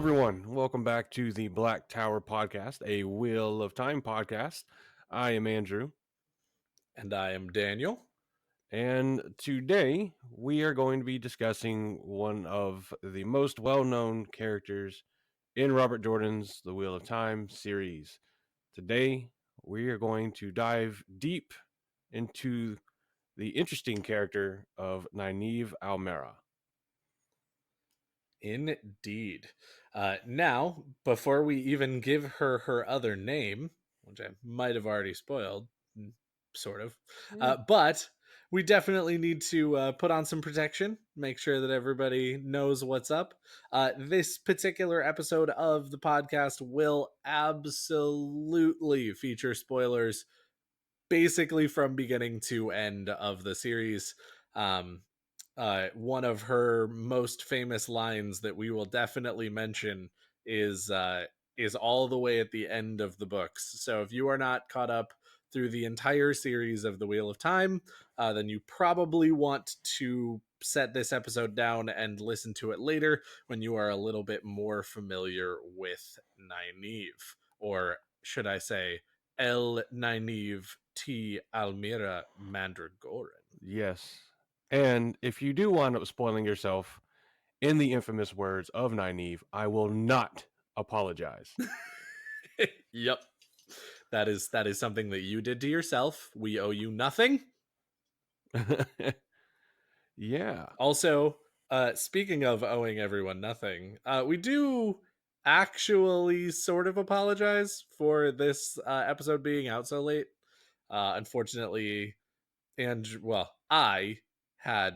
everyone. Welcome back to the Black Tower podcast, a Wheel of Time podcast. I am Andrew, And I am Daniel. and today we are going to be discussing one of the most well known characters in Robert Jordan's The Wheel of Time series. Today we are going to dive deep into the interesting character of Nynaeve Almera. Indeed. Now, before we even give her other name, which I might have already spoiled, sort of, but we definitely need to put on some protection, make sure that everybody knows what's up. This particular episode of the podcast will absolutely feature spoilers basically from beginning to end of the series. Um, one of her most famous lines that we will definitely mention is all the way at the end of the books. So if you are not caught up through the entire series of the Wheel of Time, then you probably want to set this episode down and listen to it later when you are a little bit more familiar with Nynaeve, or should I say El Nynaeve T. Almira Mandragoran. Yes. And if you do wind up spoiling yourself, in the infamous words of Nynaeve, I will not apologize. Yep. That is something that you did to yourself. We owe you nothing. Yeah. Also, speaking of owing everyone nothing, we do actually sort of apologize for this episode being out so late. Unfortunately, I had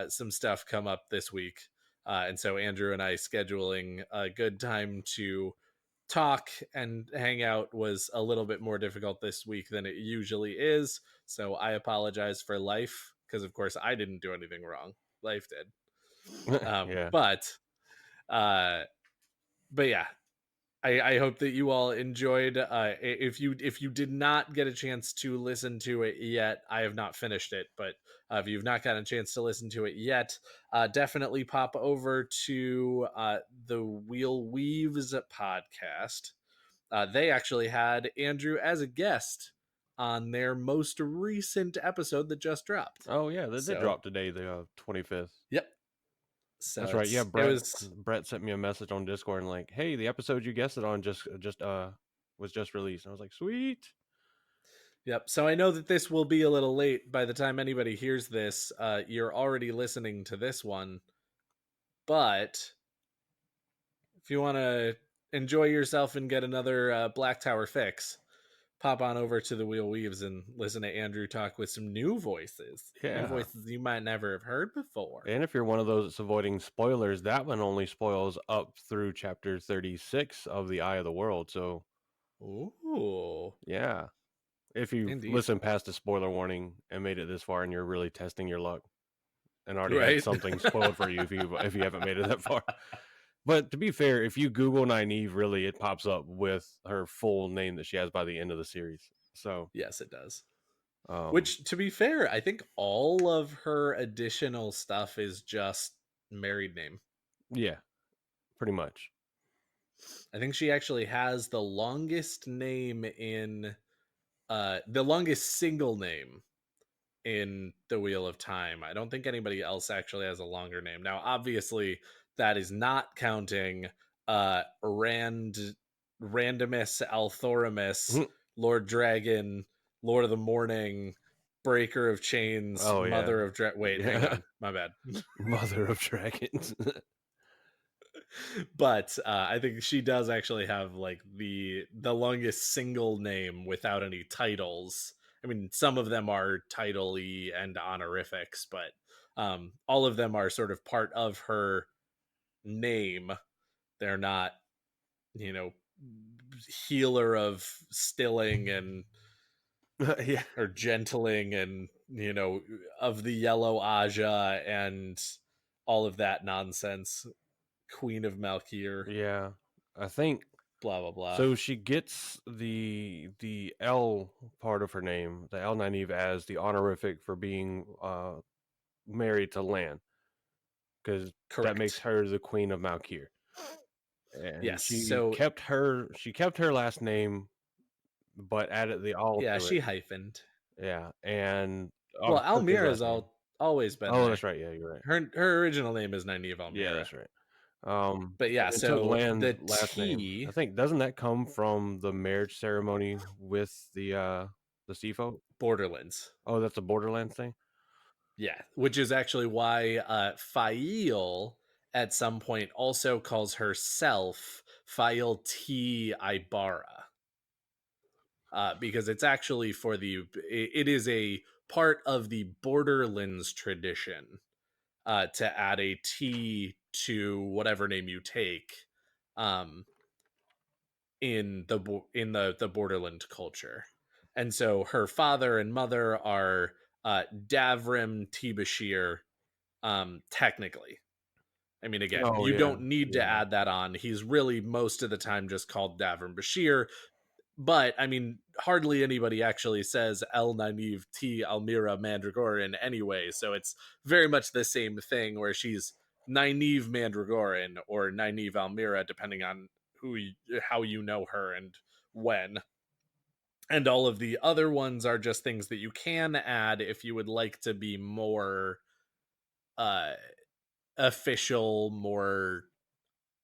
some stuff come up this week, and so Andrew and I scheduling a good time to talk and hang out was a little bit more difficult this week than it usually is. So I apologize for life because, of course, I didn't do anything wrong. Life did. Yeah. Uh, but yeah, I hope that you all enjoyed. If you did not get a chance to listen to it yet, I have not finished it. But if you've not gotten a chance to listen to it yet, definitely pop over to the Wheel Weaves podcast. They actually had Andrew as a guest on their most recent episode that just dropped. Oh, yeah. That did So, drop today, the 25th. yep. So That's right. Yeah, it Brett was. Brett sent me a message on Discord and like, "Hey, the episode you guested on just was just released." And I was like, "Sweet." Yep. So I know that this will be a little late by the time anybody hears this. You're already listening to this one, but if you want to enjoy yourself and get another Black Tower fix, pop on over to the Wheel Weaves and listen to Andrew talk with some new Yeah. voices you might never have heard before. And if you're one of those that's avoiding spoilers, that one only spoils up through chapter 36 of The Eye of the World. So, Ooh, yeah. If you indeed. listen past the spoiler warning and made it this far and you're really testing your luck and already had Right. something spoiled for you if you haven't made it that far. But to be fair, if you Google Nynaeve, really, it pops up with her full name that she has by the end of the series. So, Yes, it does. um, Which, to be fair, I think all of her additional stuff is just married name. yeah, pretty much. I think she actually has the longest name in the longest single name in the Wheel of Time. I don't think anybody else actually has a longer name. Now, obviously, that is not counting Randomus Althoramus, Lord Dragon, Lord of the Morning, Breaker of Chains, Oh yeah, Mother of Wait, hang yeah, on, my bad. Mother of Dragons. But I think she does actually have like the longest single name without any titles. I mean, some of them are title-y and honorifics, but all of them are sort of part of her name. They're not, you know, healer of stilling and Yeah, or gentling and of the yellow Aja and all of that nonsense. Queen of Malkir, yeah. I think blah blah blah. so. She gets the L part of her name, the L Nynaeve, as the honorific for being married to Lan, because that makes Correct. her the Queen of Malkir. and Yes. So she kept her last name, but added the all yeah, to it. she hyphened. Yeah, and Well, took his Almira's last name. always been Oh, that's there. right. Yeah, you're right. Her original name is Nynaeve Yeah, Almira. that's right. But And yeah, then took so Land's the last name. I T think doesn't that come from the marriage ceremony with the sea folk? Borderlands. Oh, that's a Borderlands thing? Yeah, which is actually why Fail at some point also calls herself Fail T Ibara. Because it's actually for it is a part of the Borderlands tradition to add a T to whatever name you take um, in the Borderland culture. And so her father and mother are Davrim T Bashir, technically. I mean, again, Oh you yeah, don't need to yeah. add that on. He's really most of the time just called Davrim Bashir, but I mean, hardly anybody actually says El Nynaeve T Almira Mandragoran anyway, so it's very much the same thing where she's Nynaeve Mandragoran or Nynaeve Almira, depending on how you know her and when. And all of the other ones are just things that you can add if you would like to be more uh official, more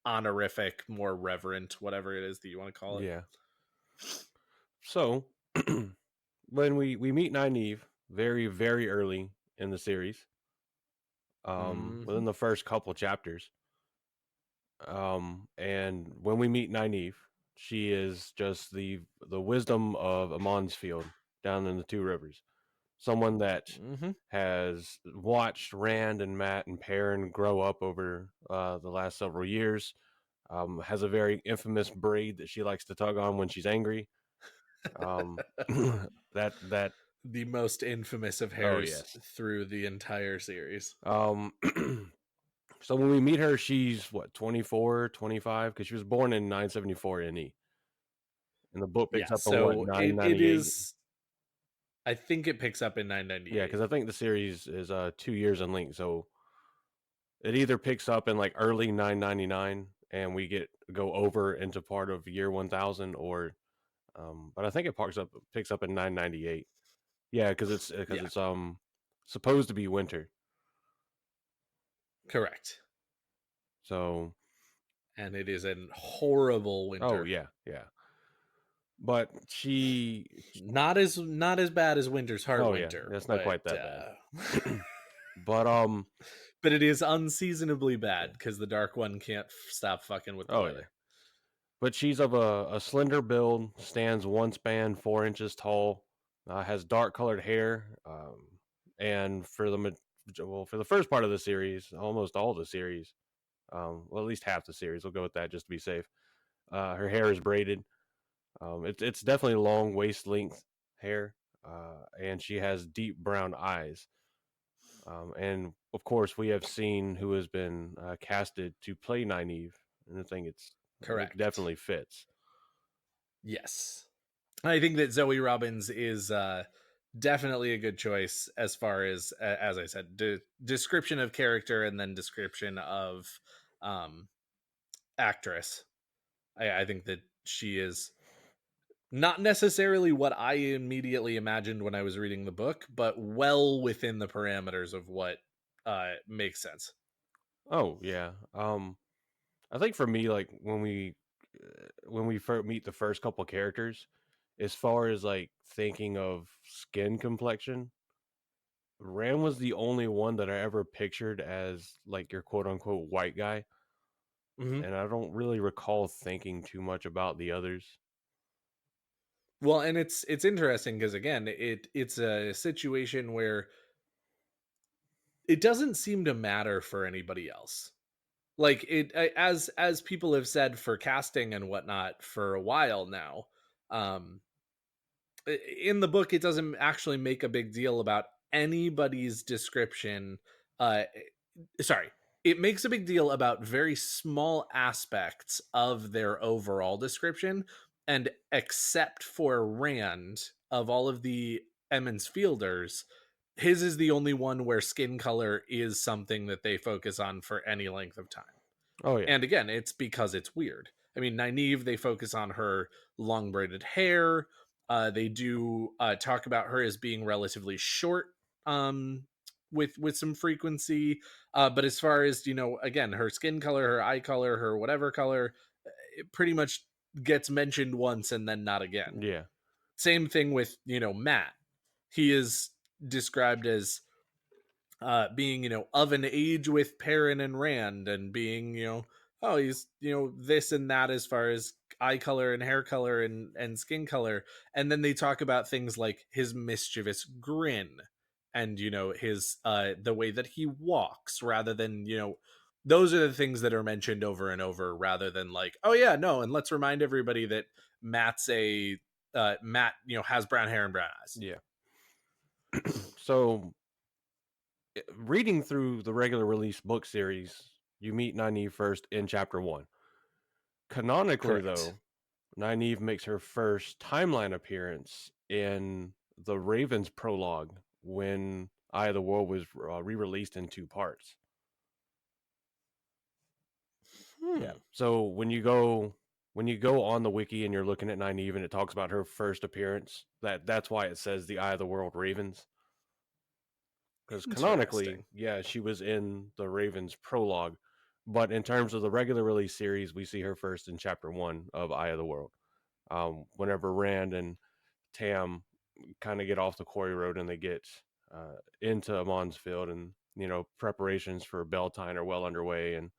honorific, more reverent, whatever it is that you want to call it. Yeah. So when we meet Nynaeve very, very early in the series, Hmm. within the first couple chapters, and when we meet Nynaeve, she is just the wisdom of Amon's field down in the Two Rivers. Someone that Hmm. has watched Rand and Matt and Perrin grow up over the last several years. Has a very infamous braid that she likes to tug on when she's angry. Um, that The most infamous of oh hairs yes. through the entire series. Um, so when we meet her, she's what 24, 25 because she was born in 974 NE, and the book picks Yeah, up in what so it 998. is. I think it picks up in Yeah, 998. because I think the series is 2 years in length, so it either picks up in like early 999 and we go over into part of year 1000, or but I think it picks up in 998. Yeah, because Yeah, it's supposed to be winter. correct. So And it is a horrible oh winter. yeah, yeah. But Not as bad as Winter's Heart oh yeah, Winter, that's not quite that bad. But but it is unseasonably bad yeah. because the Dark One can't stop fucking with the Oh yeah. weather. But she's of a slender build, stands one span 4 inches tall, has dark colored hair, and for the first part of the series, almost all the series, well at least half the series, we'll go with that just to be safe. Her hair is braided. It's definitely long waist length hair, and she has deep brown eyes. And of course, we have seen who has been casted to play Nynaeve, and I think Correct. definitely fits. Yes. I think that Zoe Robbins is definitely a good choice as far as I said, description of character and then description of um, actress. I think that she is not necessarily what I immediately imagined when I was reading the book, but well within the parameters of what makes sense. Oh yeah. I think for me, like when we meet the first couple characters, as far as like thinking of skin complexion, Ram was the only one that I ever pictured as like your quote unquote white guy, Hmm. and I don't really recall thinking too much about the others. Well, and it's interesting because again, it's a situation where it doesn't seem to matter for anybody else. Like as people have said for casting and whatnot for a while now. Um, in the book, it doesn't actually make a big deal about anybody's description. Sorry, it makes a big deal about very small aspects of their overall description, and except for Rand, of all of the Emmons Fielders, his is the only one where skin color is something that they focus on for any length of time. Oh yeah. And again, it's because it's weird. I mean, Nynaeve, they focus on her long braided hair. They do talk about her as being relatively short, um, with some frequency. But as far as, again, her skin color, her eye color, her whatever color, it pretty much gets mentioned once and then not again. Yeah. Same thing with, Matt. He is described as being, of an age with Perrin and Rand, and being, oh, he's, this and that as far as eye color and hair color and skin color. And then they talk about things like his mischievous grin, and, his the way that he walks, rather than, those are the things that are mentioned over and over, rather than like, oh yeah, no, and let's remind everybody that Matt, has brown hair and brown eyes. Yeah. So, reading through the regular release book series, you meet Nynaeve first in chapter 1. Canonically, Correct. though, Nynaeve makes her first timeline appearance in the Ravens prologue when Eye of the World was re-released in 2 parts. Yeah. Hmm. So when you go on the wiki and you're looking at Nynaeve and it talks about her first appearance, that's why it says the Eye of the World Ravens. Because canonically, Interesting. yeah, she was in the Ravens prologue, but in terms of the regular release series, we see her first in chapter 1 of Eye of the World. Whenever Rand and Tam kind of get off the quarry road and they get into Amon's Field, and preparations for Beltane are well underway, and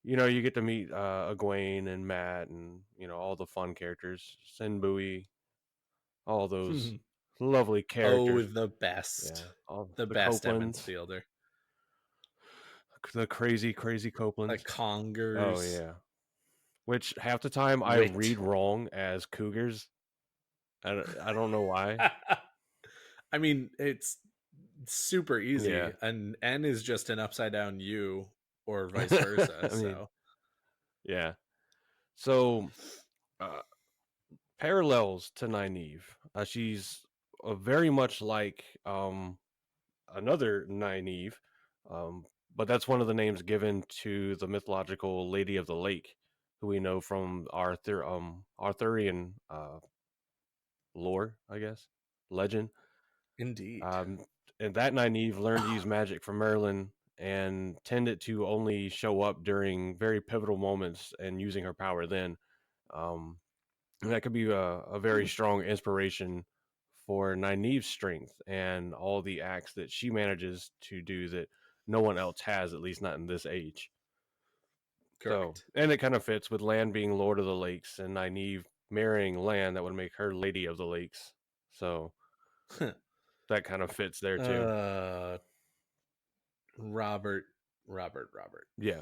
you get to meet Egwene and Matt, and all the fun characters, Sinbui, all those lovely Oh, characters. the best. Yeah, all The the best Emmons Copelands, Fielder. the crazy The Copelands. Oh Congers. yeah, which half the time I Wit. read wrong as Cougars. I don't know why. I mean, it's super Yeah, easy. And N is just an upside down U, or vice versa. I mean, So, yeah. So, uh, parallels to Nynaeve. She's very much like another Nynaeve, um, but that's one of the names given to the mythological Lady of the Lake, who we know from Arthurian lore, I guess, legend. indeed. Um, and that Nynaeve learned to use magic from Merlin and tended to only show up during very pivotal moments and using her power then. Um, and that could be a very strong inspiration for Nynaeve's strength and all the acts that she manages to do that no one else has, at least not in this age. So, Correct. and it kind of fits with Lan being Lord of the Lakes and Nynaeve marrying Lan, that would make her Lady of the Lakes. So that kind of fits there too. uh, Robert, Robert. Yeah.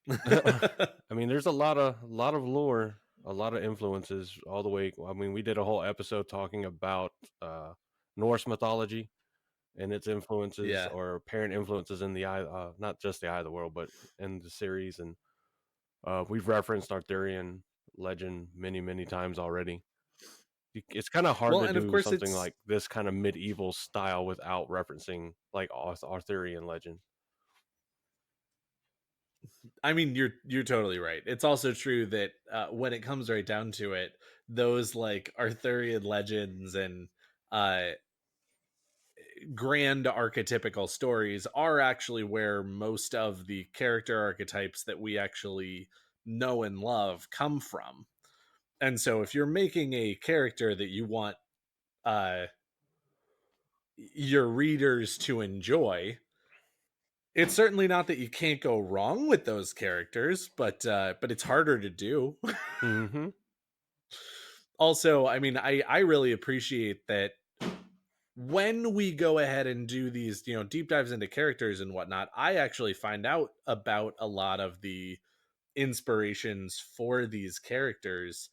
I mean, there's a lot of lore, a lot of influences all the way. I mean, we did a whole episode talking about Norse mythology and its influences, Yeah. or apparent influences in the eye, not just the Eye of the World, but in the series. And we've referenced Arthurian legend many times already. It's kind of hard Well, to and of do course, something it's, like this kind of medieval style without referencing like Arthurian legend. I mean, you're totally right. It's also true that when it comes right down to it, those like Arthurian legends and uh, grand archetypical stories are actually where most of the character archetypes that we actually know and love come from. And so, if you're making a character that you want uh, your readers to enjoy, it's certainly not that you can't go wrong with those characters, but it's harder to do. Mm-hmm. Also, I mean, I really appreciate that when we go ahead and do these, deep dives into characters and whatnot, I actually find out about a lot of the inspirations for these characters,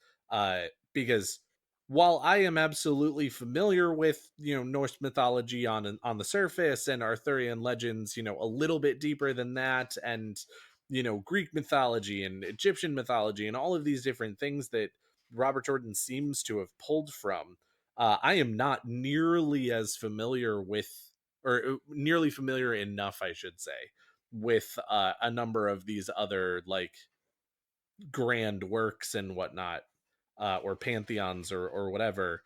because while I am absolutely familiar with, Norse mythology on the surface, and Arthurian legends, a little bit deeper than that, and Greek mythology and Egyptian mythology and all of these different things that Robert Jordan seems to have pulled from, I am not nearly as familiar with, or nearly familiar enough, I should say, with a number of these other like grand works and whatnot, or pantheons or whatever,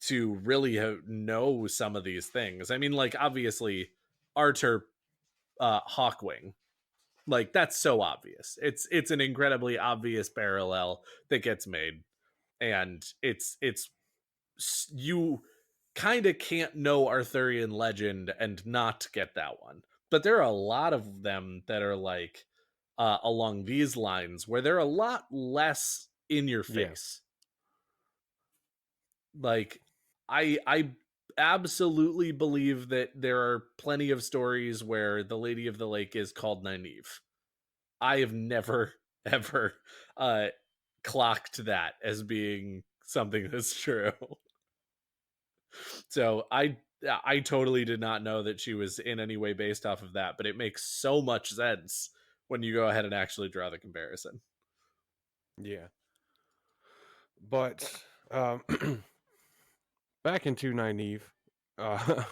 to really know some of these things. I mean, like obviously, Arter Hawkwing, like that's so obvious. It's an incredibly obvious parallel that gets made, and it's you kind of can't know Arthurian legend and not get that one. But there are a lot of them that are like along these lines where they're a lot less in your Yeah. face. Like I absolutely believe that there are plenty of stories where the Lady of the Lake is called Nynaeve. I have never ever uh clocked that as being something that's true. So I totally did not know that she was in any way based off of that, but it makes so much sense when you go ahead and actually draw the comparison. Yeah. But back into Nynaeve, uh,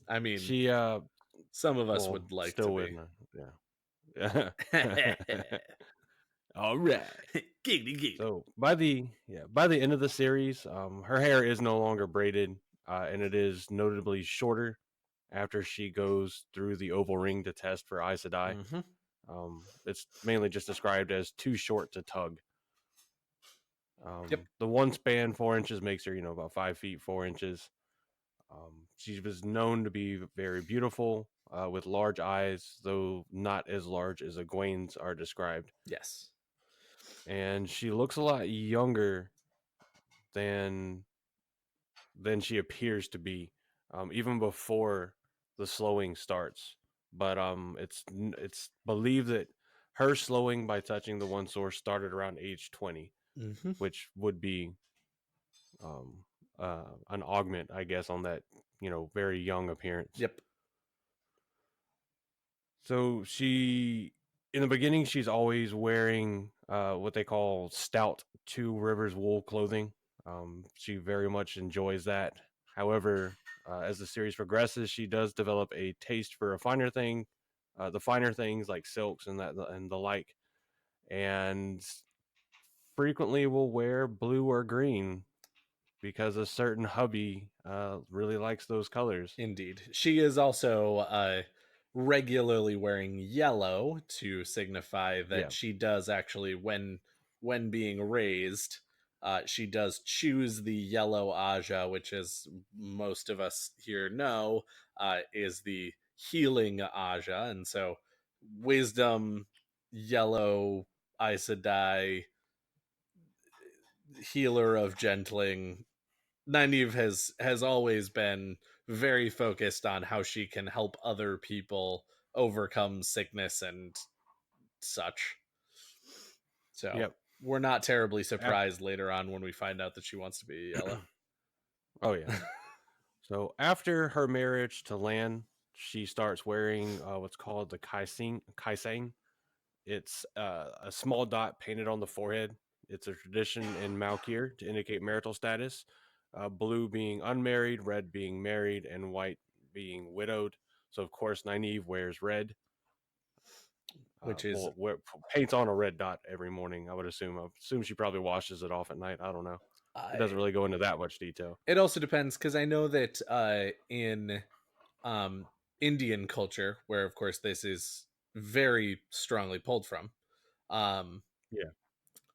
I mean, she some of us well, would like to still with be. her. Yeah. All right. Giggity giggity. So by the end of the series, her hair is no longer braided, and it is notably shorter after she goes through the oval ring to test for Aes Sedai. Mm-hmm. It's mainly just described as too short to tug. Yep. The one span 4 inches makes her, about 5 feet 4 inches. She was known to be very beautiful, with large eyes, though not as large as Egwene's are described. Yes. And she looks a lot younger than she appears to be, even before the slowing starts. But it's believed that her slowing by touching the one source started around age 20, Mm-hmm. which would be um, an augment, I guess, on that very young appearance. Yep. So in the beginning, she's always wearing what they call stout Two Rivers wool clothing. She very much enjoys that. However, as the series progresses, she does develop a taste for the finer things like silks and the like, and frequently will wear blue or green because a certain hubby really likes those colors. Indeed. She is also regularly wearing yellow to signify that Yeah, she does actually, when being raised, she does choose the yellow Aja, which, as most of us here know, is the healing Aja. And so wisdom, yellow, Aes Sedai, healer of gentling. Nynaeve has always been very focused on how she can help other people overcome sickness and such. So yep. we're not terribly Af- surprised later on when we find out that she wants to be yellow. oh yeah. So after her marriage to Lan, she starts wearing what's called the kaisang. It's a small dot painted on the forehead. It's a tradition in Malkir to indicate marital status. Blue being unmarried, red being married, and white being widowed. So of course, Nynaeve wears red. Which is Paints on a red dot every morning. I would assume. I assume she probably washes it off at night. I don't know. It I doesn't really go into that much detail. it also depends, because I know that in um Indian culture, where of course this is very strongly pulled from, um Yeah.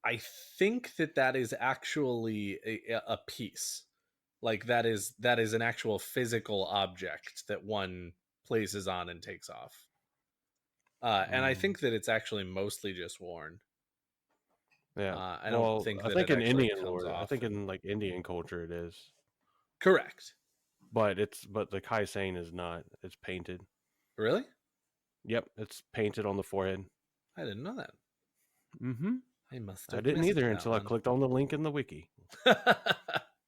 I think that that is actually a piece. Like that is an actual physical object that one places on and takes off. And I Mm, think that it's actually mostly just worn. yeah. I don't Well, think I that it think in actually Indian comes lore, I off. think And in like Indian culture, it is. correct. But the Kaisane is not. It's painted. Really? Yep, it's painted on the forehead. I didn't know that. Mm-hmm. I must I have didn't missed either that until I one. clicked on the link in the wiki. I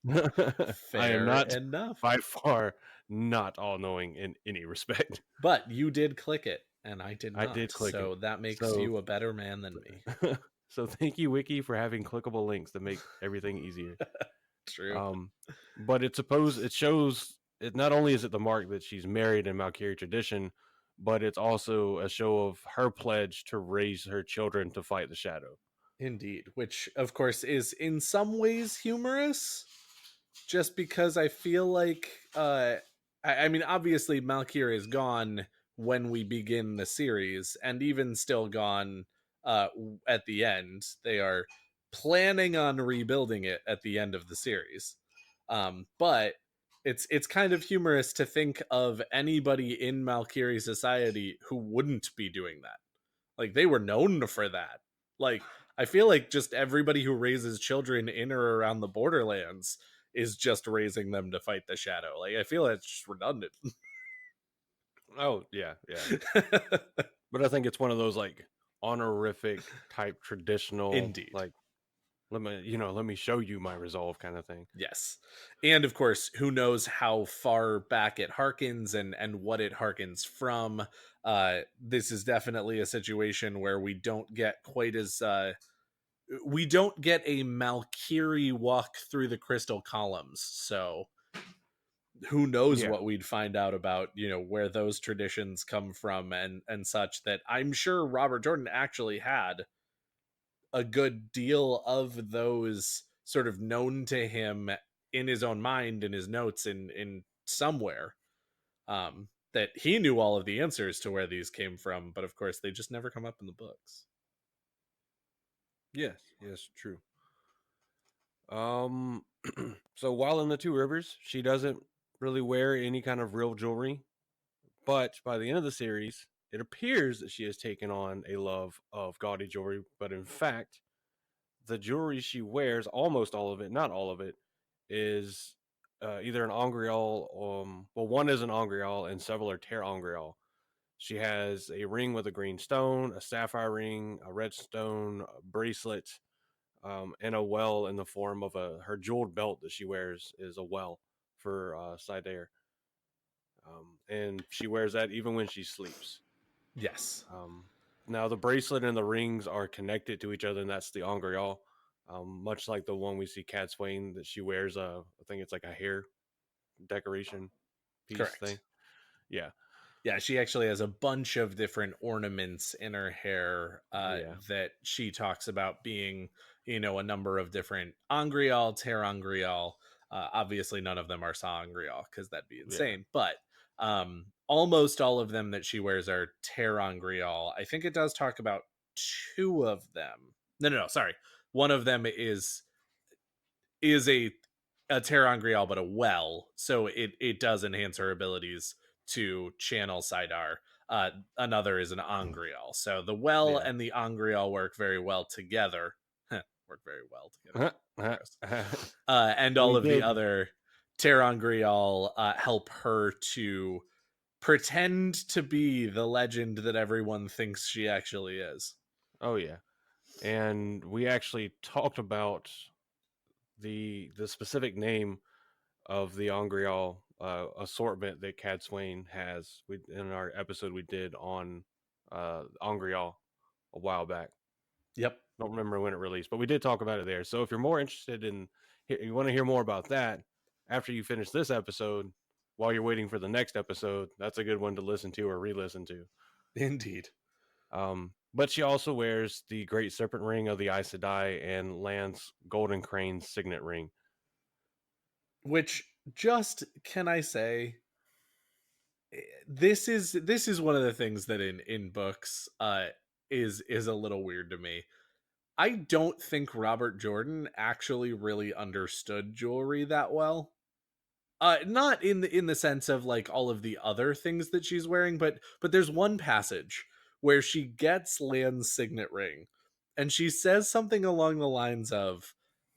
am Fair not enough. by far not all knowing in any respect. But you did click it, and I did I not. did click it. So that makes So you a better man than me. so thank you, Wiki, for having clickable links that make everything easier. True. Um, but it shows it not only is it the mark that she's married in Valkyrie tradition, but it's also a show of her pledge to raise her children to fight the shadow. Indeed, which of course is in some ways humorous, just because I feel like I mean obviously Malkir is gone when we begin the series, and even still gone at the end. They are planning on rebuilding it at the end of the series. But it's kind of humorous to think of anybody in Malkiri society who wouldn't be doing that. Like, they were known for that. Like, I feel like just everybody who raises children in or around the borderlands is just raising them to fight the shadow. Like, I feel it's just redundant. Oh yeah, yeah. But I think it's one of those like honorific type traditional Indeed. like let me show you my resolve kind of thing. Yes. And of course, who knows how far back it harkens and what it harkens from. This is definitely a situation where we don't get quite as we don't get a Malkiri walk through the crystal columns. So who knows Yeah. what we'd find out about, where those traditions come from and such, that I'm sure Robert Jordan actually had a good deal of those sort of known to him in his own mind, in his notes, in somewhere, that he knew all of the answers to where these came from, but of course they just never come up in the books. Yes, yes, true. Um so while in the Two Rivers, she doesn't really wear any kind of real jewelry, but by the end of the series, it appears that she has taken on a love of gaudy jewelry, but in fact, the jewelry she wears, almost all of it, not all of it, is either an Angreal. Well, one is an Angreal, and several are Terra Angreal. She has a ring with a green stone, a sapphire ring, a red stone a bracelet, and a well in the form of her jeweled belt that she wears is a well for Sidair. And she wears that even when she sleeps. Yes. Um, Now the bracelet and the rings are connected to each other, and that's the Angreal. Much like the one we see Cat Swain that she wears. I think it's like a hair decoration piece thing. Correct. Yeah, Yeah, she actually has a bunch of different ornaments in her hair yeah, that she talks about being, a number of different Angreal, Terangreal. Obviously, none of them are Sangreal because that'd be yeah. insane. But almost all of them that she wears are Terangreal. I think it does talk about two of them. No, no, no. Sorry, one of them is a Terangreal, but a well, so it does enhance her abilities to channel Sidar. Another is an Angreal, so the well Yeah. and the Angreal work very well together. Work very well together. Gross. And all We of the did. other Terangreal help her to pretend to be the legend that everyone thinks she actually is. Oh yeah, and we actually talked about the specific name of the Angreal assortment that Cad Swain has. We in our episode we did on Angreal a while back. Yep. Don't remember when it released, but we did talk about it there. So if you're more interested in, you want to hear more about that after you finish this episode, while you're waiting for the next episode, that's a good one to listen to or re-listen to. Indeed. But she also wears the Great Serpent Ring of the Aes Sedai and Lance Golden Crane's signet ring. Which, just can I say, this is one of the things that in books is a little weird to me. I don't think Robert Jordan actually really understood jewelry that well. Not in the sense of like all of the other things that she's wearing, but there's one passage where she gets Lan's signet ring and she says something along the lines of,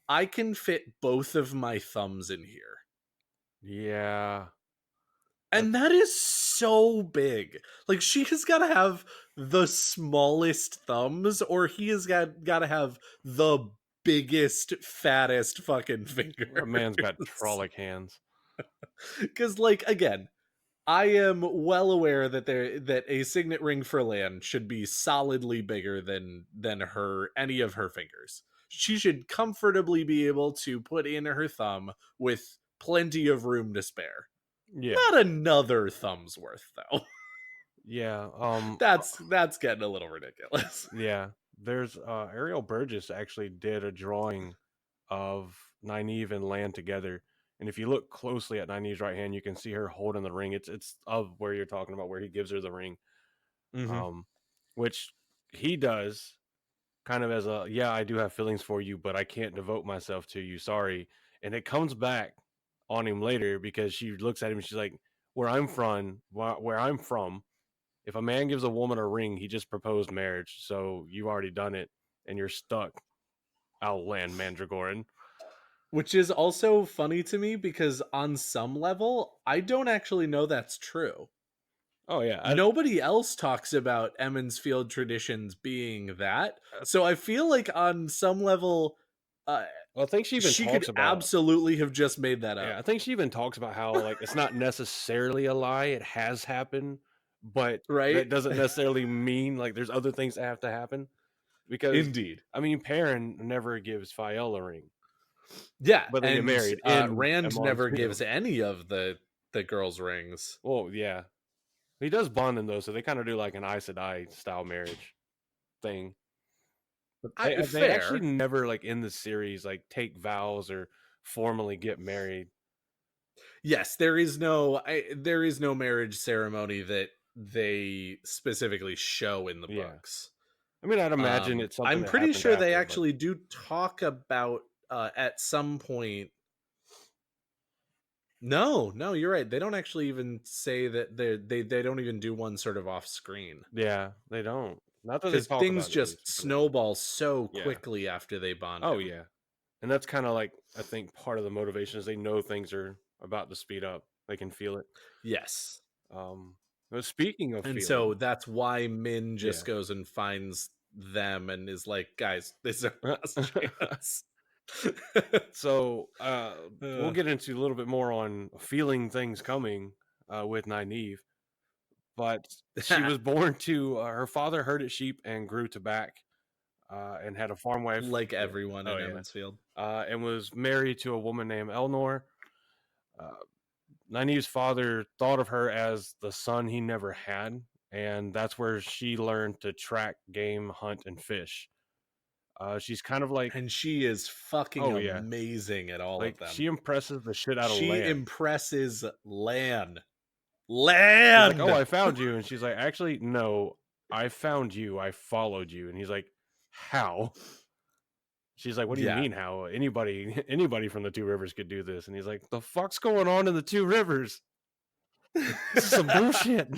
I can fit both of my thumbs in here. Yeah, And that's that is so big. Like, she has got to have the smallest thumbs, or he has got to have the biggest, fattest fucking a man's got fingers. trollic hands. Because, like, again, I am well aware that a signet ring for Lan should be solidly bigger than her any of her fingers. She should comfortably be able to put in her thumb with plenty of room to spare. Yeah, Not another thumb's worth, though. Yeah. That's getting a little ridiculous. Yeah. There's Ariel Burgess actually did a drawing of Nynaeve and Lan together. And if you look closely at Nynaeve's right hand, you can see her holding the ring. It's of where you're talking about, where he gives her the ring. Hmm. Um, which he does kind of as a, yeah, I do have feelings for you, but I can't devote myself to you. Sorry. And it comes back on him later because she looks at him and she's like, where I'm from, if a man gives a woman a ring, he just proposed marriage. So you've already done it and you're stuck. I'll land Mandragoran. Which is also funny to me because on some level, I don't actually know that's true. Oh yeah, Nobody else talks about Emmons Field traditions being that. I, So I feel like on some level, uh, well, I think she even she could talks about. absolutely have just made that Yeah, up, I think she even talks about how like it's not necessarily a lie; it has happened, but right? that doesn't necessarily mean like there's other things that have to happen. Because Indeed. I mean, Perrin never gives Fael a ring, Yeah, but they get and married in Rand Emon never too. gives any of the girls rings. Well, yeah, he does bond them though, so they kind of do like an Aes Sedai style marriage thing. But they actually Fair. never like in the series like take vows or formally get married. Yes, there is no marriage ceremony that they specifically show in the Yeah, books. I mean, I'd imagine it's something I'm that pretty happened sure they after, but actually do talk about at some point. No, no, you're right. They don't actually even say that they don't even do one sort of off screen yeah, they don't. Not that they because talk things about it at least. just snowball so Yeah. quickly after they bond Oh him. yeah. And that's kind of like I think part of the motivation is they know things are about to speed up. They can feel it. Yes, Um, but speaking of and feeling, so that's why Min just yeah. goes and finds them and is like, "Guys, this is our last chance." So we'll Uh, get into a little bit more on feeling things coming with Nynaeve. But she was born to her father herded sheep and grew to back and had a farm wife. like Yeah. everyone Oh in yeah. Emmonsfield. And was married to a woman named Elnor. Uh, Nynaeve's father thought of her as the son he never had, and that's where she learned to track game, hunt, and fish. She's kind of like, And she is fucking oh yeah, amazing at all of like them. she impresses the shit out of She Lan. impresses Lan. He's like, oh, Land! I found you, and she's like, actually, no, I found you. I followed you, and he's like, how? She's like, what do you Yeah. mean how? Anybody from the Two Rivers could do this, and he's like, the fuck's going on in the Two Rivers? This is some bullshit.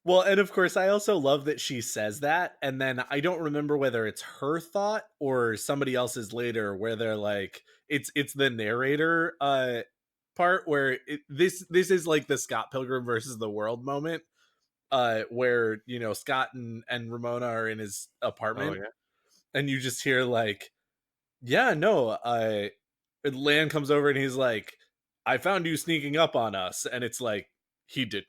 Well, and of course, I also love that she says that, and then I don't remember whether it's her thought or somebody else's later, where they're like, it's the narrator part where this is like the Scott Pilgrim versus the World moment, where Scott and Ramona are in his Oh apartment, yeah, and you just hear like, yeah, no, Lan comes over and he's like, I found you sneaking up on us. And it's like, he didn't.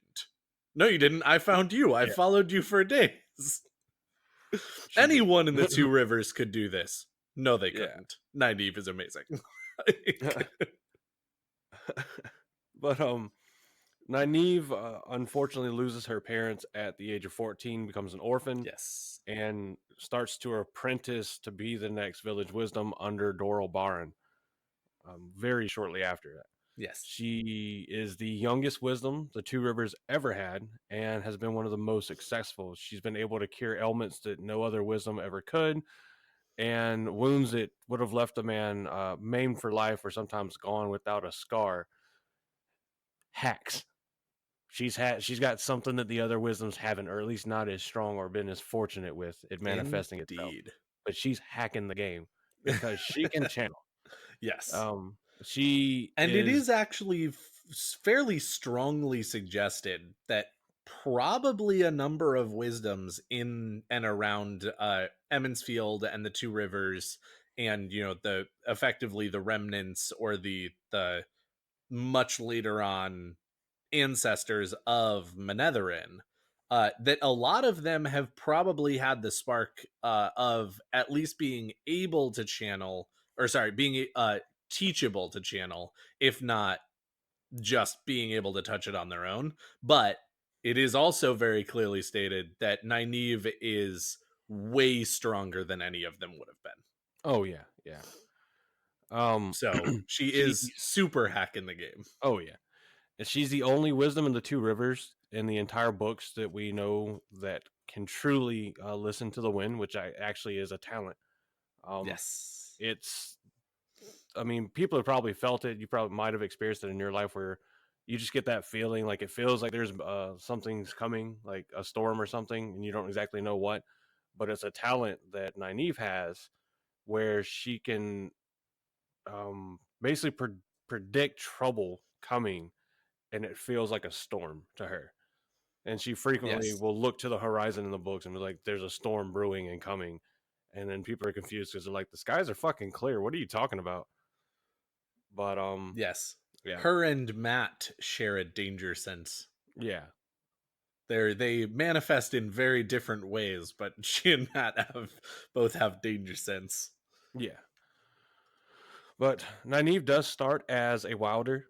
No, you didn't. I found you. I yeah, followed you for days. she did. Anyone in the Two Rivers could do this. No, they Yeah. couldn't. Nynaeve is amazing. But Nynaeve unfortunately loses her parents at the age of 14, becomes an orphan, Yes. and starts to apprentice to be the next village wisdom under Doral Baran. Very shortly after that, Yes. she is the youngest wisdom the Two Rivers ever had, and has been one of the most successful. She's been able to cure ailments that no other wisdom ever could, and wounds that would have left a man maimed for life or sometimes gone without a scar. Hacks. She's got something that the other wisdoms haven't, or at least not as strong or been as fortunate with it manifesting itself. Indeed. But she's hacking the game because she can channel. Yes. She And it is. is actually fairly strongly suggested that probably a number of wisdoms in and around Emmonsfield and the Two Rivers, and the effectively the remnants or the much later on ancestors of Manetherin, that a lot of them have probably had the spark of at least being able to channel, or sorry, being teachable to channel, if not just being able to touch it on their own. But it is also very clearly stated that Nynaeve is way stronger than any of them would have been. Oh yeah, yeah. Um, So she is she's super hack in the game. oh yeah, and she's the only wisdom in the two rivers in the entire books that we know that can truly listen to the wind, which actually is a talent. Um, Yes. it's, I mean, people have probably felt it. You probably might have experienced it in your life where you just get that feeling, like it feels like there's something's coming, like a storm or something, and you don't exactly know what. But it's a talent that Nynaeve has where she can basically predict trouble coming, and it feels like a storm to her. And she frequently Yes. will look to the horizon in the books and be like, "There's a storm brewing and coming," and then people are confused because they're like, "The skies are fucking clear. What are you talking about?" But Yes. yeah, Her and Matt share a danger sense. yeah, They manifest in very different ways, but she and Matt both have danger sense. yeah. But Nynaeve does start as a wilder.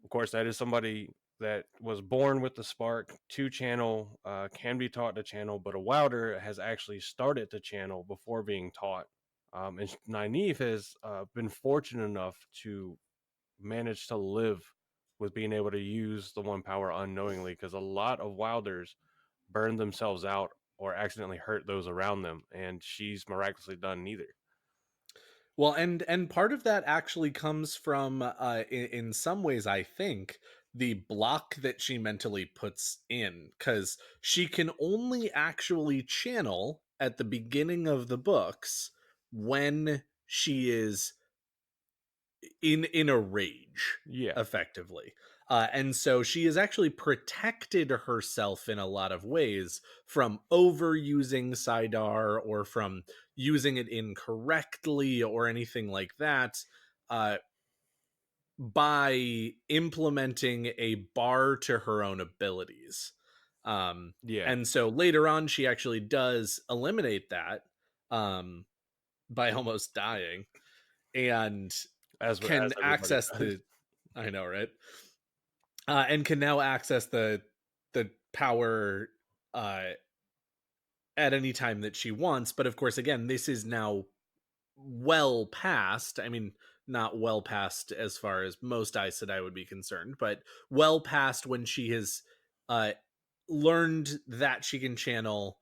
Of course, that is somebody that was born with the spark to channel, can be taught to channel, but a wilder has actually started to channel before being taught. And Nynaeve has been fortunate enough to manage to live with being able to use the one power unknowingly, because a lot of wilders burn themselves out or accidentally hurt those around them, and she's miraculously done neither. Well, and part of that actually comes from in some ways I think the block that she mentally puts in, cuz she can only actually channel at the beginning of the books when she is in a rage, Yeah, effectively. And so she has actually protected herself in a lot of ways from overusing Sidar or from using it incorrectly or anything like that, uh, by implementing a bar to her own abilities. yeah, And so later on, she actually does eliminate that, um, by almost dying, and as can everybody access does. the, I know, right? And can now access the power uh at any time that she wants. But of course, again, this is now well past. I mean, not well past as far as most Aes Sedai would be concerned, but well past when she has uh learned that she can channel,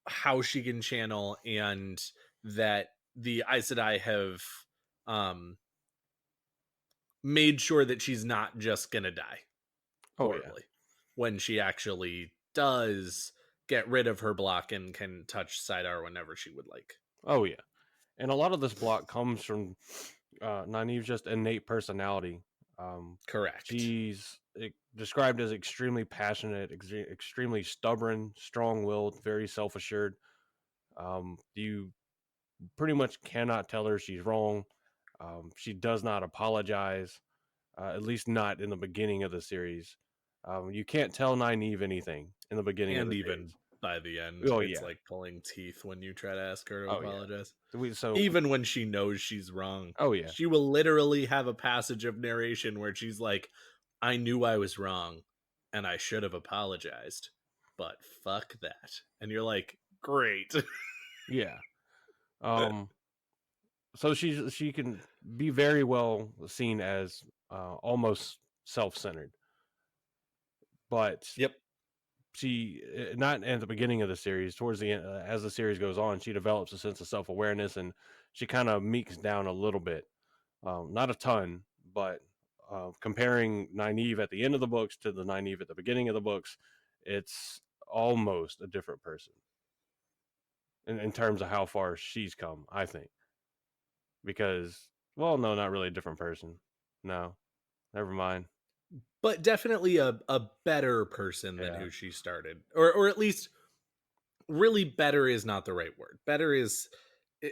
how she can channel, and that the Aes Sedai have um made sure that she's not just gonna die Oh yeah, horribly when she actually does get rid of her block and can touch Sidar whenever she would like. oh yeah. And a lot of this block comes from Nynaeve's just innate personality. Correct. She's described as extremely passionate, extremely stubborn, strong-willed, very self-assured. You pretty much cannot tell her she's wrong. She does not apologize, at least not in the beginning of the series. You can't tell Nynaeve anything in the beginning of And the even series. by the end, Oh it's yeah, like pulling teeth when you try to ask her to oh yeah. apologize. So Even when she knows she's wrong, oh yeah, she will literally have a passage of narration where she's like, I knew I was wrong and I should have apologized, but fuck that. And you're like, great. yeah. Um, so she can be very well seen as almost self-centered, but Yep. she not at the beginning of the series. Towards the end, as the series goes on, she develops a sense of self-awareness, and she kind of meeks down a little bit, not a ton, but comparing Nynaeve at the end of the books to the Nynaeve at the beginning of the books, it's almost a different person in terms of how far she's come, I think. Because, well, no, not really a different person. No, never mind. But definitely a better person than Yeah, who she started, or at least really better is not the right word.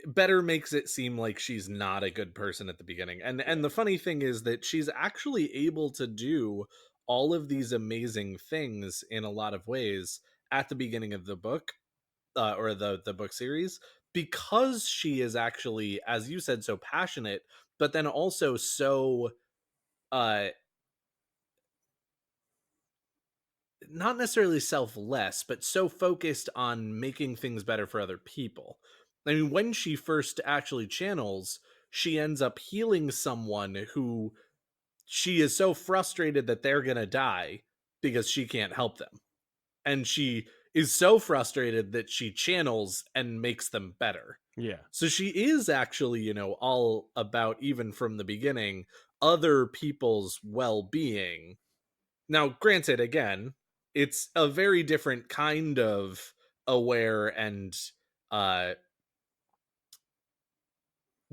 Better makes it seem like she's not a good person at the beginning. And yeah, the funny thing is that she's actually able to do all of these amazing things in a lot of ways at the beginning of the book, or the book series, because she is actually, as you said, so passionate, but then also so uh not necessarily selfless, but so focused on making things better for other people. I mean, when she first actually channels, she ends up healing someone who she is so frustrated that they're going to die because she can't help them. And she is so frustrated that she channels and makes them better. Yeah. So she is actually, all about, even from the beginning, other people's well being. Now, granted, again, it's a very different kind of aware and uh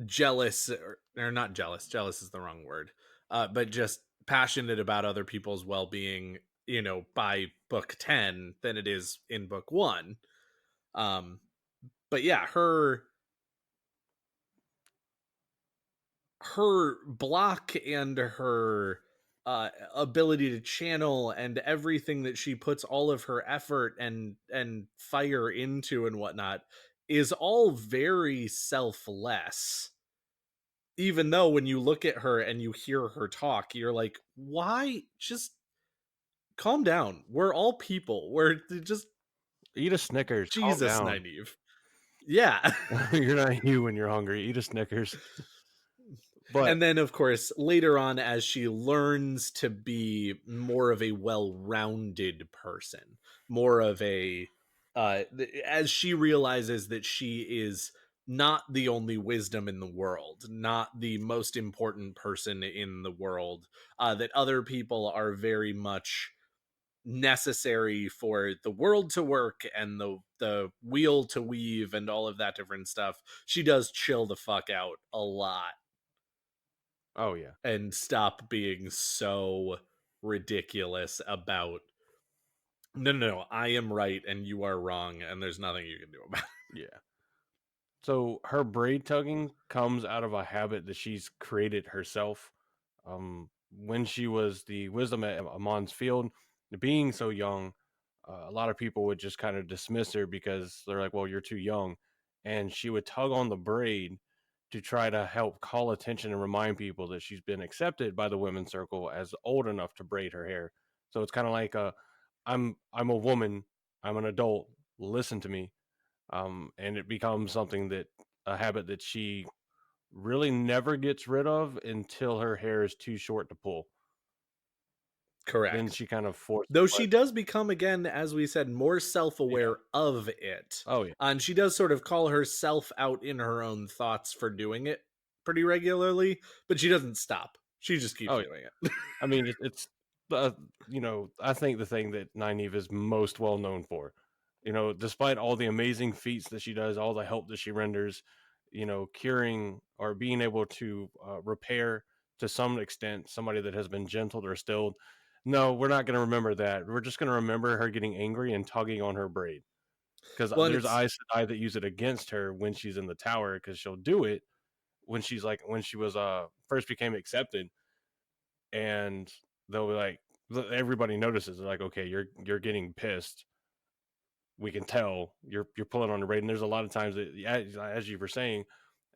jealous, or not jealous. Jealous is the wrong word. But just passionate about other people's well-being, by book 10 than it is in book 1. Um but yeah, her block and her ability to channel and everything that she puts all of her effort and fire into and whatnot is all very selfless. Even though when you look at her and you hear her talk, you're like, why? Just calm down. We're all people. We're just Eat a Snickers. Calm Jesus, down. Nynaeve. Yeah. You're not you when you're hungry. Eat a Snickers. But And then, of course, later on, as she learns to be more of a well-rounded person, more of a as she realizes that she is not the only wisdom in the world, not the most important person in the world, that other people are very much necessary for the world to work and the wheel to weave and all of that different stuff. She does chill the fuck out a lot oh yeah. and stop being so ridiculous about, no, no, no, I am right and you are wrong and there's nothing you can do about it. Yeah. So her braid tugging comes out of a habit that she's created herself. When she was the wisdom at Amon's field, being so young, a lot of people would just kind of dismiss her because they're like, "Well, you're too young," and she would tug on the braid to try to help call attention and remind people that she's been accepted by the women's circle as old enough to braid her hair. So it's kind of like I'm a woman, I'm an adult. Listen to me, and it becomes something that a habit that she really never gets rid of until her hair is too short to pull. Then Correct. she kind of forces Though let she does become, again, as we said, more yeah. self-aware of it. Oh yeah. And she does sort of call herself out in her own thoughts for doing it pretty regularly, but she doesn't stop. She just keeps Oh yeah. doing it. I mean, it's uh, I think the thing that Nynaeve is most well known for, despite all the amazing feats that she does, all the help that she renders, curing or being able to repair to some extent somebody that has been gentled or stilled. No, we're not going to remember that. We're just going to remember her getting angry and tugging on her braid because Well, and there's it's Aes Sedai that use it against her when she's in the tower because she'll do it when she was first became accepted, and they'll be like, everybody notices. They're like, okay, you're getting pissed. We can tell you're pulling on the braid. And there's a lot of times that, as you were saying,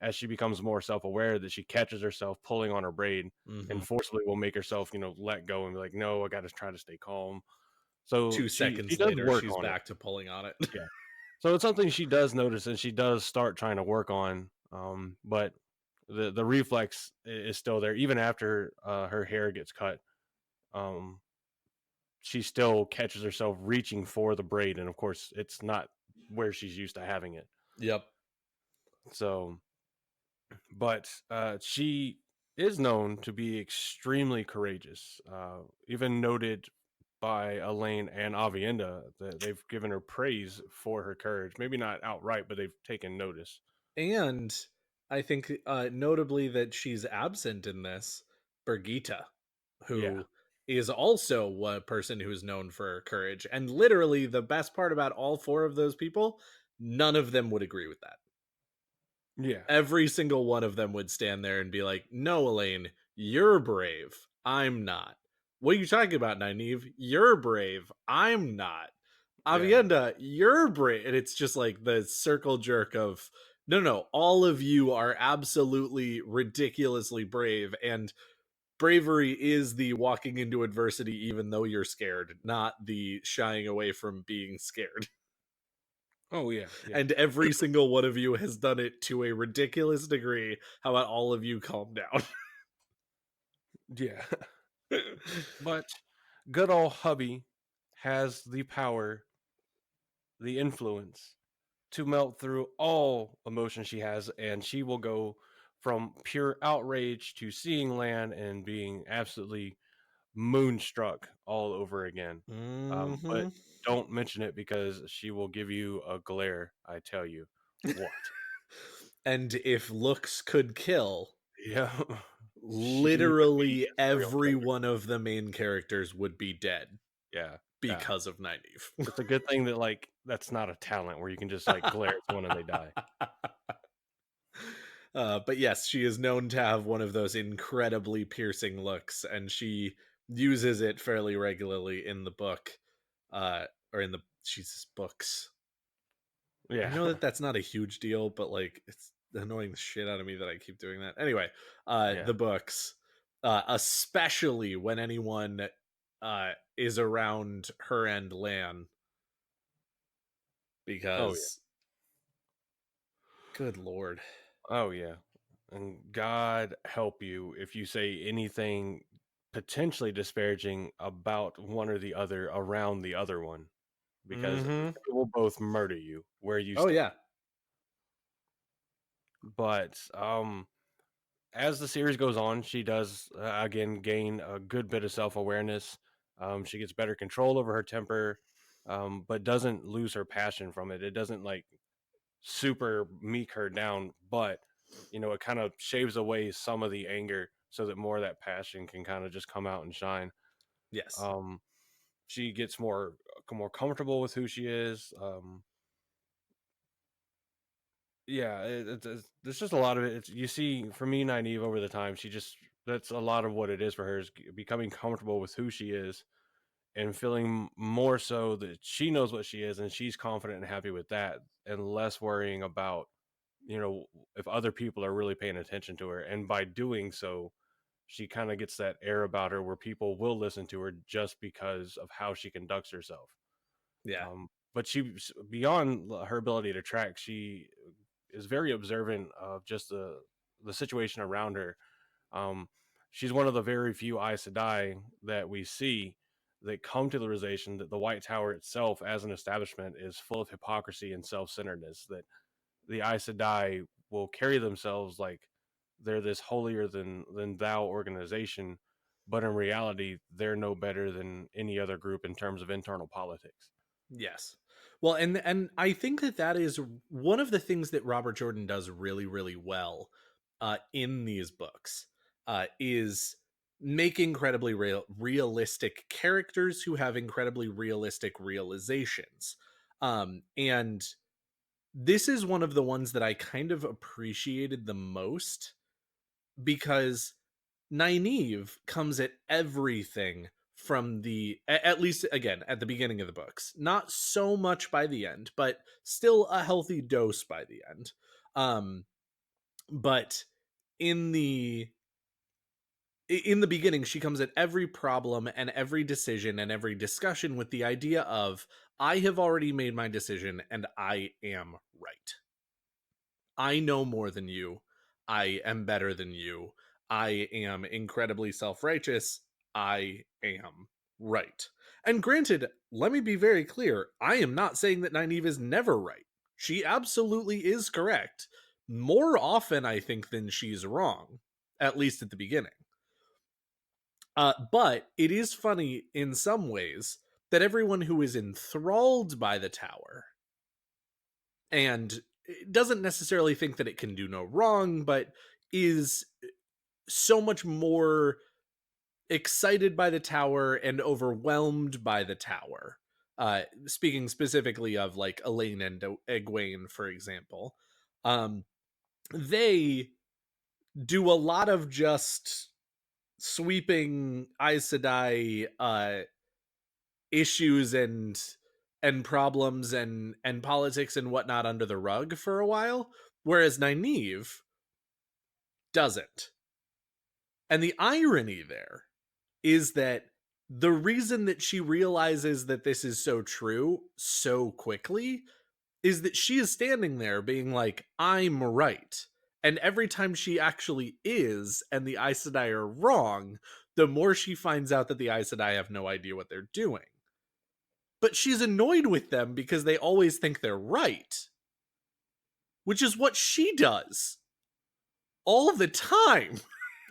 as she becomes more self aware, that she catches herself pulling on her braid mhm, and forcibly will make herself, let go and be like, no, I got to try to stay calm. So 2 she seconds does later, work she's on it. back to pulling on it. Yeah. So it's something she does notice and she does start trying to work on. But the reflex is still there even after her hair gets cut. Um, she still catches herself reaching for the braid, and of course, it's not where she's used to having it. Yep. So, but she is known to be extremely courageous, even noted by Elaine and Avienda that they've given her praise for her courage. Maybe not outright, but they've taken notice. And I think, notably, that she's absent in this, Birgitta, Yeah, who is also a person who's known for her courage. And literally, the best part about all four of those people, none of them would agree with that. yeah, Every single one of them would stand there and be like, "No, Elaine, you're brave. I'm not. What are you talking about, Nynaeve? You're brave. I'm not. yeah, Avienda, you're brave." And it's just like the circle jerk of, no, no, all of you are absolutely ridiculously brave. And bravery is the walking into adversity even though you're scared, not the shying away from being scared. Oh yeah, yeah, And every single one of you has done it to a ridiculous degree. How about all of you calm down? yeah. But good old hubby has the power, the influence to melt through all emotion she has, and she will go from pure outrage to seeing land and being absolutely moonstruck all over again. But Hmm. don't mention it because she will give you a glare. I tell you what. And if looks could kill, Yeah, she would be literally a serial every killer. one of the main characters would be dead Yeah, yeah. because of Nynaeve. It's a good thing that like that's not a talent where you can just like glare at someone and they die. But yes, she is known to have one of those incredibly piercing looks, and she uses it fairly regularly in the book, or in the Jesus books. I Yeah, know that that's not a huge deal, but like it's annoying the shit out of me that I keep doing that. Anyway, yeah. the books, especially when anyone is around her and Lan, Oh yeah. because good lord. Oh yeah. And God help you if you say anything potentially disparaging about one or the other around the other one, because Hmm. they will both murder you where you Oh stand. yeah. But as the series goes on, she does again gain a good bit of self awareness. She gets better control over her temper, but doesn't lose her passion from it. It doesn't like super meek her down, but it kind of shaves away some of the anger so that more of that passion can kind of just come out and shine. Yes. Um, she gets more comfortable with who she is. Yeah, there's just a lot of it. You see, for me, Nynaeve over the time, she just that's a lot of what it is for her is becoming comfortable with who she is and feeling more so that she knows what she is and she's confident and happy with that, and less worrying about if other people are really paying attention to her. And by doing so, she kind of gets that air about her where people will listen to her just because of how she conducts herself. Yeah. But she, beyond her ability to track, she is very observant of just the situation around her. Um, she's one of the very few Aes Sedai that we see that come to the realization that the White Tower itself, as an establishment, is full of hypocrisy and self-centeredness. That the Aes Sedai will carry themselves like they're this holier than thou organization, but in reality, they're no better than any other group in terms of internal politics. Yes. Well, and I think that that is one of the things that Robert Jordan does really really well in these books, is make incredibly realistic characters who have incredibly realistic realizations. And this is one of the ones that I kind of appreciated the most, because Nynaeve comes at everything from at least again at the beginning of the books, not so much by the end, but still a healthy dose by the end. Um, but in the beginning, she comes at every problem and every decision and every discussion with the idea of, I have already made my decision and I am right. I know more than you. I am better than you. I am incredibly self righteous. I am right. And granted, let me be very clear, I am not saying that Nynaeve is never right. She absolutely is correct. More often, I think, than she's wrong, at least at the beginning. But it is funny in some ways that everyone who is enthralled by the tower and doesn't necessarily think that it can do no wrong, but is so much more excited by the tower and overwhelmed by the tower. Speaking specifically of like Elaine and Egwene, for example, um, they do a lot of just sweeping Aes Sedai issues and problems and politics and whatnot under the rug for a while, whereas Nynaeve doesn't. And the irony there is that the reason that she realizes that this is so true so quickly is that she is standing there being like, I'm right. And every time she actually is, and the Aes Sedai are wrong, the more she finds out that the Aes Sedai have no idea what they're doing. But she's annoyed with them because they always think they're right, which is what she does all the time.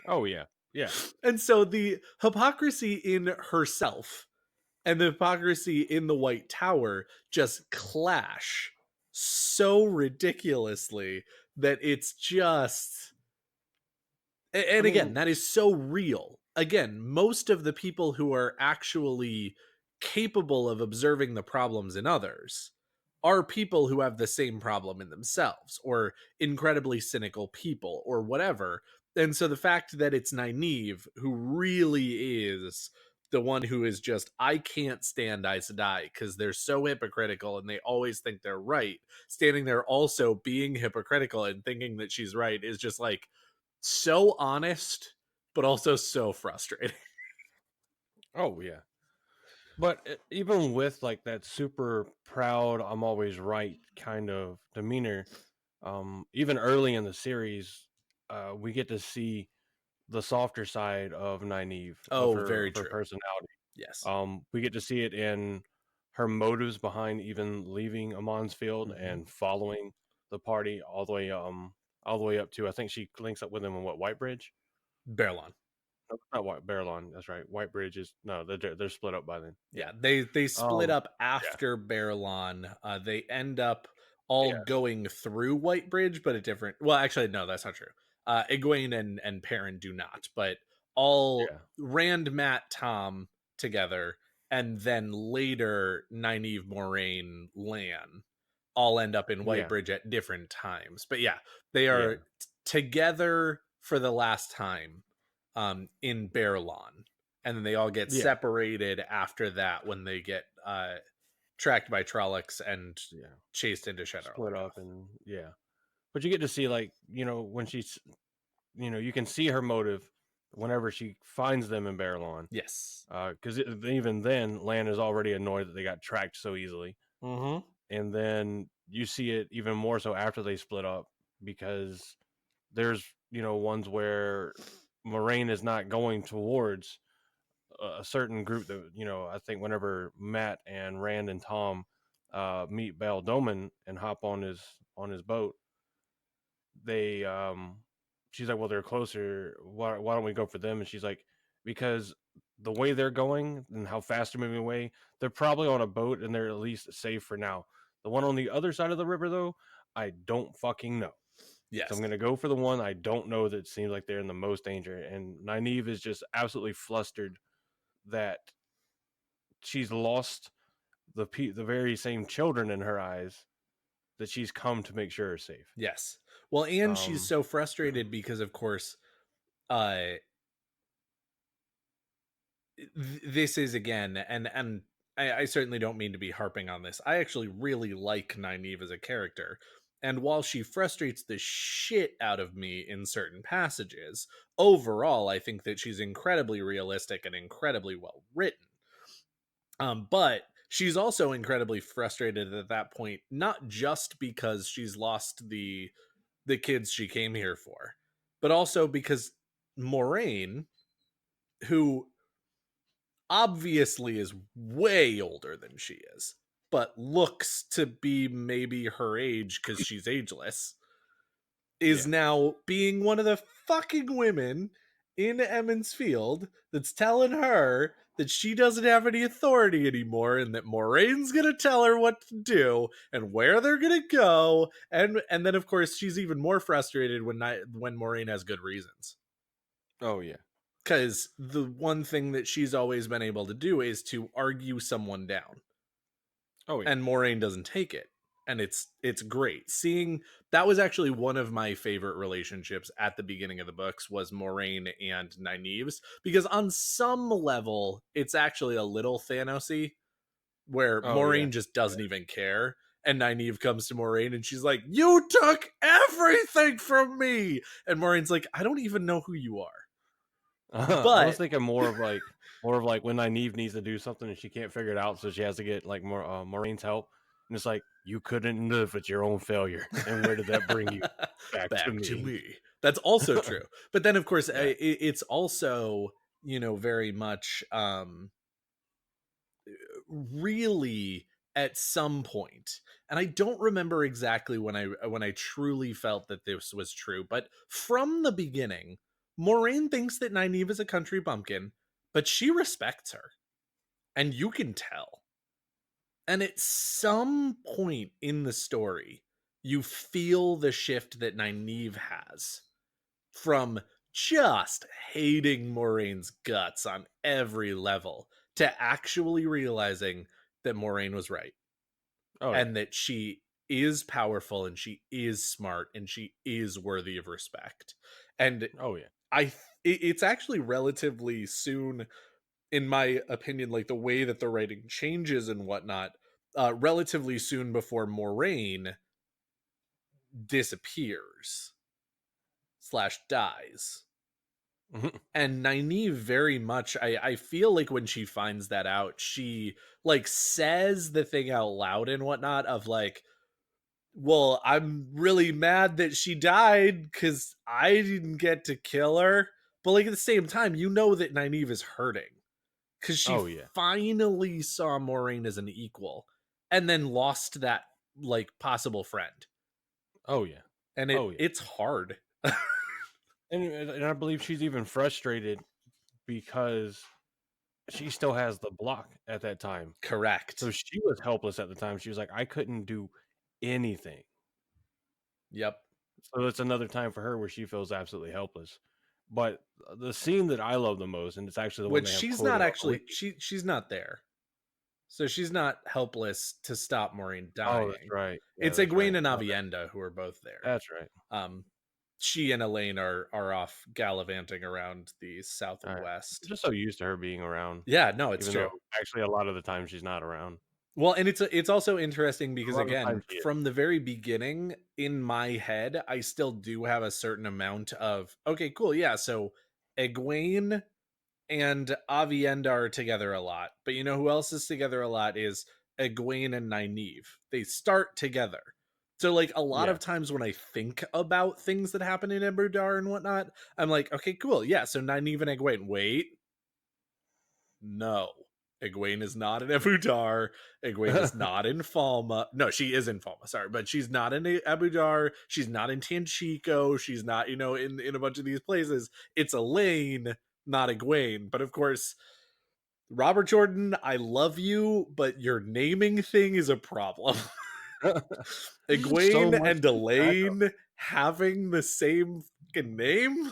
Oh yeah. Yeah. And so the hypocrisy in herself and the hypocrisy in the White Tower just clash so ridiculously that it's just, I and again, mean, that is so real. Again, most of the people who are actually capable of observing the problems in others are people who have the same problem in themselves, or incredibly cynical people, or whatever. And so the fact that it's Nynaeve who really is the one who is just, I can't stand Aes Sedai because they're so hypocritical and they always think they're right, standing there also being hypocritical and thinking that she's right, is just like so honest, but also so frustrating. oh yeah. But even with like that super proud, I'm always right kind of demeanor, even early in the series, we get to see the softer side of Nynaeve, Oh, very of her true. personality. Yes. We get to see it in her motives behind even leaving Amon's Field Hmm. and following the party all the way up to, I think she links up with him in what, Whitebridge? Berlon. No, not White Barrelon. That's right. Whitebridge is no, they're split up by then. Yeah. Yeah, they split Um. up Yeah. after Berlon. They end up all Yeah. going through White Bridge, but a different. Well, actually, no, that's not true. Egwene and Perrin do not, but all Yeah. Rand, Matt, Tom together, and then later Nynaeve, Moraine, Lan all end up in White Yeah. Bridge at different times. But yeah, they are Yeah. together for the last time in Berlon, and then they all get Yeah. separated after that when they get tracked by Trollocs and Yeah. chased into Shadar Split up Logoth. and yeah. But you get to see like when she's you can see her motive whenever she finds them in Barrelon. Yes. Because even then, Lan is already annoyed that they got tracked so easily, Mm-hmm. and then you see it even more so after they split up because there's ones where Moraine is not going towards a certain group that I think whenever Matt and Rand and Tom meet Bell Doman and hop on his boat, they she's like, well, they're closer, why don't we go for them? And she's like, because the way they're going and how fast they're moving away, they're probably on a boat and they're at least safe for now. The one on the other side of the river though, I don't fucking know. So I'm Yes. gonna go for the one I don't know that seems like they're in the most danger. And Nynaeve is just absolutely flustered that she's lost the very same children in her eyes that she's come to make sure are safe. Yes. Well, and she's Um, so frustrated because, of course, uh, this is again, and I certainly don't mean to be harping on this. I actually really like Nynaeve as a character, and while she frustrates the shit out of me in certain passages, overall, I think that she's incredibly realistic and incredibly well written. But she's also incredibly frustrated at that point, not just because she's lost the kids she came here for, but also because Moraine, who obviously is way older than she is, but looks to be maybe her age because she's ageless, is yeah. now being one of the fucking women in Emmons Field that's telling her that she doesn't have any authority anymore and that Moraine's gonna tell her what to do and where they're gonna go, and then of course she's even more frustrated when Moraine has good reasons, Oh yeah. because the one thing that she's always been able to do is to argue someone down, Oh yeah. and Moraine doesn't take it. And it's great seeing. That was actually one of my favorite relationships at the beginning of the books, was Moraine and Nynaeve's, because on some level it's actually a little Thanosy, where Oh yeah. Moraine just doesn't even care, and Nynaeve comes to Moraine and she's like, "You took everything from me," and Moraine's like, "I don't even know who you are." I was But thinking more of like when Nynaeve needs to do something and she can't figure it out, so she has to get like more Maureen's help. And it's like you couldn't live with your own failure, and where did that bring you? Back to back to me. me. That's also true. But then, of course, Yeah. it's also, very much really at some point, and I don't remember exactly when I truly felt that this was true, but from the beginning, Maureen thinks that Nynaeve is a country bumpkin, but she respects her, and you can tell. And at some point in the story, you feel the shift that Nynaeve has from just hating Moraine's guts on every level to actually realizing that Moraine was right Oh yeah. and that she is powerful and she is smart and she is worthy of respect. And Oh yeah. it's actually relatively soon, in my opinion, like the way that the writing changes and whatnot, relatively soon before Moraine disappears slash dies. Mhm. And Nynaeve very much, I feel like when she finds that out, she like says the thing out loud and whatnot of like, well, I'm really mad that she died because I didn't get to kill her. But like at the same time, you know that Nynaeve is hurting because she Oh yeah. finally saw Moraine as an equal and then lost that like possible friend. Oh yeah. And Oh yeah. it's hard. And I believe she's even frustrated because she still has the block at that time. So Correct. she was helpless at the time. She was like, I couldn't do anything. Yep. So it's another time for her where she feels absolutely helpless. But the scene that I love the most, and it's actually the one Which they have she's quoted not on the actually, wiki. she's not there. So she's not helpless to stop Maureen Oh, that's dying. right. Yeah, It's that's right. Egwene and My Avienda who are both there. bad. That's right. Um, she and Elaine are off gallivanting around the south All and right. I'm west. just so used to her being around, Yeah, no, it's even though true. actually a lot of the time she's not around. Well, and it's also interesting A because lot of the time again, she is. from the very beginning in my head, I still do have a certain amount of okay, cool, yeah. So Egwene and Avienda are together a lot, but you know who else is together a lot is Egwene and Nynaeve. They start together. So like a lot Yeah. of times when I think about things that happen in Ember and whatnot, I'm like, okay, cool, yeah. So Nynaeve and Egwene. Wait, no. Egwene is not in Ebudar. Egwene is not in Falma. No, she is in Falma, sorry, but she's not in Ebudar. She's not in Tanchico. She's not, in a bunch of these places. It's Elaine, not Egwene. But of course, Robert Jordan, I love you, but your naming thing is a problem. So Egwene much and to keep track of. Elaine having the same fucking name?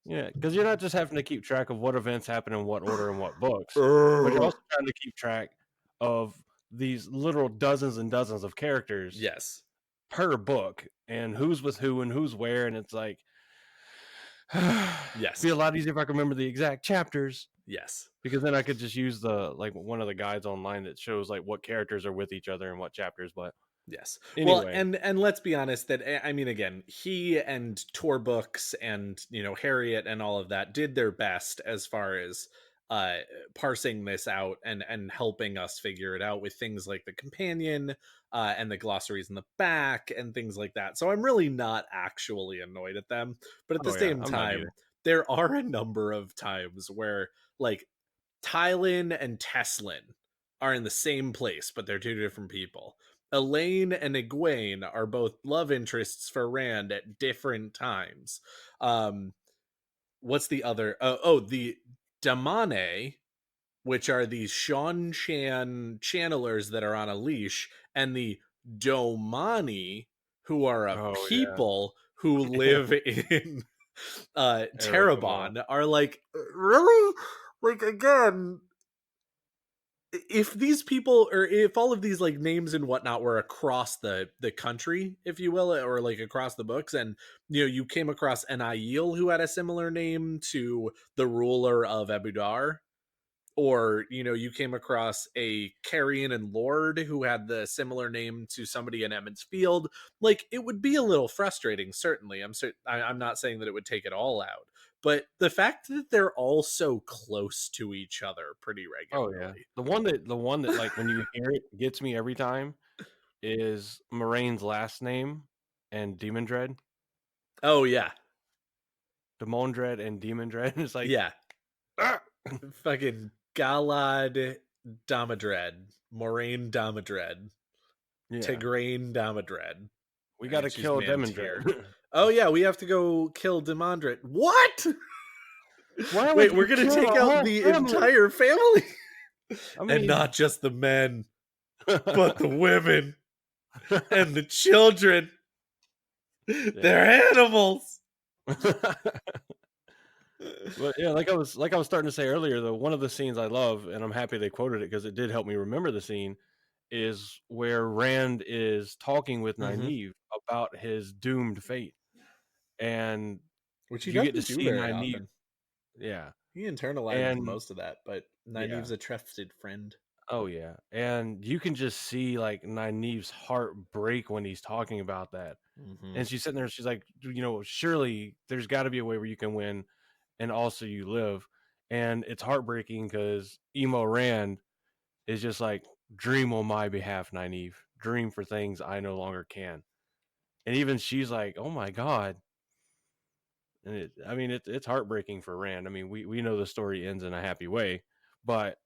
Yeah, because you're not just having to keep track of what events happen in what order and what books, but you're also trying to keep track of these literal dozens and dozens of characters Yes. per book and who's with who and who's where. And it's like, it'd be a Yes. lot easier if I could remember the exact chapters Yes. because then I could just use the like one of the guides online that shows like what characters are with each other and what chapters. But Yes. Well, anyway, and let's be honest that I mean again, he and Tor Books and Harriet and all of that did their best as far as uh parsing this out and helping us figure it out with things like the companion and the glossaries in the back and things like that. So I'm really not actually annoyed at them, but at the oh yeah, same I'm not either. time there are a number of times where like Tylin and Teslin are in the same place, but they're two different people. Elaine and Egwene are both love interests for Rand at different times. Um, what's the other? The Damane, which are these Sean Chan channelers that are on a leash, and the Domani, who are a Oh people who yeah, live in Arakamal. Terabon, are like, really? Like, again, if these people or if all of these like names and whatnot were across the country, if you will, or like across the books, and you came across an Aiel who had a similar name to the ruler of Ebudar, or you came across a Carrion and Lord who had the similar name to somebody in Emmons Field, like it would be a little frustrating. Certainly, I'm not saying that it would take it all out, but the fact that they're all so close to each other pretty Oh yeah. regularly. The one that like when you hear it gets me every time is Moraine's last name and Demon Dread. Oh yeah. Demon Dread and Demon Dread. It's like Yeah. ah! Fucking Galad Damadred, Moraine Damadred, Yeah. Tigraine Damadred, We and gotta she's kill man Demon tiered. Dread. Oh yeah, we have to go kill Demandred. What? Why would Wait, we're you gonna kill take a out whole the family? entire family, I and mean not just the men, but the women and the children. yeah. They're animals. Well, yeah, like I was starting to say earlier, though, one of the scenes I love, and I'm happy they quoted it because it did help me remember the scene, is where Rand is talking with Hmm. Nynaeve about his doomed fate, and Which he you get to doesn't do see very Nynaeve. often. Yeah, He internalizes and most of that, but yeah, Nynaeve's a trusted friend. oh yeah, and you can just see like Nynaeve's heart break when he's talking about that, Hmm. and she's sitting there, she's like, surely there's got to be a way where you can win, and also you live, and it's heartbreaking because emo Rand is just like, dream on my behalf, Nynaeve, dream for things I no longer can, and even she's like, oh my god. And I mean, it's heartbreaking for Rand. I mean, we know the story ends in a happy way, but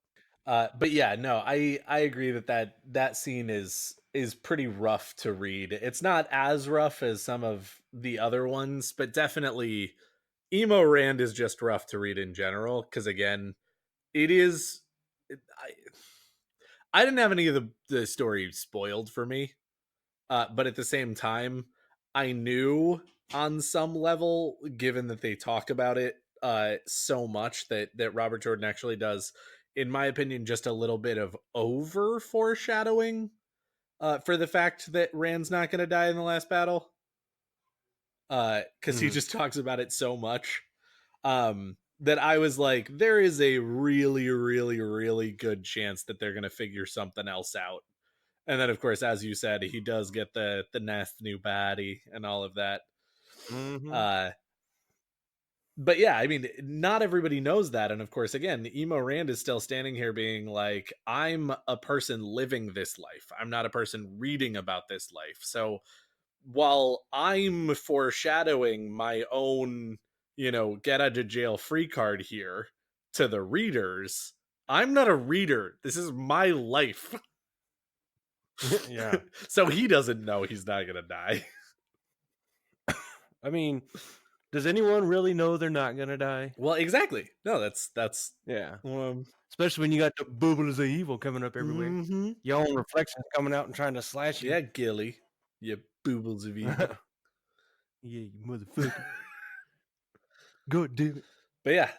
But yeah, no, I agree that that scene is pretty rough to read. It's not as rough as some of the other ones, but definitely emo Rand is just rough to read in general. Because again, it is. I didn't have any of the story spoiled for me, but at the same time, I knew on some level, given that they talk about it so much, that Robert Jordan actually does, in my opinion, just a little bit of over foreshadowing for the fact that Rand's not going to die in the last battle, because he mhm. just talks about it so much, that I was like, there is a really, really, really good chance that they're going to figure something else out. And then, of course, as you said, he does get the Neth new baddie and all of that. Mhm. Uh, but yeah, I mean, not everybody knows that. And of course, again, Emo Rand is still standing here being like, I'm a person living this life. I'm not a person reading about this life. So while I'm foreshadowing my own, get out of jail free card here to the readers, I'm not a reader. This is my life. Yeah. So he doesn't know he's not going to die. I mean, does anyone really know they're not gonna die? Well, exactly. No, that's Yeah. um Especially when you got the bubbles of evil coming up everywhere. mhm. Your own reflections coming out and trying to slash you. Yeah, Gilly, you boobles of evil. Yeah, you motherfucker. God damn it. But yeah,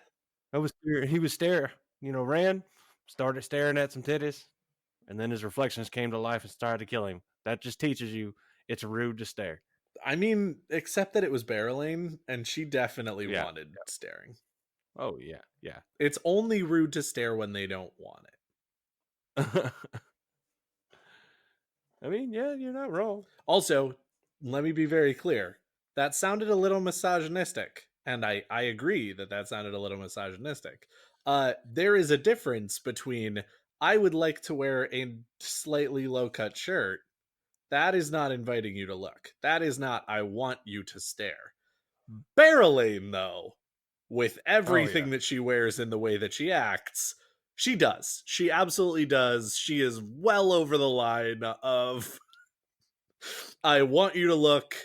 He was staring, Rand started staring at some titties, and then his reflections came to life and started to kill him. That just teaches you it's rude to stare. I mean, except that it was Barrelane, and she definitely Yeah. wanted staring. Oh yeah, yeah. It's only rude to stare when they don't want it. I mean, yeah, you're not wrong. Also, let me be very clear. That sounded a little misogynistic, and I agree that that sounded a little misogynistic. There is a difference between I would like to wear a slightly low cut shirt. That is not inviting you to look. That is not I want you to stare. Barrelane, though, with Oh yeah. everything that she wears in the way that she acts, she does. She absolutely does. She is well over the line of I want you to look,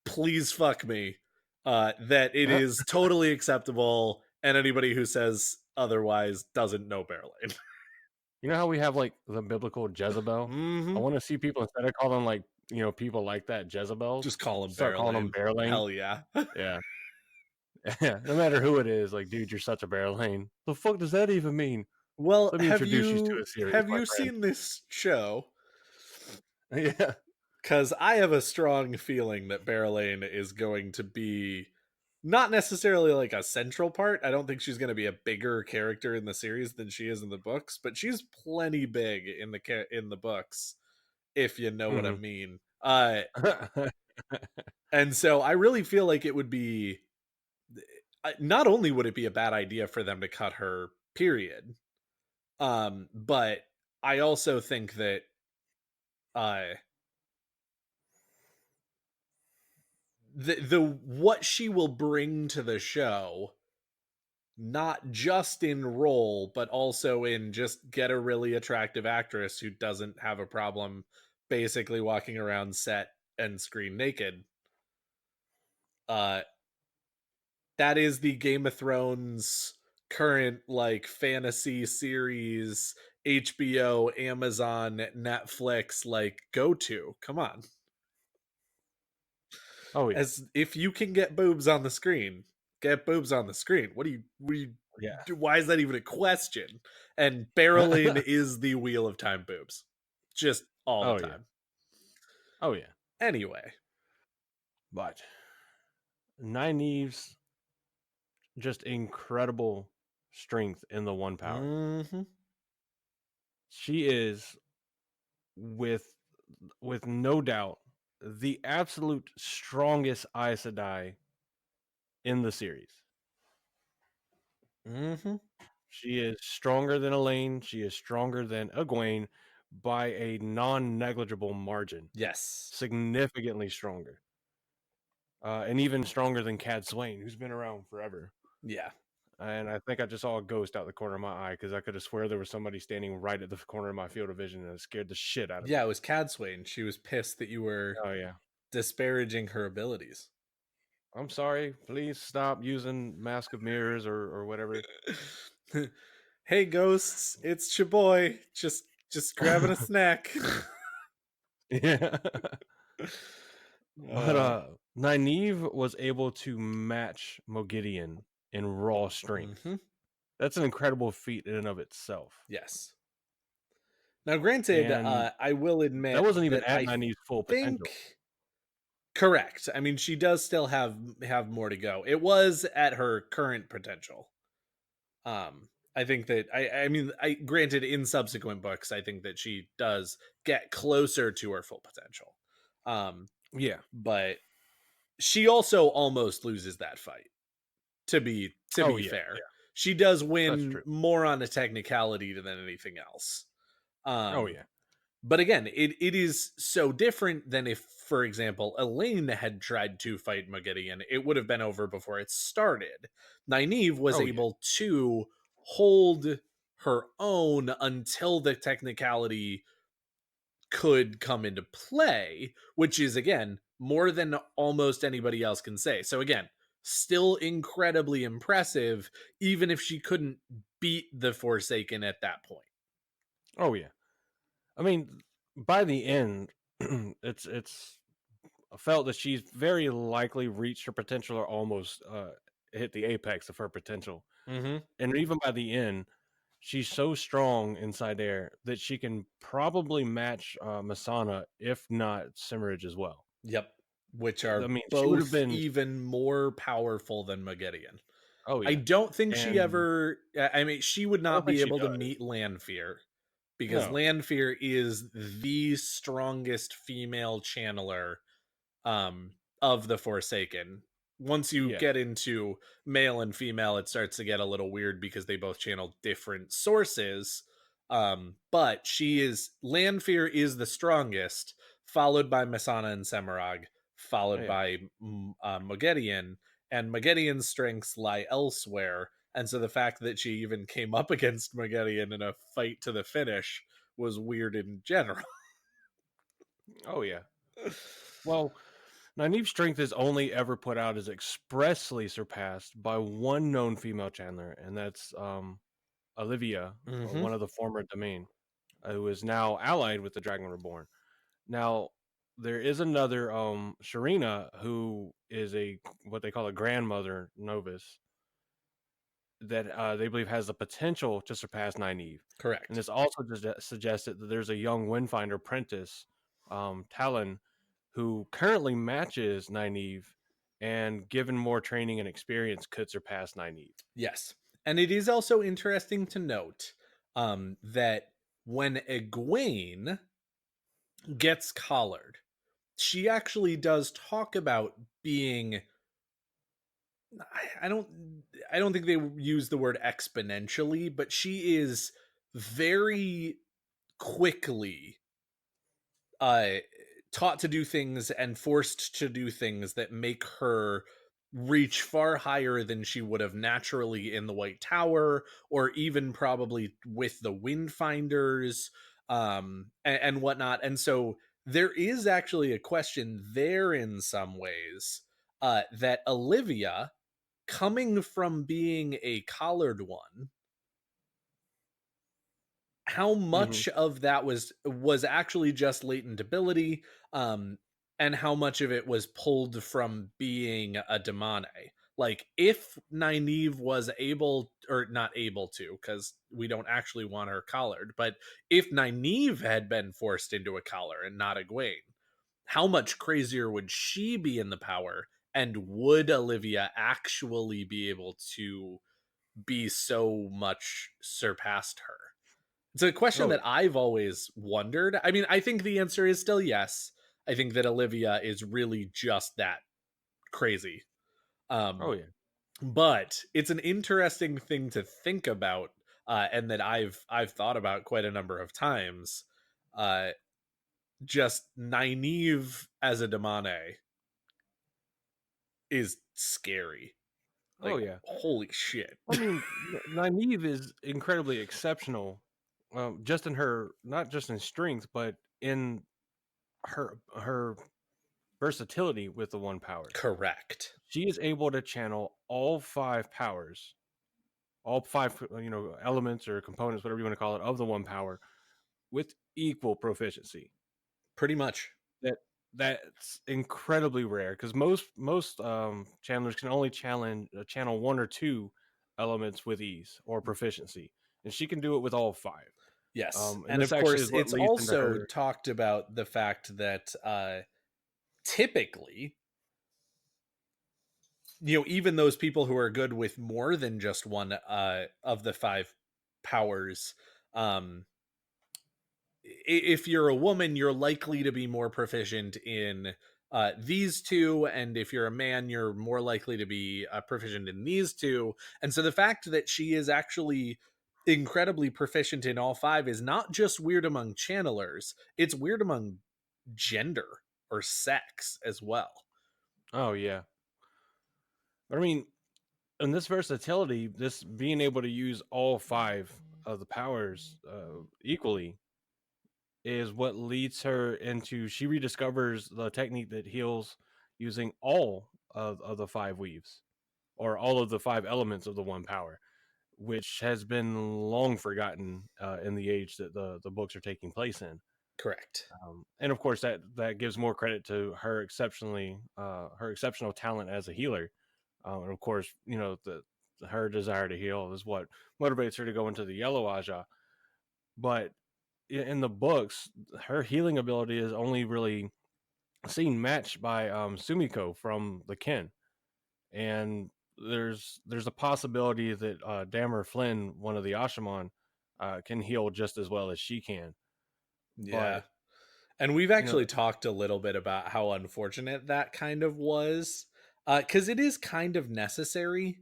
please fuck me. That it is totally acceptable, and anybody who says otherwise doesn't know Barrelane. You know how we have like the biblical Jezebel? I Mm-hmm. want to see people instead of calling like people like that Jezebels, Just call him start calling them Barrelane. Bear Lane. Hell yeah. Yeah, yeah. No matter who it is, like, dude, you're such a Bear Lane. The fuck does that even mean? Well, Let me have introduce you to you a series, have my you friend. seen this show? Yeah. Because I have a strong feeling that Barrelane is going to be not necessarily like a central part. I don't think she's going to be a bigger character in the series than she is in the books, but she's plenty big in the books, if you know what I Hmm. mean. And so I really feel like it would be not only would it be a bad idea for them to cut her, period, but I also think that uh the what she will bring to the show, not just in role but also in just get a really attractive actress who doesn't have a problem basically walking around set and screen naked, uh that is the Game of Thrones current like fantasy series, HBO, Amazon, Netflix, like go to. Come on. Oh yeah, As if you can get boobs on the screen, get boobs on the screen. What do you yeah. why is that even a question? And barreling is the Wheel of Time boobs. Just all the Oh yeah, time. oh yeah. Anyway. But Nynaeve's just incredible strength in the one power. Mhm. She is with no doubt the absolute strongest Aes Sedai in the series. Mhm. She is stronger than Elaine. She is stronger than Egwene by a non-negligible margin, Yes. significantly stronger, and even stronger than Cad Swain, who's been around forever. Yeah. And I think I just saw a ghost out the corner of my eye because I could have swear there was somebody standing right at the corner of my field of vision, and it scared the shit out of Yeah, me. it was Cadswain. She was pissed that you were Oh yeah, disparaging her abilities. I'm sorry. Please stop using Mask of Mirrors or whatever. Hey ghosts, it's your boy. Just grabbing a snack. Yeah. But uh Nynaeve was able to match Mogideon in raw strength. mhm. That's an incredible feat in and of itself. Yes. Now granted, And I will that admit wasn't even that at I Nynaeve's full think potential. correct. I mean, she does still have more to go. It was at her current potential. I think that I mean, I granted in subsequent books, I think that she does get closer to her full potential. Um, Yeah. but she also almost loses that fight. To Oh be yeah. fair, Yeah. she does That's win true. more on a technicality than anything else. Oh Um, yeah. but again, it is so different than if, for example, Elaine had tried to fight Mogideon. It would have been over before it started. Nynaeve was Oh yeah. able to hold her own until the technicality could come into play, which is again more than almost anybody else can say. So again, still incredibly impressive, even if she couldn't beat the Forsaken at that point. Oh yeah. I mean, by the end, it's felt that she's very likely reached her potential or almost hit the apex of her potential. Mm-hmm. And even by the end, she's so strong inside there that she can probably match Masana, if not Simmerage as well. Yep. Which I are mean, she would have both been. even more powerful than Mogideon. Oh I yeah, don't think she and ever. I mean, she would I don't not think be she able to does. meet Lanfear because No. Lanfear is the strongest female channeler of the Forsaken. Once you Yeah. get into male and female, it starts to get a little weird because they both channel different sources. But she is Lanfear is the strongest, followed by Masana and Semirog, followed Yeah. by Mogideon, and Mogideon's strengths lie elsewhere. And so the fact that she even came up against Mogideon in a fight to the finish was weird in general. Oh yeah. Well, Nynaeve's strength is only ever put out as expressly surpassed by one known female channeler, and that's Olivia, Mm-hmm. one of the former domain, who is now allied with the Dragon Reborn. Now, there is another Sharina who is a what they call a grandmother novice that they believe has the potential to surpass Nynaeve. And Correct. this also suggested that there's a young Windfinder apprentice, Talon, who currently matches Nynaeve, and given more training and experience, could surpass Nynaeve. Yes. And it is also interesting to note that when Egwene gets collared, she actually does talk about being I don't I don't think they use the word exponentially, but she is very quickly uh taught to do things and forced to do things that make her reach far higher than she would have naturally in the White Tower, or even probably with the Windfinders, and whatnot. And so there is actually a question there in some ways, that Olivia, coming from being a collared one, how Hmm. much of that was actually just latent ability, um and how much of it was pulled from being a demone. Like, if Nynaeve was able, or not able to, because we don't actually want her collared, but if Nynaeve had been forced into a collar and not Egwene, how much crazier would she be in the power, and would Olivia actually be able to be so much surpassed her? It's a question Oh that yeah. I've always wondered. I mean, I think the answer is still yes. I think that Olivia is really just that crazy. Oh Um, yeah. but it's an interesting thing to think about, and that I've thought about quite a number of times. Uh, just Nynaeve as a demone is scary. Oh Like, yeah. holy shit. I mean, Nynaeve is incredibly exceptional, just in her, not just in strength, but in her versatility with the one power. Correct. She is able to channel all five powers, all five, elements or components, whatever you want to call it, of the one power with equal proficiency. Pretty much. That that's incredibly rare because most channelers can only channel one or two elements with ease or proficiency, and she can do it with all five. Yes. And And this of actually course, is what it's leads into also her. talked about the fact that typically, even those people who are good with more than just one of the five powers, um if you're a woman, you're likely to be more proficient in these two, and if you're a man, you're more likely to be proficient in these two. And so the fact that she is actually incredibly proficient in all five is not just weird among channelers, it's weird among gender or sex as well. Oh yeah, I mean, and this versatility, this being able to use all five of the powers equally, is what leads her into. She rediscovers the technique that heals using all of the five weaves or all of the five elements of the one power, which has been long forgotten in the age that the books are taking place in. Correct. And of course, that gives more credit to her exceptional talent as a healer. And of course, her desire to heal is what motivates her to go into the Yellow Aja. But in the books, her healing ability is only really seen matched by Sumiko from the Kin, and there's a possibility that Damer Flynn, one of the Ashaman, can heal just as well as she can. Yeah. But And we've you know, actually talked a little bit about how unfortunate that kind of was, because it is kind of necessary,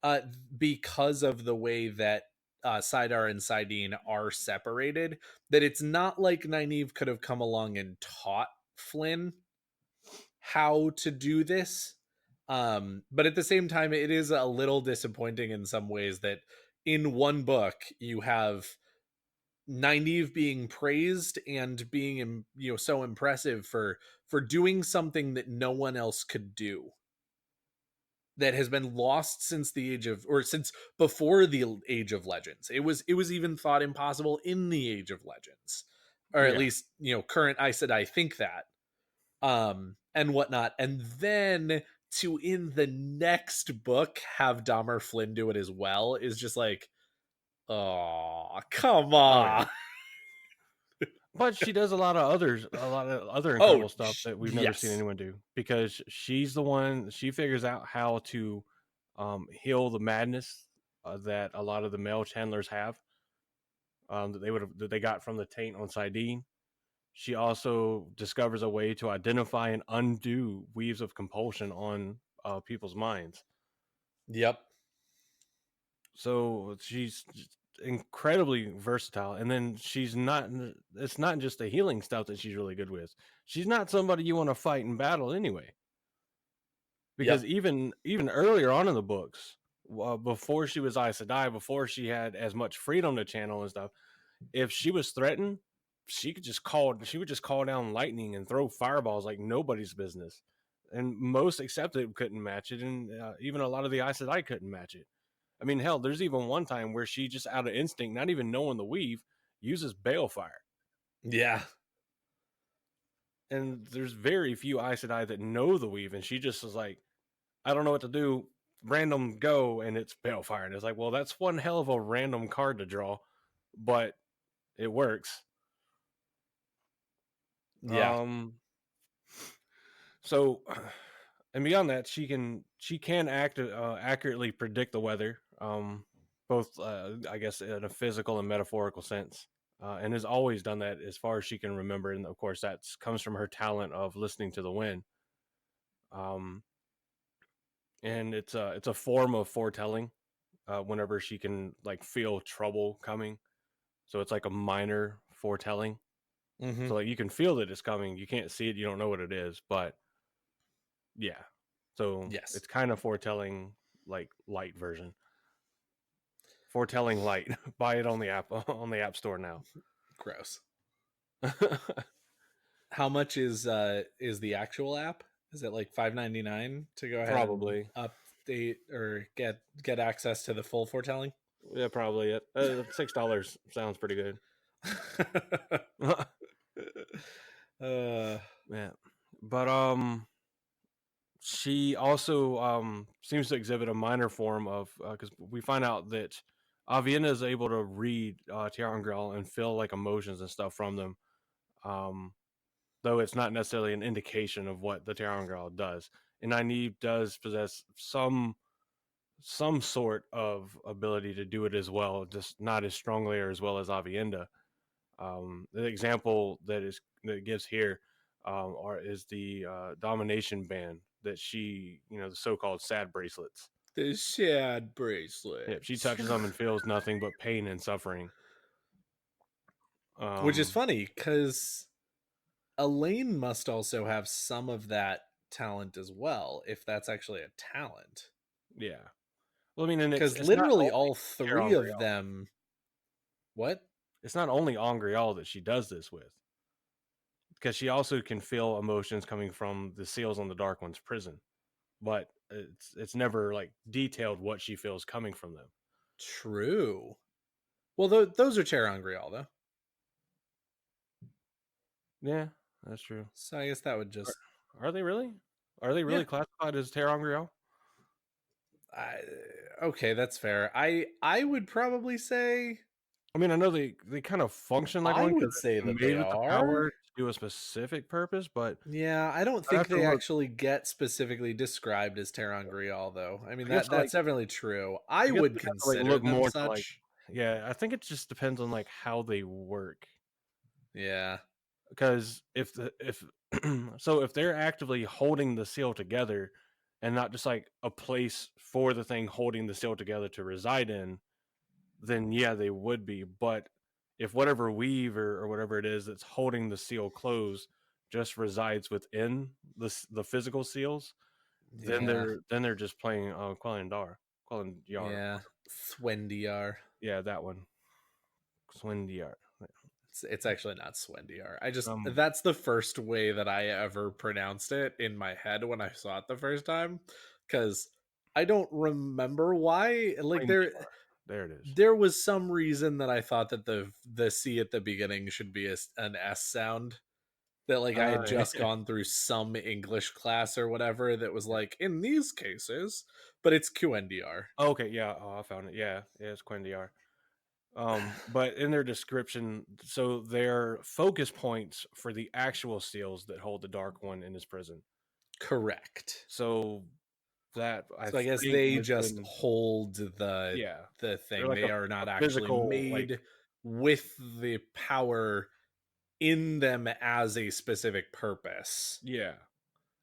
uh, because of the way that Sidar and Sidene are separated. That it's not like Nynaeve could have come along and taught Flynn how to do this. But at the same time, it is a little disappointing in some ways that in one book you have Nynaeve being praised and being so impressive for doing something that no one else could do, that has been lost since the age of, or since before the age of legends. It was even thought impossible in the age of legends, or at yeah. least current I said I think that, and whatnot. And then to, in the next book, have Dahmer Flynn do it as well is just like, oh, come Oh yeah. on. But she does a lot of other Oh, incredible stuff that we've never seen yes. anyone do because she's the one. She figures out how to heal the madness that a lot of the male channelers have, that they got from the taint on Sidene. She also discovers a way to identify and undo weaves of compulsion on people's minds. Yep. So she's just incredibly versatile. And then she's not, it's not just the healing stuff that she's really good with. She's not somebody you want to fight in battle anyway. Because Yep. even earlier on in the books, before she was Aes Sedai, before she had as much freedom to channel and stuff, if she was threatened, she would just call down lightning and throw fireballs like nobody's business. And most Accepted couldn't match it, and even a lot of the Aes Sedai couldn't match it. I mean, hell, there's even one time where she just out of instinct, not even knowing the weave, uses balefire. Yeah. And there's very few Aes Sedai that know the weave, and she just was like, I don't know what to do. Random go, and it's balefire. And it's like, well, that's one hell of a random card to draw, but it works. Yeah. Um, so, and beyond that, she can accurately predict the weather, both I guess in a physical and metaphorical sense, and has always done that as far as she can remember. And of course, that comes from her talent of listening to the wind. Um, and it's a form of foretelling. Whenever she can like feel trouble coming, so it's like a minor foretelling. Mm-hmm. So like you can feel that it's coming, you can't see it, you don't know what it is, but yeah. So Yes. it's kind of foretelling, like light version. Foretelling light. Buy it on the app on the app store now. Gross. How much is the actual app? Is it like $5.99 to go ahead and Probably. update or get access to the full foretelling? Yeah, probably it. $6 sounds pretty good. uh Yeah. But she also seems to exhibit a minor form of because we find out that Avienda is able to read Tiarangral and feel like emotions and stuff from them, um, though it's not necessarily an indication of what the Tiarangral does. And Nynaeve does possess some sort of ability to do it as well, just not as strongly or as well as Avienda. The example that it gives here is the domination band that she, the so-called sad bracelets. the sad Yep, she bracelets. touches them and feels nothing but pain and suffering. Which is Um, funny because Elaine must also have some of that talent as well, if that's actually a talent. yeah. Well, I mean, and Because it's not literally only all three of Terangrial. them. What? It's not only Angrial that she does this with, because she also can feel emotions coming from the seals on the Dark One's prison, but it's never like detailed what she feels coming from them. True. Well, those are Terangrial, though. Yeah, that's true. So I guess that would Are, just. are they really? Are they Yeah. really classified as Terangrial? I, okay, that's fair. I would probably say. I mean, I know they kind of function like I one because would say it's that made they with the are. power to do a specific purpose, but Yeah, I don't I'd think have to they look. actually get specifically described as Terangrial, though. I mean I guess that's definitely true. I I guess would we have to like consider look them more into like such. yeah. I think it just depends on like how they work. Yeah. Because if so if they're actively holding the seal together and not just like a place for the thing holding the seal together to reside in, then yeah, they would be. But if whatever weave or whatever it is that's holding the seal closed just resides within the physical seals, Yeah. then they're just playing Quelindar. Quelindar. Yeah. Thwendiar. Yeah, that one. Swindiar. It's actually not Swendiar. I just Um that's the first way that I ever pronounced it in my head when I saw it the first time, because I don't remember why. Like Swindiar. There it is. there was some reason that I thought that the C at the beginning should be an S sound. That like I had just Yeah. gone through some English class or whatever that was like in these cases, but it's QNDR. Okay, yeah, I found it. Yeah, yeah, it's Quendiar. But in their description, so their focus points for the actual seals that hold the Dark One in his prison. Correct. So that I So I guess think they has just been hold yeah. the They're thing. like They are a not actually physical like made with the power in them as a specific purpose. yeah.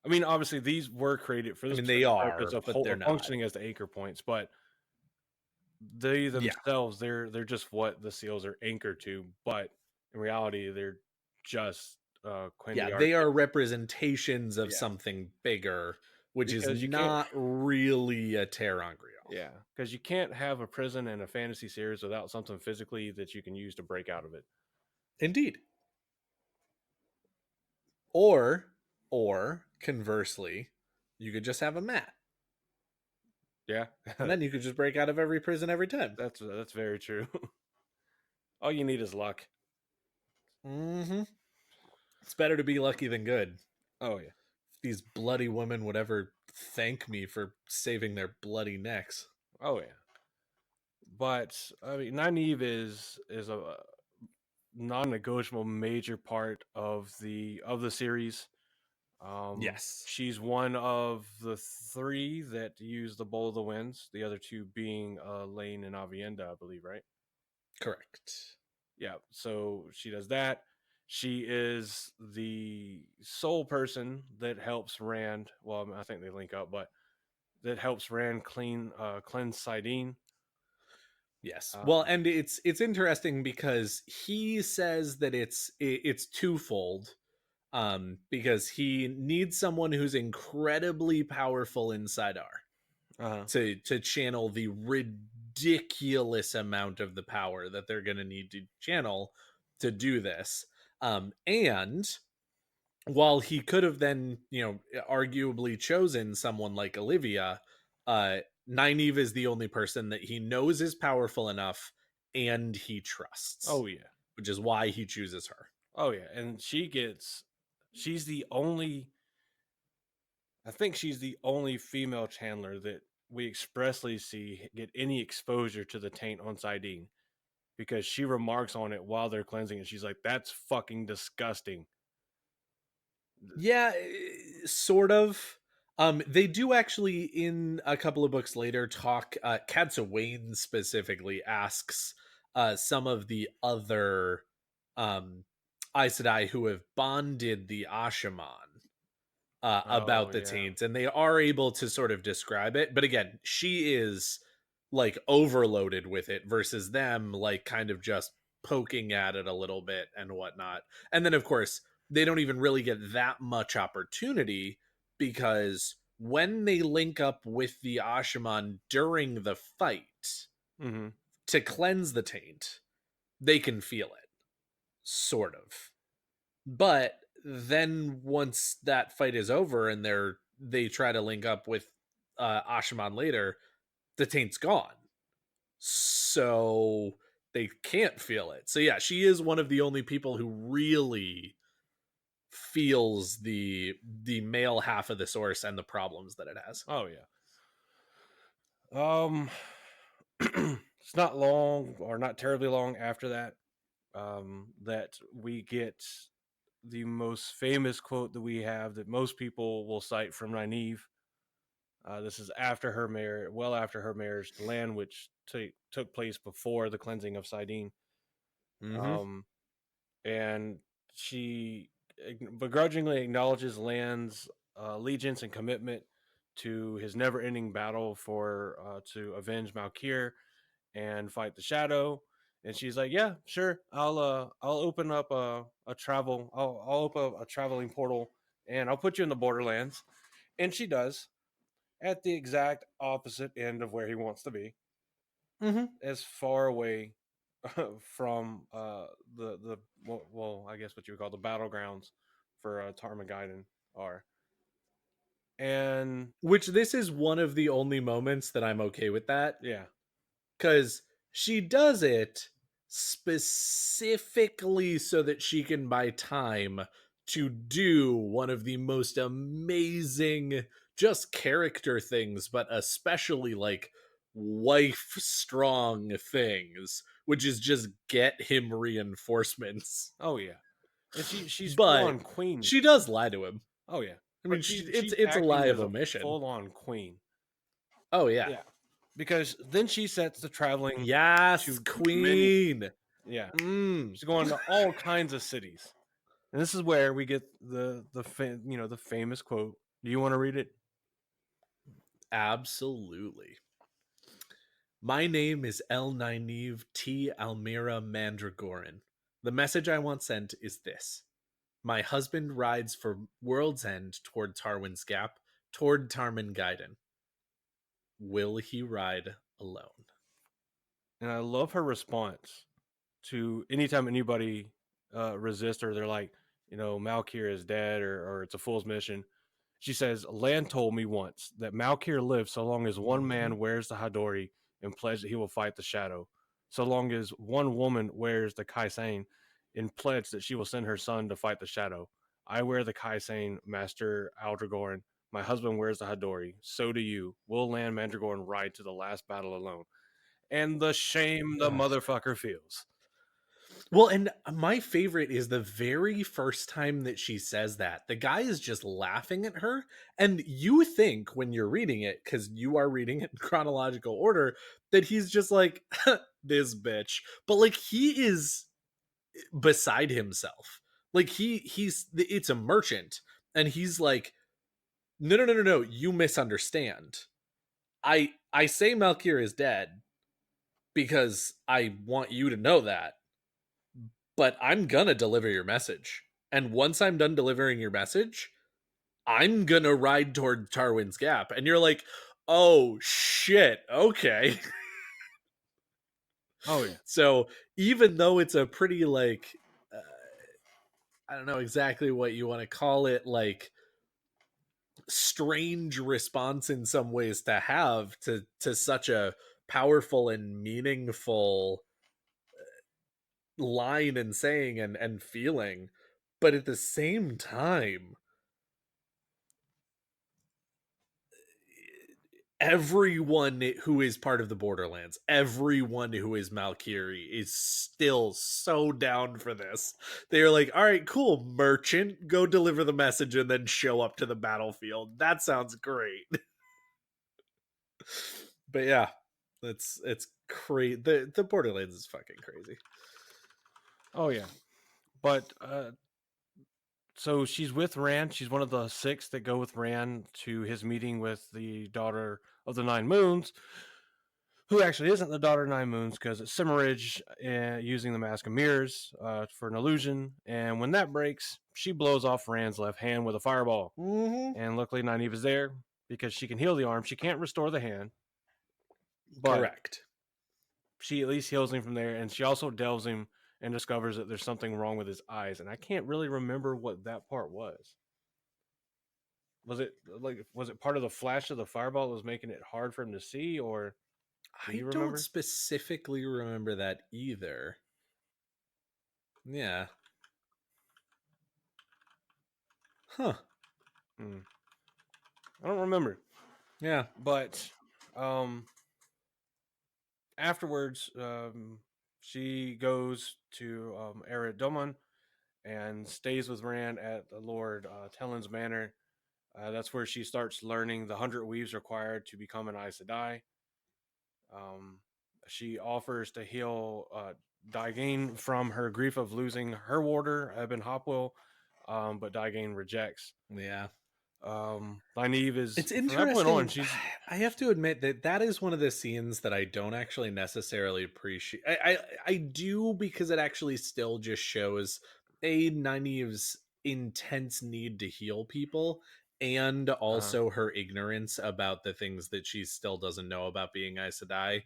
I mean, obviously these were created for I the mean, they specific purpose are, of but they're not. functioning as the anchor points, but they Yeah. themselves, they're just what the seals are anchored to. But in reality, they're just Yeah, Quindy they are archetypes. representations of Yeah, something bigger, which is because you can't. not really a ter'angreal. Yeah, because you can't have a prison and a fantasy series without something physically that you can use to break out of it. Indeed. Or conversely, you could just have a mat. Yeah, And then you could just break out of every prison every time. that's very true. All you need is luck. Mm-hmm. It's better to be lucky than good. Oh yeah, These bloody women would ever thank me for saving their bloody necks. oh yeah. But I mean, Nynaeve is a non-negotiable major part of the series. Yes, She's one of the three that use the Bowl of the Winds. The other two being Lane and Avienda, I believe, right? correct. Yeah. So she does that. She is the sole person that helps Rand. Well, I, mean, I think they link up, but that helps Rand cleanse Sidene. Yes. Well, Um, and it's interesting because he says that it's twofold. Because he needs someone who's incredibly powerful inside R uh, to channel the ridiculous amount of the power that they're going to need to channel to do this. And while he could have then, arguably chosen someone like Olivia, Nynaeve is the only person that he knows is powerful enough and he trusts, oh yeah, which is why he chooses her. oh yeah, and she's the only. I think she's the only female Chandler that we expressly see get any exposure to the taint on Sidene because she remarks on it while they're cleansing it. She's like, "That's fucking disgusting." Yeah, sort of. They do actually in a couple of books later talk. Cadsa Wayne specifically asks some of the other um, Aes Sedai who have bonded the Ashaman Oh about the yeah, taint, and they are able to sort of describe it. But again, she is like overloaded with it versus them, like kind of just poking at it a little bit and whatnot. And then, of course, they don't even really get that much opportunity because when they link up with the Ashaman during the fight mm-hmm. to cleanse the taint, they can feel it, sort of. But then once that fight is over and they try to link up with Ashaman later, the taint's gone. So they can't feel it. So yeah, she is one of the only people who really feels the male half of the source and the problems that it has. Oh yeah. Um, it's not long or not terribly long after that that we get the most famous quote that we have that most people will cite from Nynaeve. This is after her marriage, well after her marriage to Lan, which took place before the cleansing of Sidene. Mm-hmm. Um, and she begrudgingly acknowledges Lan's allegiance and commitment to his never-ending battle for to avenge Malkir and fight the Shadow. And she's like, "Yeah, sure. I'll open up a travel. I'll open up a traveling portal, and I'll put you in the Borderlands." And she does at the exact opposite end of where he wants to be, Mm-hmm. as far away from the well, I guess what you would call the battlegrounds for Tarmageddon are. And Which this is one of the only moments that I'm okay with that yeah, because she does it specifically so that she can buy time to do one of the most amazing just character things, but especially like wife strong things, which is just get him reinforcements. oh yeah, and she's full But on queen. she does lie to him. Oh yeah, I mean, but she's it's a lie acting of as a omission. full on queen. Oh yeah. Yeah, because then she sets the traveling Yes, to many. queen. Yeah, Mm. she's going to all kinds of cities, and this is where we get the famous quote. Do you want to read it? Absolutely. My name is El Nynaeve T. Almira Mandragoran. The message I want sent is this. My husband rides for World's End toward Tarwin's Gap, toward Tarman Gaiden. Will he ride alone? And I love her response to anytime anybody resists or they're like, Malkir is dead or it's a fool's mission. She says, Lan told me once that Malkir lives so long as one Mhm. man wears the Hadori and pledge that he will fight the shadow, so long as one woman wears the Kaisane and pledge that she will send her son to fight the shadow. I wear the Kaisane, Master Aldragoran. My husband wears the Hadori. So do you. Will Lan Mandragoran ride to the last battle alone? And the shame the Ugh. motherfucker feels. Well, and my favorite is the very first time that she says that, the guy is just laughing at her. And you think when you're reading it, because you are reading it in chronological order, that he's just like, this bitch. But like he is beside himself. Like it's a merchant. And he's like, no, no, no, no, no, you misunderstand. I say Malkir is dead because I want you to know that, but I'm gonna deliver your message. And once I'm done delivering your message, I'm gonna ride toward Tarwin's Gap. And you're like, oh shit, okay. Oh yeah. So even though it's a pretty like I don't know exactly what you want to call it, like strange response in some ways to have to such a powerful and meaningful line and saying and feeling, but at the same time everyone who is part of the Borderlands, everyone who is Malkiri is still so down for this. They're like, all right, cool, merchant, go deliver the message and then show up to the battlefield. That sounds great. But yeah, it's crazy. The Borderlands is fucking crazy. Oh yeah. But so she's with Rand. She's one of the six that go with Rand to his meeting with the daughter of the Nine Moons, who actually isn't the daughter of Nine Moons because it's Cimmeridge using the Mask of Mirrors for an illusion. And when that breaks, she blows off Rand's left hand with a fireball. Mm-hmm. And luckily, Nynaeve is there because she can heal the arm. She can't restore the hand, but Correct. she at least heals him from there. And she also delves him and discovers that there's something wrong with his eyes. And I can't really remember what that part was. Was it part of the flash of the fireball that was making it hard for him to see, or do I you don't remember? specifically remember that either. Yeah. Huh. Hmm. I don't remember. Yeah. But um, afterwards, she goes to Eridomon and stays with Rand at the Lord Talon's Manor. That's where she starts learning the 100 weaves required to become an Aes Sedai. Um, she offers to heal Daigain from her grief of losing her warder, Eben Hopwell, but Daigain rejects. Yeah. Nynaeve is, It's from that point on, interesting. she's. I have to admit that that is one of the scenes that I don't actually necessarily appreciate. I do because it actually still just shows a Nynaeve's intense need to heal people and Uh, also her ignorance about the things that she still doesn't know about being Aes Sedai.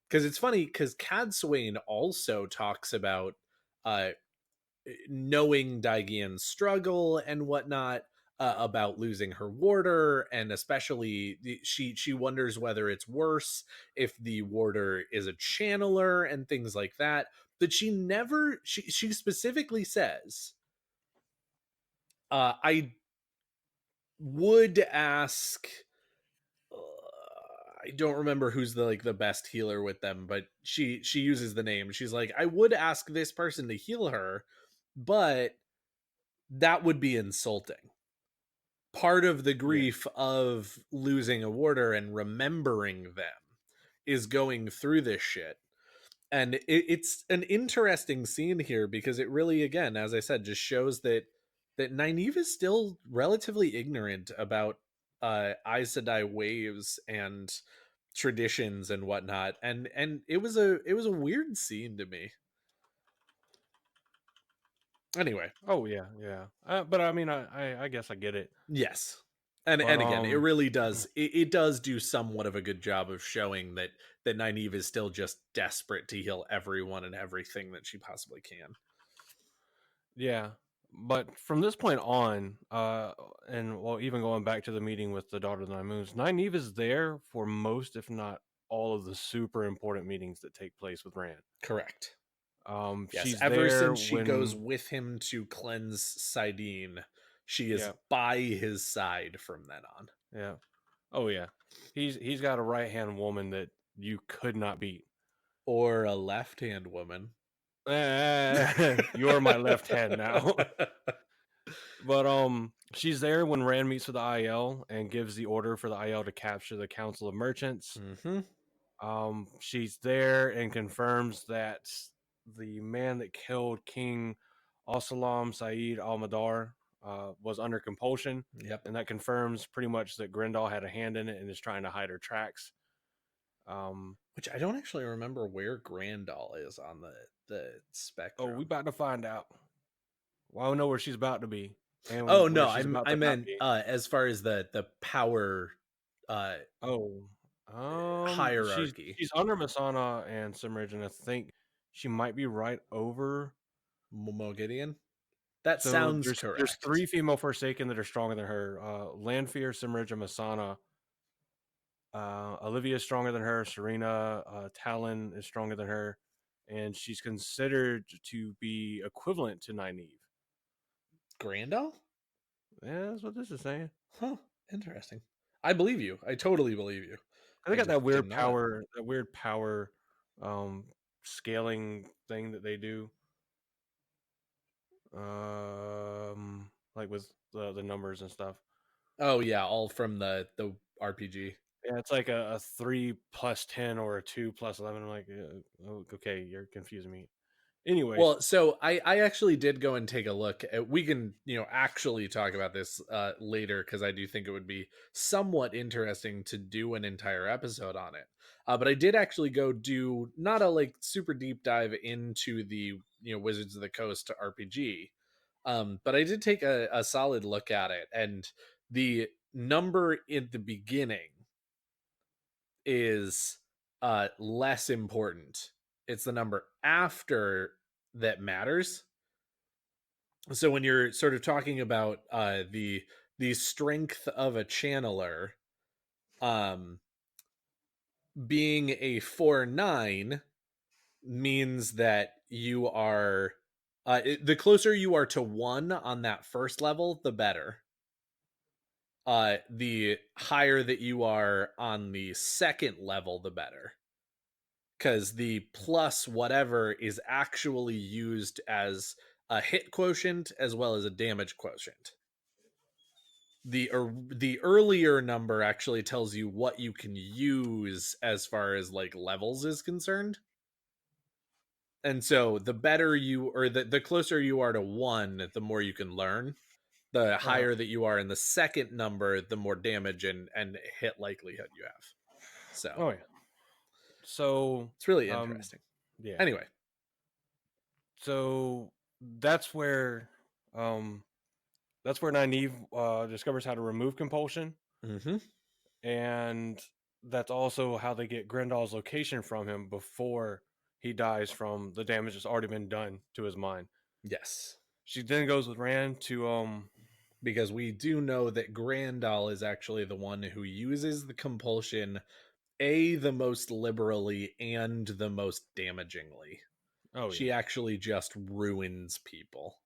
Because it's funny because Cad Swain also talks about uh knowing Daigian's struggle and whatnot, about losing her warder, and especially she wonders whether it's worse if the warder is a channeler and things like that. But she never she specifically says, I would ask. I don't remember who's the like the best healer with them, but she uses the name. She's like, I would ask this person to heal her, but that would be insulting. Part of the yeah. grief of losing a warder and remembering them is going through this shit. And it's an interesting scene here because it really, again, as I said, just shows that Nynaeve is still relatively ignorant about Aes Sedai waves and traditions and whatnot, and it was a weird scene to me. Anyway, Oh yeah, yeah. But I mean, I guess I get it. yes. But And again, it really does it does do somewhat of a good job of showing that Nynaeve is still just desperate to heal everyone and everything that she possibly can. yeah. But from this point on, and well, even going back to the meeting with the Daughter of the Nine Moons, Nynaeve is there for most, if not all, of the super important meetings that take place with Rand. Correct. Yes, She's ever there since she goes when, with him to cleanse Sidene, she is yeah, by his side from then on. yeah, oh yeah, he's got a right hand woman that you could not beat. Or a left-hand woman. You're my left hand now. But she's there when Rand meets with the IL and gives the order for the IL to capture the Council of Merchants. Mm-hmm. She's there and confirms that the man that killed King Al-Salam Saeed al-Madar was under compulsion, Yep. and that confirms pretty much that Grendel had a hand in it and is trying to hide her tracks. Um, Which I don't actually remember where Grandal is on the oh, we spectrum. about to find out. Well, I know where she's about to be Oh and no, where she's about I to not meant be. as far as the power uh Oh, hierarchy. she's under Masana and Simrij, and I think she might be right over. Momo Gideon. That So sounds there's correct. three female Forsaken that are stronger than her. Lanfear, Simrij, and Masana. Olivia is stronger than her. Serena, Talon is stronger than her, and she's considered to be equivalent to Nynaeve. Grandal? Yeah, that's what this is saying. Huh. Interesting. I believe you. I totally believe you. They I got just didn't know it. that weird power, um, scaling thing that they do. Like with the numbers and stuff. Oh yeah, all from the RPG. Yeah, it's like a 3 + 10 or a 2 + 11. I'm like, oh, okay, you're confusing me. Anyways, Well, so I actually did go and take a look. We can, actually talk about this later because I do think it would be somewhat interesting to do an entire episode on it. But I did actually go do not a like super deep dive into the Wizards of the Coast RPG, but I did take a solid look at it, and the number in the beginning is less important. It's the number after that matters. So when you're sort of talking about the strength of a channeler, um, being a 4/9 means that you are the closer you are to 1 on that first level, the better. The higher that you are on the second level, the better, because the plus whatever is actually used as a hit quotient as well as a damage quotient. The earlier number actually tells you what you can use as far as like levels is concerned. And so the better you, or the closer you are to 1, the more you can learn. The uh, higher that you are in the second number, the more damage and hit likelihood you have. So oh yeah. So, it's really um, interesting. yeah. Anyway. So that's where, um, Nynaeve discovers how to remove compulsion, Mm-hmm. and that's also how they get Grendal's location from him before he dies from the damage that's already been done to his mind. Yes. She then goes with Rand to Because we do know that Grandal is actually the one who uses the compulsion the most liberally and the most damagingly. oh yeah. She actually just ruins people.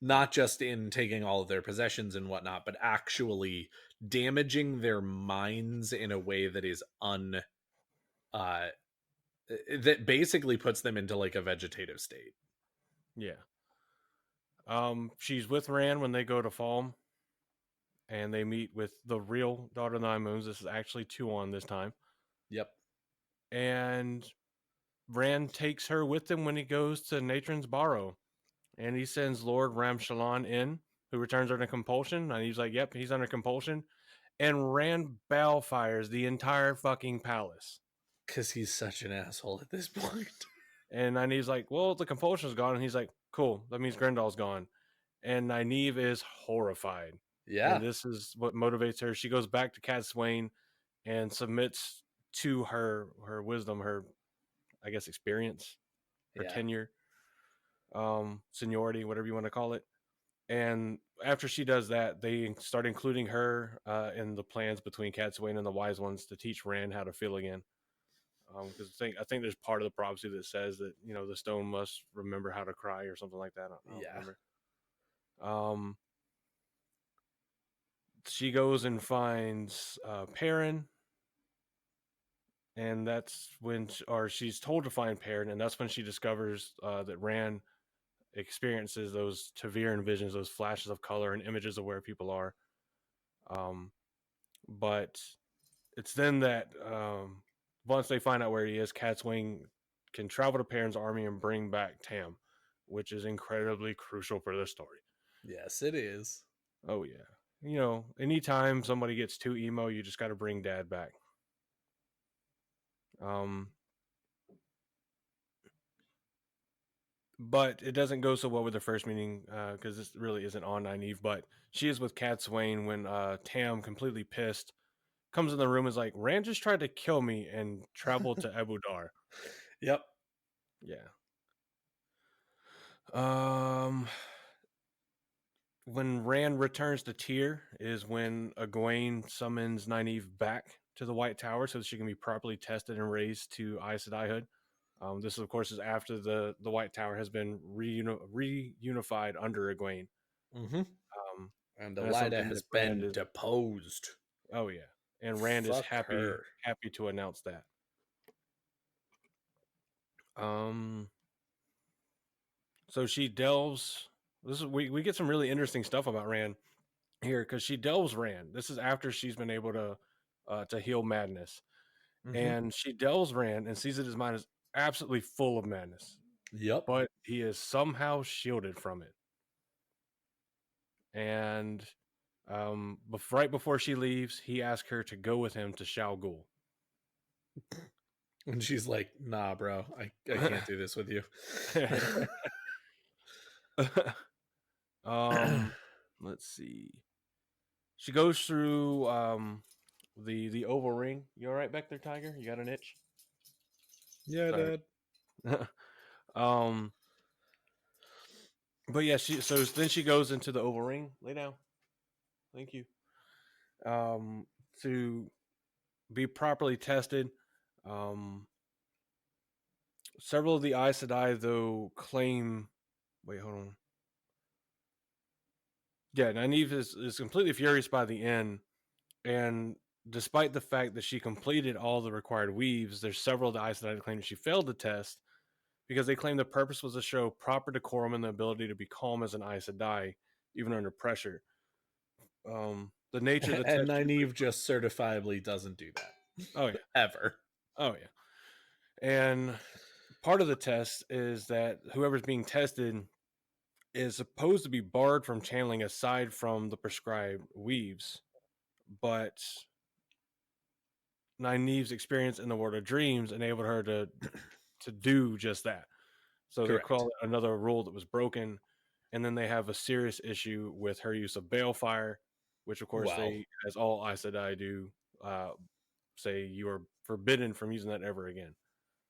Not just in taking all of their possessions and whatnot, but actually damaging their minds in a way that is uh that basically puts them into like a vegetative state. Yeah. She's with Rand when they go to Falm and they meet with the real Daughter of the Nine Moons. This is actually Tuon this time. Yep. And Rand takes her with him when he goes to Natron's Barrow. And he sends Lord Ramshalon in, who returns under compulsion. And he's like, yep, he's under compulsion. and Rand balefires the entire fucking palace. Because he's such an asshole at this point. And Nynaeve's like, well, the compulsion's gone. And he's like, cool, that means Grendal's gone. And Nynaeve is horrified. And Yeah. this is what motivates her. She goes back to Cat Swain and submits to her wisdom, her, I guess, experience, her Yeah. tenure, seniority, whatever you want to call it. And after she does that, they start including her in the plans between Cat Swain and the Wise Ones to teach Rand how to feel again. Because I think there's part of the prophecy that says that the stone must remember how to cry or something like that. I don't Yeah. remember. She goes and finds Perrin, and that's when, or she's told to find Perrin, and that's when she discovers that Rand experiences those Taviran visions, those flashes of color and images of where people are. But it's then that once they find out where he is, Catswing can travel to Perrin's army and bring back Tam, which is incredibly crucial for the story. Yes, it is. Oh yeah. Anytime somebody gets too emo, you just got to bring Dad back. But it doesn't go so well with the first meeting because this really isn't on Nynaeve. But she is with Cat Swain when Tam, completely pissed, comes in the room and is like, Rand just tried to kill me and traveled to Abu Dar. Yep. Yeah. When Rand returns to Tyr is when Egwene summons Nynaeve back to the White Tower so that she can be properly tested and raised to Aes Sedaihood. This, of course, is after the White Tower has been reunified under Egwene. Mm-hmm. And And that's Elida something has that Rand been is. deposed. Oh yeah, and Rand is Fuck happy her. to announce that. So she delves. We get some really interesting stuff about Rand here because she delves Rand. This is after she's been able to heal madness, Mm-hmm. and she delves Rand and sees that his mind is absolutely full of madness, Yep. but he is somehow shielded from it. And right before she leaves, he asks her to go with him to Shao Ghul. And she's like, nah, bro, I can't do this with you. Let's see. She goes through the oval ring. You all right back there, Tiger? You got an itch? Yeah, Sorry. Dad. um, but yeah, then she goes into the oval ring. Lay down. Thank you. To be properly tested. Several of the Aes Sedai, though, claim. Wait, hold on. Yeah, Nynaeve is completely furious by the end, and despite the fact that she completed all the required weaves, there's several of the Aes Sedai that claim that she failed the test because they claim the purpose was to show proper decorum and the ability to be calm as an Aes Sedai, even under pressure. The nature of the And test. Nynaeve just certifiably doesn't do that. Oh yeah. Ever. Oh yeah. And part of the test is that whoever's being tested is supposed to be barred from channeling aside from the prescribed weaves, but Nynaeve's experience in the world of dreams enabled her to do just that. So they Correct. call it another rule that was broken. And then they have a serious issue with her use of balefire, which of course Well, they, as all Aes Sedai do, say you are forbidden from using that ever again.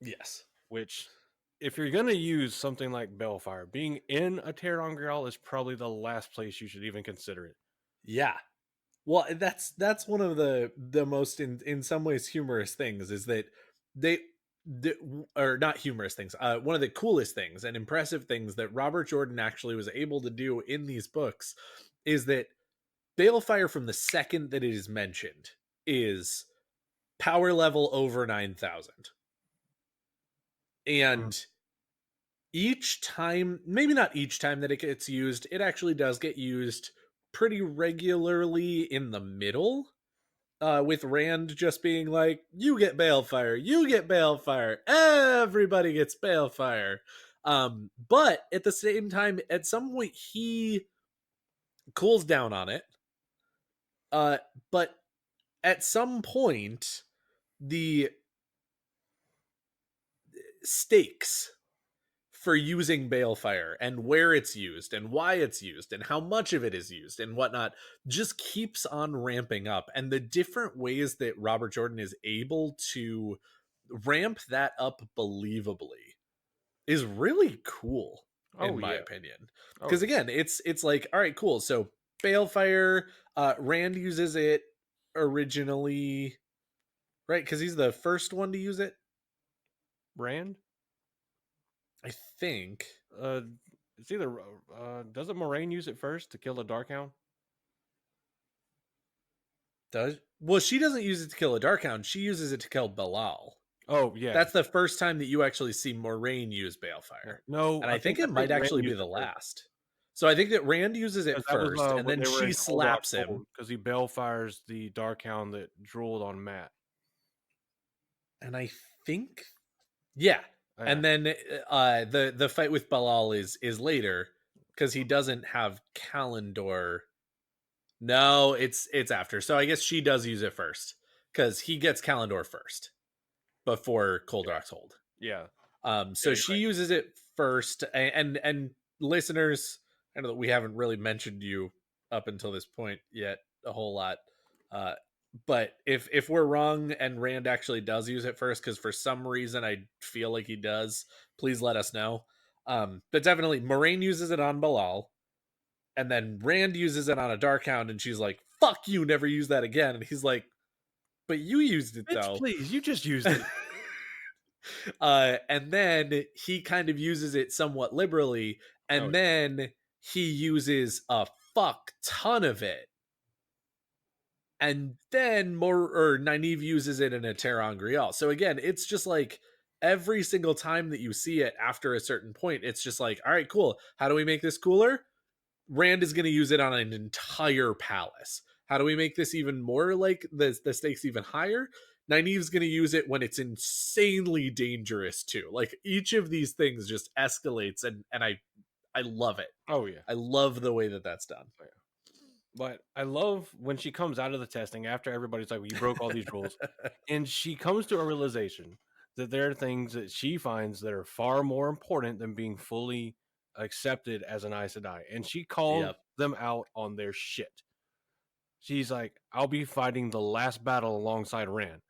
yes. Which, if you're going to use something like balefire, being in a Terran Grail is probably the last place you should even consider it. Yeah. Well, that's one of the most in some ways humorous things is that they or not humorous things. One of the coolest things and impressive things that Robert Jordan actually was able to do in these books is that balefire from the second that it is mentioned is power level over 9,000. And each time, maybe not each time that it gets used, it actually does get used pretty regularly in the middle. With Rand just being like, you get balefire, you get balefire, everybody gets balefire. But at the same time, at some point, he cools down on it. But at some point, the stakes for using balefire and where it's used and why it's used and how much of it is used and whatnot just keeps on ramping up. And the different ways that Robert Jordan is able to ramp that up believably is really cool, in Oh my yeah. opinion. Oh Because yeah. again, it's like, all right, cool. So balefire, Rand uses it originally, right? Because he's the first one to use it, Rand. I think. Uh, it's either doesn't Moraine use it first to kill the Darkhound? Does Well, she doesn't use it to kill a Darkhound. She uses it to kill Balal. Oh yeah. That's the first time that you actually see Moraine use Yeah. balefire, No, and I think I it think might Rand actually be used the it first last. So I think that Rand uses it because that was first, and when then they were she in Cold Rock slaps him. Hold because he balefires the Darkhound that drooled on Matt. And I think, yeah, Yeah. and then the fight with Balal is later because he doesn't have Kalendor. No, it's after. So I guess she does use it first because he gets Kalendor first before Cold Yeah. Rock's Hold. Yeah. Yeah. So You're she uses it first, and listeners, I know that we haven't really mentioned you up until this point yet a whole lot, uh, but if we're wrong and Rand actually does use it first, because for some reason I feel like he does, please let us know. But definitely, Moraine uses it on Balal, and then Rand uses it on a Darkhound, and she's like, "Fuck you, never use that again." And he's like, "But you used it right. Bitch, though." please, you just used it. And then he kind of uses it somewhat liberally, Oh and then he uses a fuck ton of it, and then more or Nynaeve uses it in a Terran So again, it's just like every single time that you see it after a certain point, it's just like, all right, cool. How do we make this cooler? Rand is going to use it on an entire palace. How do we make this even more like the stakes even higher? Nynaeve's going to use it when it's insanely dangerous too. Like each of these things just escalates, and I love it. oh yeah. I love the way that that's done. Oh, yeah. But I love when she comes out of the testing after everybody's like, well, "You broke all these rules," and she comes to a realization that there are things that she finds that are far more important than being fully accepted as an Aes Sedai, and she calls Yep. them out on their shit. She's like, "I'll be fighting the last battle alongside Rand.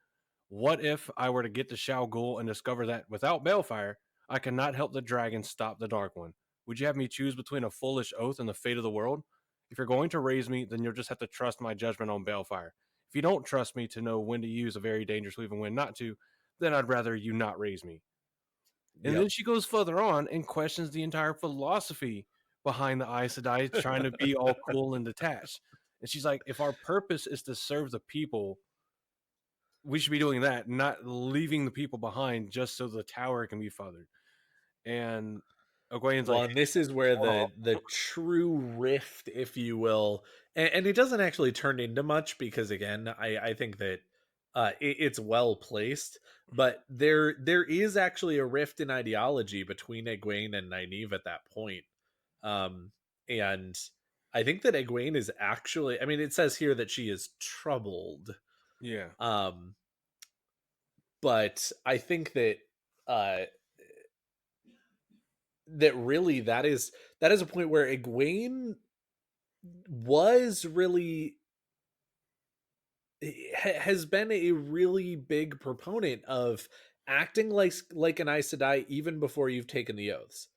What if I were to get to Shao Ghul and discover that without Balefire, I cannot help the dragon stop the Dark One? Would you have me choose between a foolish oath and the fate of the world? If you're going to raise me, then you'll just have to trust my judgment on Balefire. If you don't trust me to know when to use a very dangerous weave and when not to, then I'd rather you not raise me." And then Yep. she goes further on and questions the entire philosophy behind the Aes Sedai trying to be all cool and detached. And she's like, if our purpose is to serve the people, we should be doing that, not leaving the people behind just so the tower can be feathered. And Egwene's like, Well, and this is where oh, the true rift, if you will, and it doesn't actually turn into much because again, I think that it's well placed, but there is actually a rift in ideology between Egwene and Nynaeve at that point, um, and I think that Egwene is actually, I mean, it says here that she is troubled, yeah, um, but I think that uh that really that is a point where Egwene was really has been a really big proponent of acting like an Aes Sedai even before you've taken the oaths.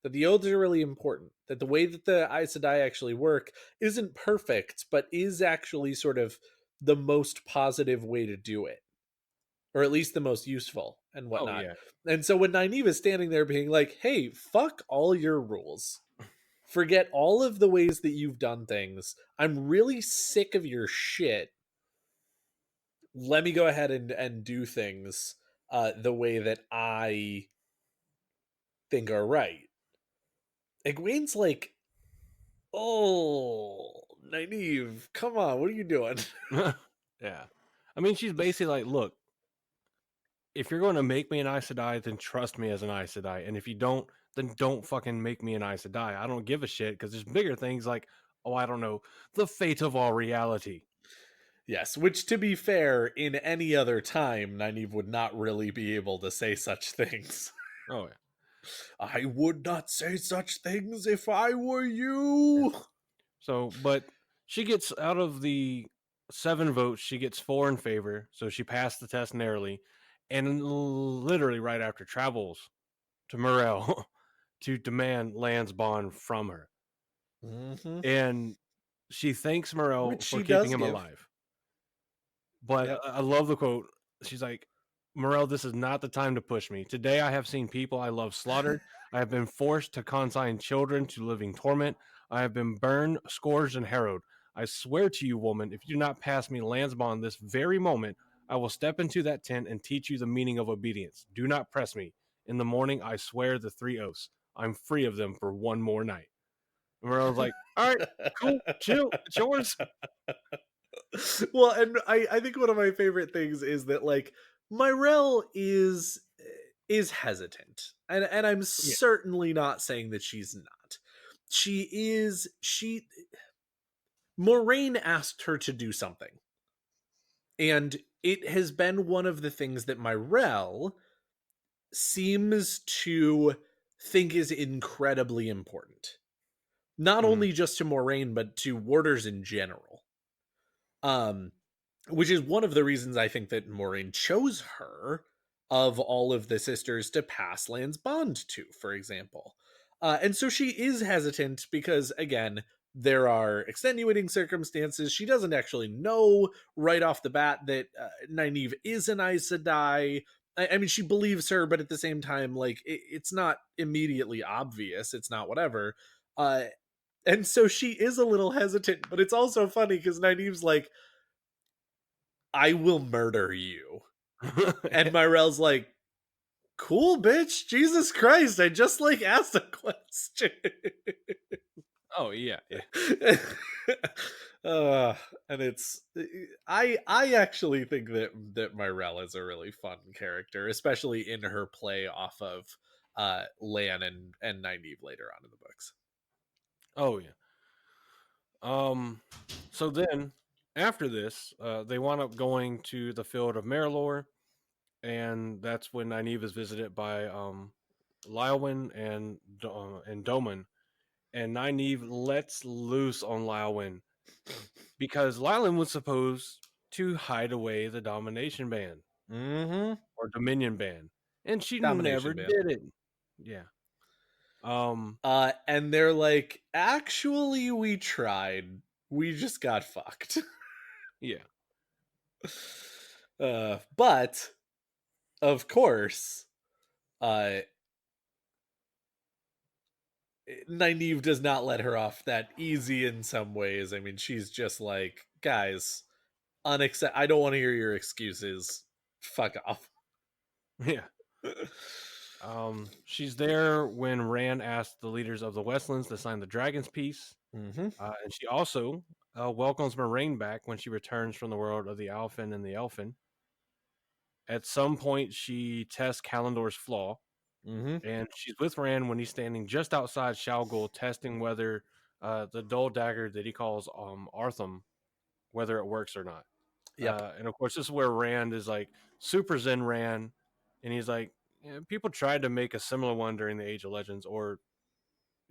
That the oaths are really important. That the way that the Aes Sedai actually work isn't perfect, but is actually sort of the most positive way to do it, or at least the most useful and oh whatnot. yeah, And so when Nynaeve is standing there being like, "Hey, fuck all your rules. Forget all of the ways that you've done things. I'm really sick of your shit. Let me go ahead and do things the way that I think are right." Egwene's like, "Oh, Nynaeve, come on, what are you doing?" yeah. I mean, she's basically like, look, if you're going to make me an Aes Sedai, then trust me as an Aes Sedai, and if you don't, then don't fucking make me an Aes Sedai. I don't give a shit because there's bigger things like, oh, I don't know, the fate of all reality. Yes, which to be fair, in any other time, Nynaeve would not really be able to say such things. Oh yeah. I would not say such things if I were Yeah. you. So, but she gets out of the 7 votes, she gets 4 in favor, so she passed the test narrowly, and literally right after travels to Morel to demand Land's bond from her, Mm-hmm. and she thanks Morel Which for she keeping does him give. alive. But Yep. I love the quote. She's like, Morel, this is not the time to push me. Today I have seen people I love slaughtered. I have been forced to consign children to living torment. I have been burned, scourged, and harrowed. I swear to you, woman, if you do not pass me Lansbond this very moment, I will step into that tent and teach you the meaning of obedience. Do not press me. In the morning, I swear the 3 oaths. I'm free of them for one more night. And Morel's like, all right, cool, chill, it's yours. Well, and I think one of my favorite things is that like Myrelle is hesitant. And I'm Yeah. certainly not saying that she's not. She Maureen asked her to do something. And it has been one of the things that Myrelle seems to think is incredibly important. Not Mm-hmm. only just to Moraine, but to warders in general. Um, which is one of the reasons I think that Moraine chose her of all of the sisters to pass Lan's bond to, for example. And so she is hesitant because, again, there are extenuating circumstances. She doesn't actually know right off the bat that Nynaeve is an Aes Sedai. I mean, she believes her, but at the same time, like, it's not immediately obvious. It's not whatever. Uh, and so she is a little hesitant, but it's also funny because Nynaeve's like, I will murder you. And Yeah. Myrelle's like, cool, bitch. Jesus Christ. I just like asked a question. Oh yeah, yeah. uh, and it's I actually think that Myrelle is a really fun character, especially in her play off of Lan and Nynaeve later on in the books. Oh yeah. Um, so then after this, they wound up going to the field of Marilor, and that's when Nynaeve is visited by Lywin and Doman, and Nynaeve lets loose on Lywin because Lywin was supposed to hide away the domination band Mm-hmm. or dominion band, and she never Domination band. did it. Yeah. Um. And they're like, actually, we tried. We just got fucked. Yeah. But of course, uh, Nynaeve does not let her off that easy in some ways. I mean, she's just like, guys, I don't want to hear your excuses. Fuck off. Yeah. She's there when Rand asked the leaders of the Westlands to sign the Dragon's Peace, Mm-hmm. and she also welcomes Moraine back when she returns from the world of the Alphen and the Elfin. At some point, she tests Kalandor's flaw, Mm-hmm. and she's with Rand when he's standing just outside Shalgul, testing whether the dull dagger that he calls Artham, whether it works or not. Yep. And of course, this is where Rand is like super Zen Rand, and he's like, yeah, people tried to make a similar one during the Age of Legends, or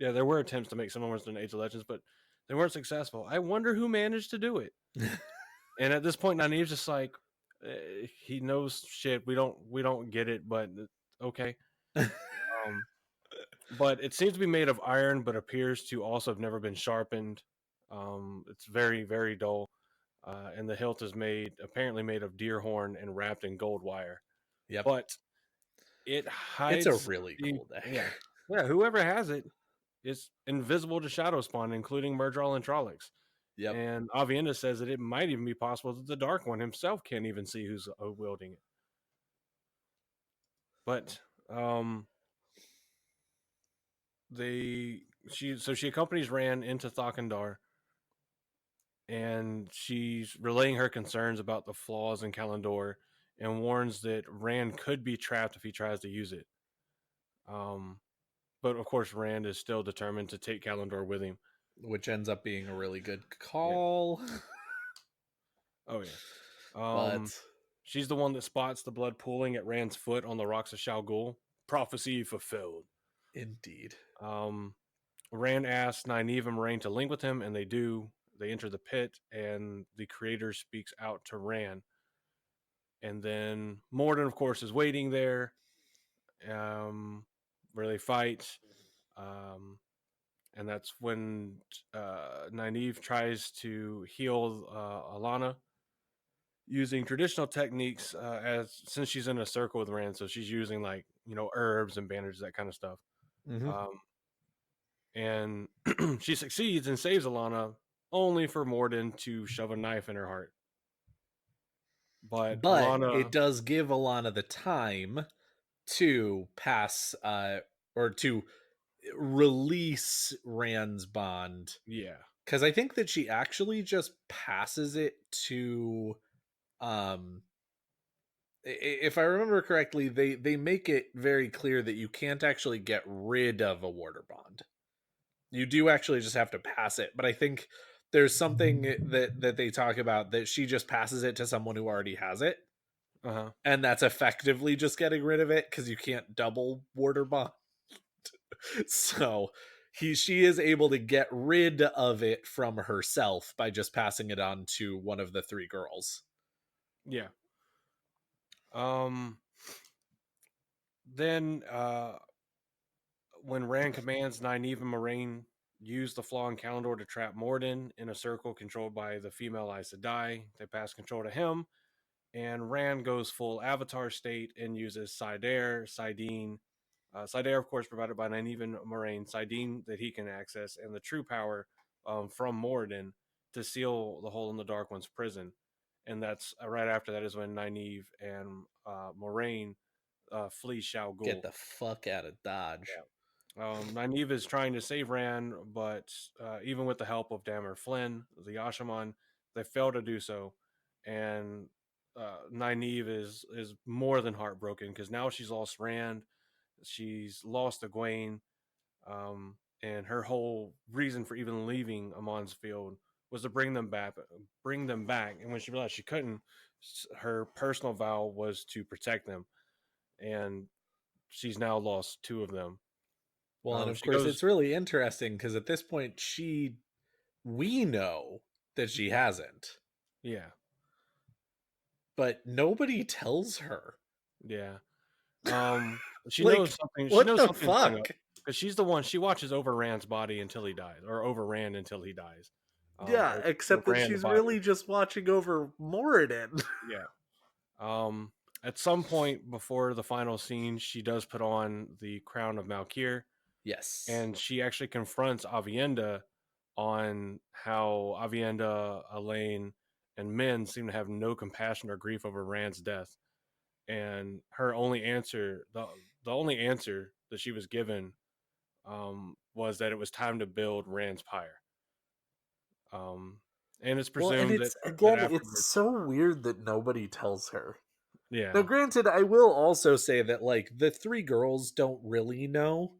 yeah, there were attempts to make similar ones during the Age of Legends, but they weren't successful. I wonder who managed to do it. And at this point, Nynaeve's just like, he knows shit. We don't get it, but okay. Um, but it seems to be made of iron, but appears to also have never been sharpened. It's very very dull, and the hilt is apparently made of deer horn and wrapped in gold wire. Yep. But it It's a hides really the cool dagger. yeah yeah whoever has it is invisible to Shadow Spawn, including Murdral and Trollocs. Yep. And Avienda says that it might even be possible that the Dark One himself can't even see who's wielding it. But she accompanies Rand into Thakandar, and she's relaying her concerns about the flaws in Kalandor and warns that Rand could be trapped if he tries to use it. Um, but of course, Rand is still determined to take Kalandor with him. Which ends up being a really good Yeah. call. Oh yeah. But She's the one that spots the blood pooling at Rand's foot on the rocks of Shao Ghul. Prophecy fulfilled. indeed. Um, Rand asks Nynaeve and Moraine to link with him, and they do. They enter the pit, and the creator speaks out to Rand. And then Morden, of course, is waiting there, where they fight. Um, and that's when Nynaeve tries to heal Alana using traditional techniques, as since she's in a circle with Rand, so she's using like herbs and bandages, that kind of stuff. Hmm. Um, and she succeeds and saves Alana, only for Morden to shove a knife in her heart. But But it Alana, does give Alana the time to pass or to release Rand's bond, yeah, because I think that she actually just passes it to um if I remember correctly, they make it very clear that you can't actually get rid of a water bond. You do actually just have to pass it, but I think there's something that they talk about that she just passes it to someone who already has it, uh huh, and that's effectively just getting rid of it because you can't double water bond. So she is able to get rid of it from herself by just passing it on to one of the three girls. yeah. Um, then when Rand commands Nynaeve and Moraine use the flaw in Calendar to trap Morden in a circle controlled by the female Aes Sedai, they pass control to him, and Rand goes full Avatar state and uses Sidair, Sidene. Sidair, of course, provided by Nynaeve and Moraine, Sidene that he can access, and the true power from Morden to seal the hole in the Dark One's prison. And that's right after that is when Nynaeve and Moraine flee Shao Get Ghul. the fuck out of Dodge. Nynaeve is trying to save Rand, but even with the help of Damer Flynn, the Yashaman, they fail to do so. And Nynaeve is more than heartbroken because now she's lost Rand, she's lost Egwene, and her whole reason for even leaving Amon's Field was to bring them back. And when she realized she couldn't, her personal vow was to protect them, and she's now lost two of them. Well, and of She course, goes, it's really interesting because at this point, we know that she hasn't, yeah, but nobody tells her. yeah. Um, she knows Like, something. She what knows the something's coming up fuck? because she's the one. She watches over Rand's body until he dies, or over Rand until he dies. Yeah, Or except that Rand the she's body. really just watching over Moradin. Yeah. Um, at some point before the final scene, she does put on the crown of Malkir, Yes. and she actually confronts Avienda on how Avienda, Elaine, and Min seem to have no compassion or grief over Rand's death. And her only answer, the only answer that she was given, was that it was time to build Rand's pyre. Um, and it's Well, and presumed it's that again, it's afterwards, so weird that nobody tells her. Now, yeah, granted, I will also say that, like, the three girls don't really know.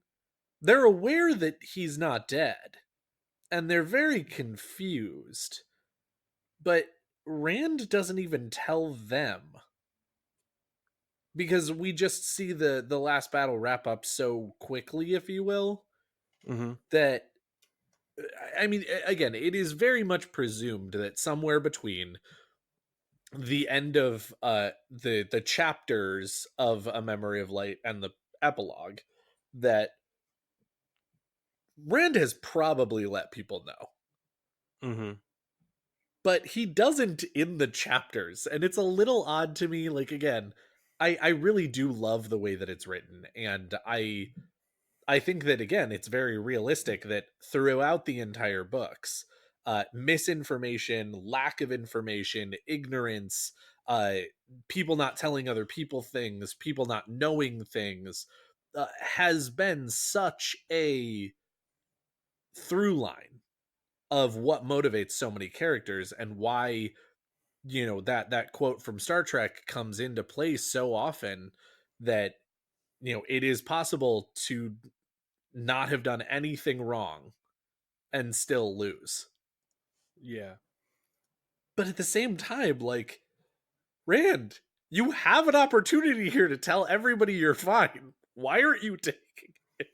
They're aware that he's not dead, and they're very confused. But Rand doesn't even tell them because we just see the last battle wrap up so quickly, if you will, mm-hmm, that I mean, again, it is very much presumed that somewhere between the end of the chapters of A Memory of Light and the epilogue, that Rand has probably let people know, mm-hmm, but he doesn't in the chapters, and it's a little odd to me. Like, again, I really do love the way that it's written, and I think that, again, it's very realistic that throughout the entire books, misinformation, lack of information, ignorance, uh, people not telling other people things, people not knowing things, has been such a through line of what motivates so many characters, and why, that quote from Star Trek comes into play so often, that it is possible to not have done anything wrong and still lose. yeah. But at the same time, like, Rand, you have an opportunity here to tell everybody you're fine. Why aren't you taking it?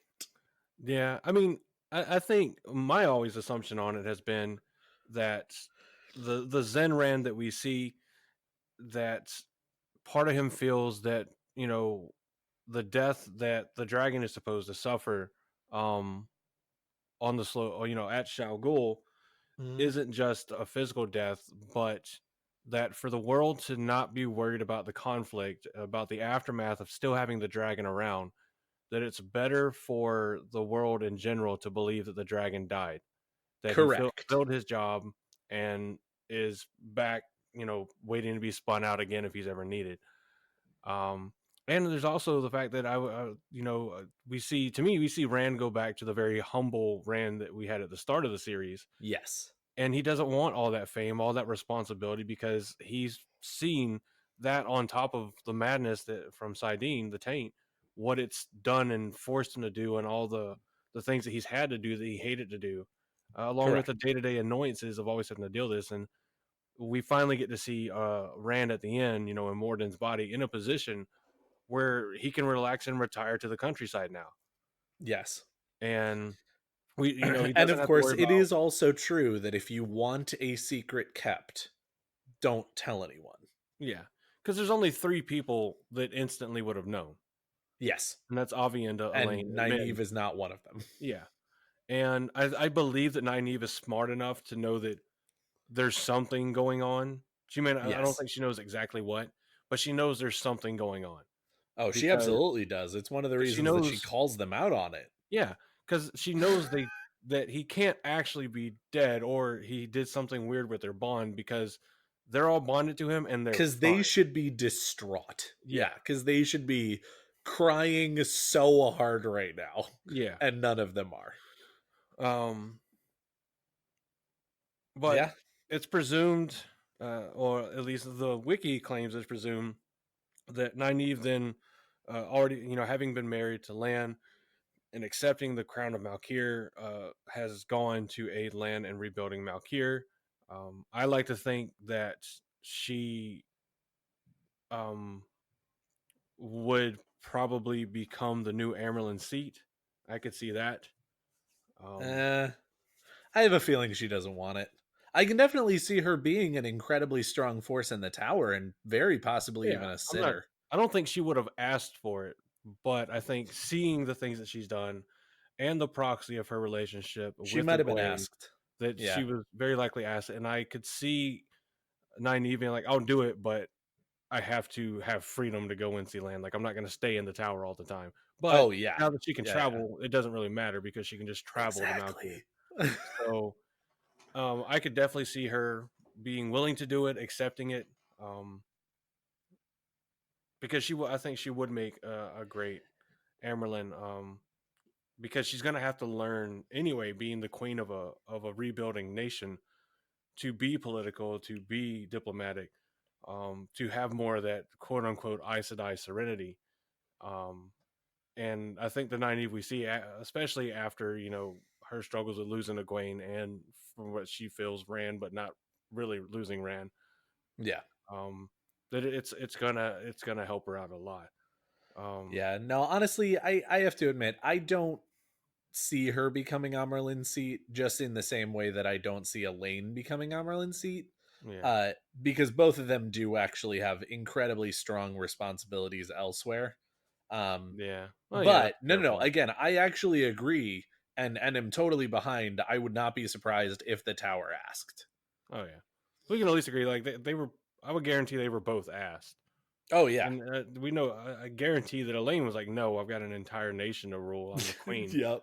Yeah, I mean, I think my always assumption on it has been that the Zen Rand that we see, that part of him feels that, the death that the dragon is supposed to suffer, um on the slow, at Shao Gul, Mhm. isn't just a physical death, but that for the world to not be worried about the conflict, about the aftermath of still having the dragon around, that it's better for the world in general to believe that the dragon died, that he Correct. fulfilled his job and is back, waiting to be spun out again if he's ever needed. Um, and there's also the fact that we see, to me, we see Rand go back to the very humble Rand that we had at the start of the series, Yes. and he doesn't want all that fame, all that responsibility, because he's seen that on top of the madness that from Sidene, the taint, what it's done and forced him to do, and all the things that he's had to do that he hated to do, along with the Correct. day to day annoyances of always having to deal with this. And we finally get to see Rand at the end, in Morden's body, in a position where he can relax and retire to the countryside now, Yes. and he And doesn't of have to course, worry it about. is also true that if you want a secret kept, don't tell anyone. Yeah, because there's only 3 people that instantly would have known, Yes. and that's Avi and Elaine And and Min. Nynaeve is not one of them. Yeah, and I believe that Nynaeve is smart enough to know that there's something going on. She may not, I don't Yes. think she knows exactly what, but she knows there's something going on, Oh, she because absolutely does. It's one of the she reasons that she knows. calls them out on it. Yeah, because she knows that he can't actually be dead, or he did something weird with their bond, because they're all bonded to him and they're Because fine. they should be distraught. Yeah, Yeah, because they should be crying so hard right now. yeah. And none of them are. Um, but Yeah. it's presumed, or at least the wiki claims it's presumed, that Nynaeve then, already, having been married to Lan and accepting the crown of Malkir, has gone to aid Lan in rebuilding Malkir. I like to think that she, um, would probably become the new Amerlin seat. I could see that. Um, Uh, I have a feeling she doesn't want it. I can definitely see her being an incredibly strong force in the tower and very possibly yeah, even a I'm not. sitter. I don't think she would have asked for it, but I think seeing the things that she's done and the proxy of her relationship She with might have been Egwene, asked. that Yeah. she was very likely asked, and I could see Nynaeve being like, "I'll do it, but I have to have freedom to go and see land. Like, I'm not going to stay in the tower all the time." But Oh, yeah. now that she can Yeah, yeah. travel, it doesn't really matter because she can just travel to Malkir. Exactly. So, I could definitely see her being willing to do it, accepting it, um, because I think she would make a great Amerlin, because she's going to have to learn anyway, being the queen of a rebuilding nation, to be political, to be diplomatic, to have more of that quote unquote Aes Sedai serenity. Um, and I think the Nynaeve we see, especially after her struggles with losing Egwene, and from what she feels Rand, but not really losing Rand, Yeah. um, that it's gonna help her out a lot. Um, Yeah. No, honestly, I have to admit, I don't see her becoming Amerlin's seat just in the same way that I don't see Elaine becoming Amerlin's seat. yeah, Uh, because both of them do actually have incredibly strong responsibilities elsewhere. Um, yeah. Oh yeah, but that's a no, fair no, no. point. Again, I actually agree and am totally behind. I would not be surprised if the tower asked. Oh yeah, we can at least agree. Like they were, I would guarantee they were both asked. Oh yeah. And we know, I guarantee that Elaine was like, "No, I've got an entire nation to rule. I'm the queen." Yep.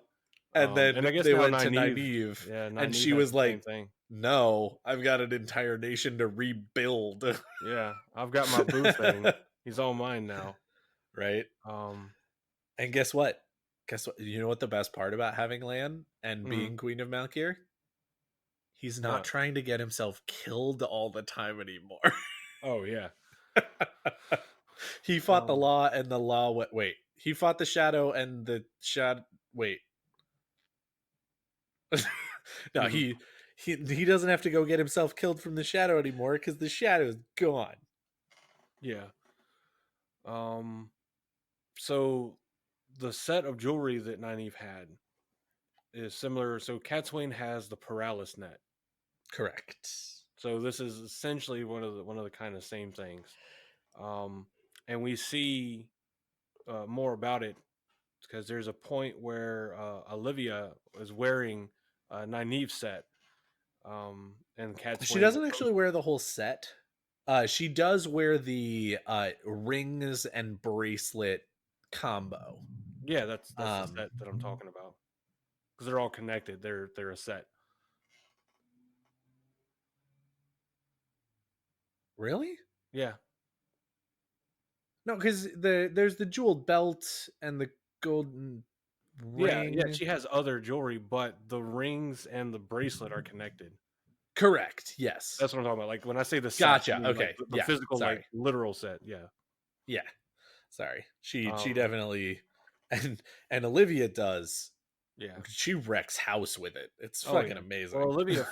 And And then I guess they now went to Nynaeve, Nynaeve, yeah, and Nynaeve she has was the same like, thing. "No, I've got an entire nation to rebuild." Yeah, I've got my boo thing. He's all mine now. Right? Um, And guess what? Guess what? You know what the best part about having land and mhm. being Queen of Malkir? He's not What? trying to get himself killed all the time anymore. Oh yeah. He fought the Um, law and the law wait. He fought the shadow and the shadow wait. No, mhm. he doesn't have to go get himself killed from the shadow anymore because the shadow is gone. Yeah. Um. So the set of jewelry that Nynaeve had is similar. So Cat's has the paralysis net. Correct. So this is essentially one of the kind of same things. Um, and we see more about it because there's a point where Olivia is wearing a Nynaeve set, and Cat's She doesn't actually wear the whole set. She does wear the rings and bracelet combo. Yeah, that's the Um, set that I'm talking about because they're all connected. They're a set. really? Yeah, No, because there's the jeweled belt and the golden yeah. ring. She has other jewelry, but the rings and the bracelet are connected. Correct. Yes. That's what I'm talking about. Like when I say the set, I Gotcha. mean like Okay. the Yeah. physical, like Sorry. literal set. Yeah. Yeah. Sorry. She Um. definitely and Olivia does. Yeah. She wrecks house with it. It's Oh fucking yeah. Well, amazing. Olivia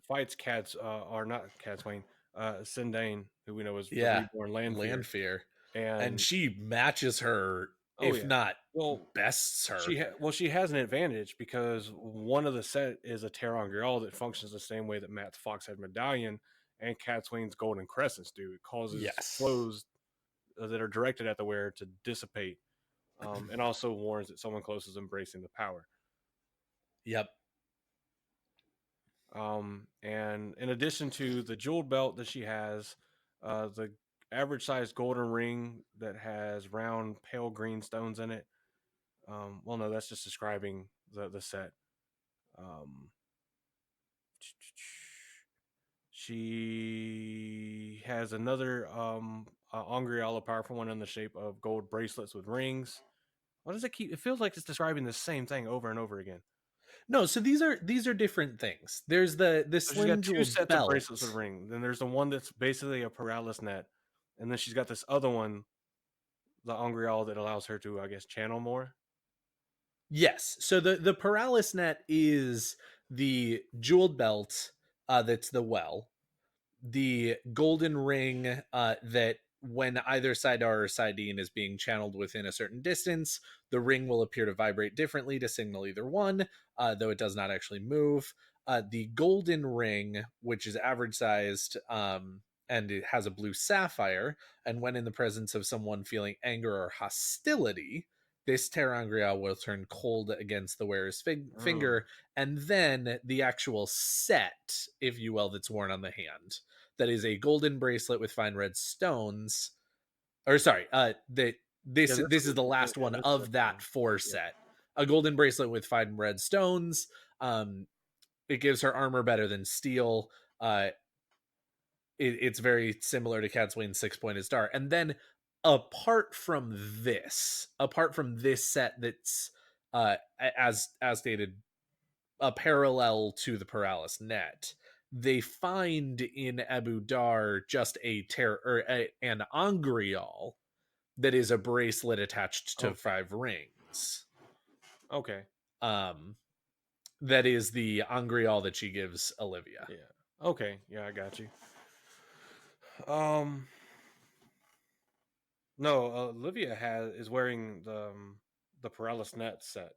fights cats, or not Cats Wayne, Sindane, who we know is the Yeah. reborn Landfear, Land fear. And and she matches her, oh if yeah. not Well, bests her. she has an advantage because one of the set is a Terran Grial that functions the same way that Matt's Foxhead Medallion and Cat's Golden Crescents do. It causes Yes. flows that are directed at the wearer to dissipate, and also warns that someone close is embracing the power. Yep. And in addition to the jeweled belt that she has, the average sized golden ring that has round pale green stones in it. Well, no, that's just describing the set. Um, she has another Angreal, a powerful one in the shape of gold bracelets with rings. What does it keep? It feels like it's describing the same thing over and over again. No, so these are different things. There's the So she's slim got two jeweled sets of bracelets with belt. ring. Then there's the one that's basically a paralysis net, and then she's got this other one, the Angreal, that allows her to, I guess, channel more. Yes. So the paralysis net is the jeweled belt that's the well. The golden ring that when either Sidar or Sidene is being channeled within a certain distance, the ring will appear to vibrate differently to signal either one, though it does not actually move. The golden ring, which is average sized, and it has a blue sapphire, and when in the presence of someone feeling anger or hostility, this Terangrial will turn cold against the wearer's Mm, finger, and then the actual set, if you will, that's worn on the hand. That is a golden bracelet with fine red stones. Or sorry, that yeah, this is the last one this is of that four yeah. set. A golden bracelet with fine red stones. Um, it gives her armor better than steel. It's very similar to Catswain's 6-pointed star. And then apart from this set that's as stated, a parallel to the paralysis net, they find in Abu Dar just an Angrial that is a bracelet attached to Okay, 5 rings. okay, Um, that is the Angrial that she gives Olivia. yeah, okay, yeah, I got you. Um, no, Olivia is wearing the paralysis net set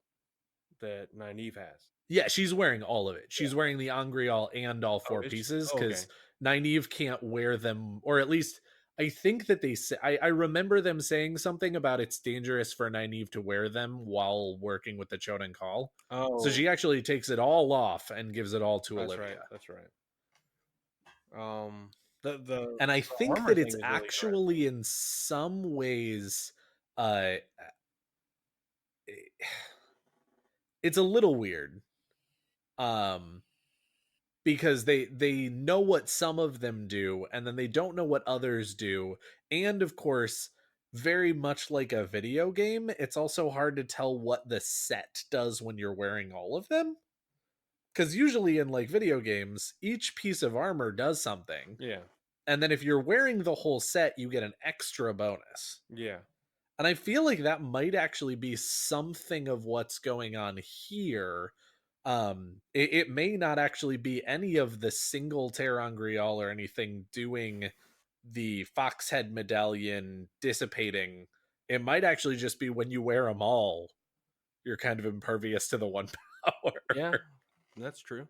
that Nynaeve has. Yeah, she's wearing all of it. Yeah. She's wearing the Angrial and all Oh, four is she? pieces Oh, okay. because Nynaeve can't wear them, or at least I think that they say. I remember them saying something about it's dangerous for Nynaeve to wear them while working with the Choden Call. So Oh, she actually takes it all off and gives it all to that's right. Olivia. That's right. Um, the And I the think armor that it's thing is really interesting. actually in some ways, uh, it's a little weird. Um, because they know what some of them do and then they don't know what others do, and of course, very much like a video game, it's also hard to tell what the set does when you're wearing all of them, because usually in like video games each piece of armor does something, Yeah, and then if you're wearing the whole set you get an extra bonus. yeah. And I feel like that might actually be something of what's going on here, It may not actually be any of the single terangrial or anything doing the foxhead medallion dissipating. It might actually just be when you wear them all, you're kind of impervious to the one power. Yeah, that's true.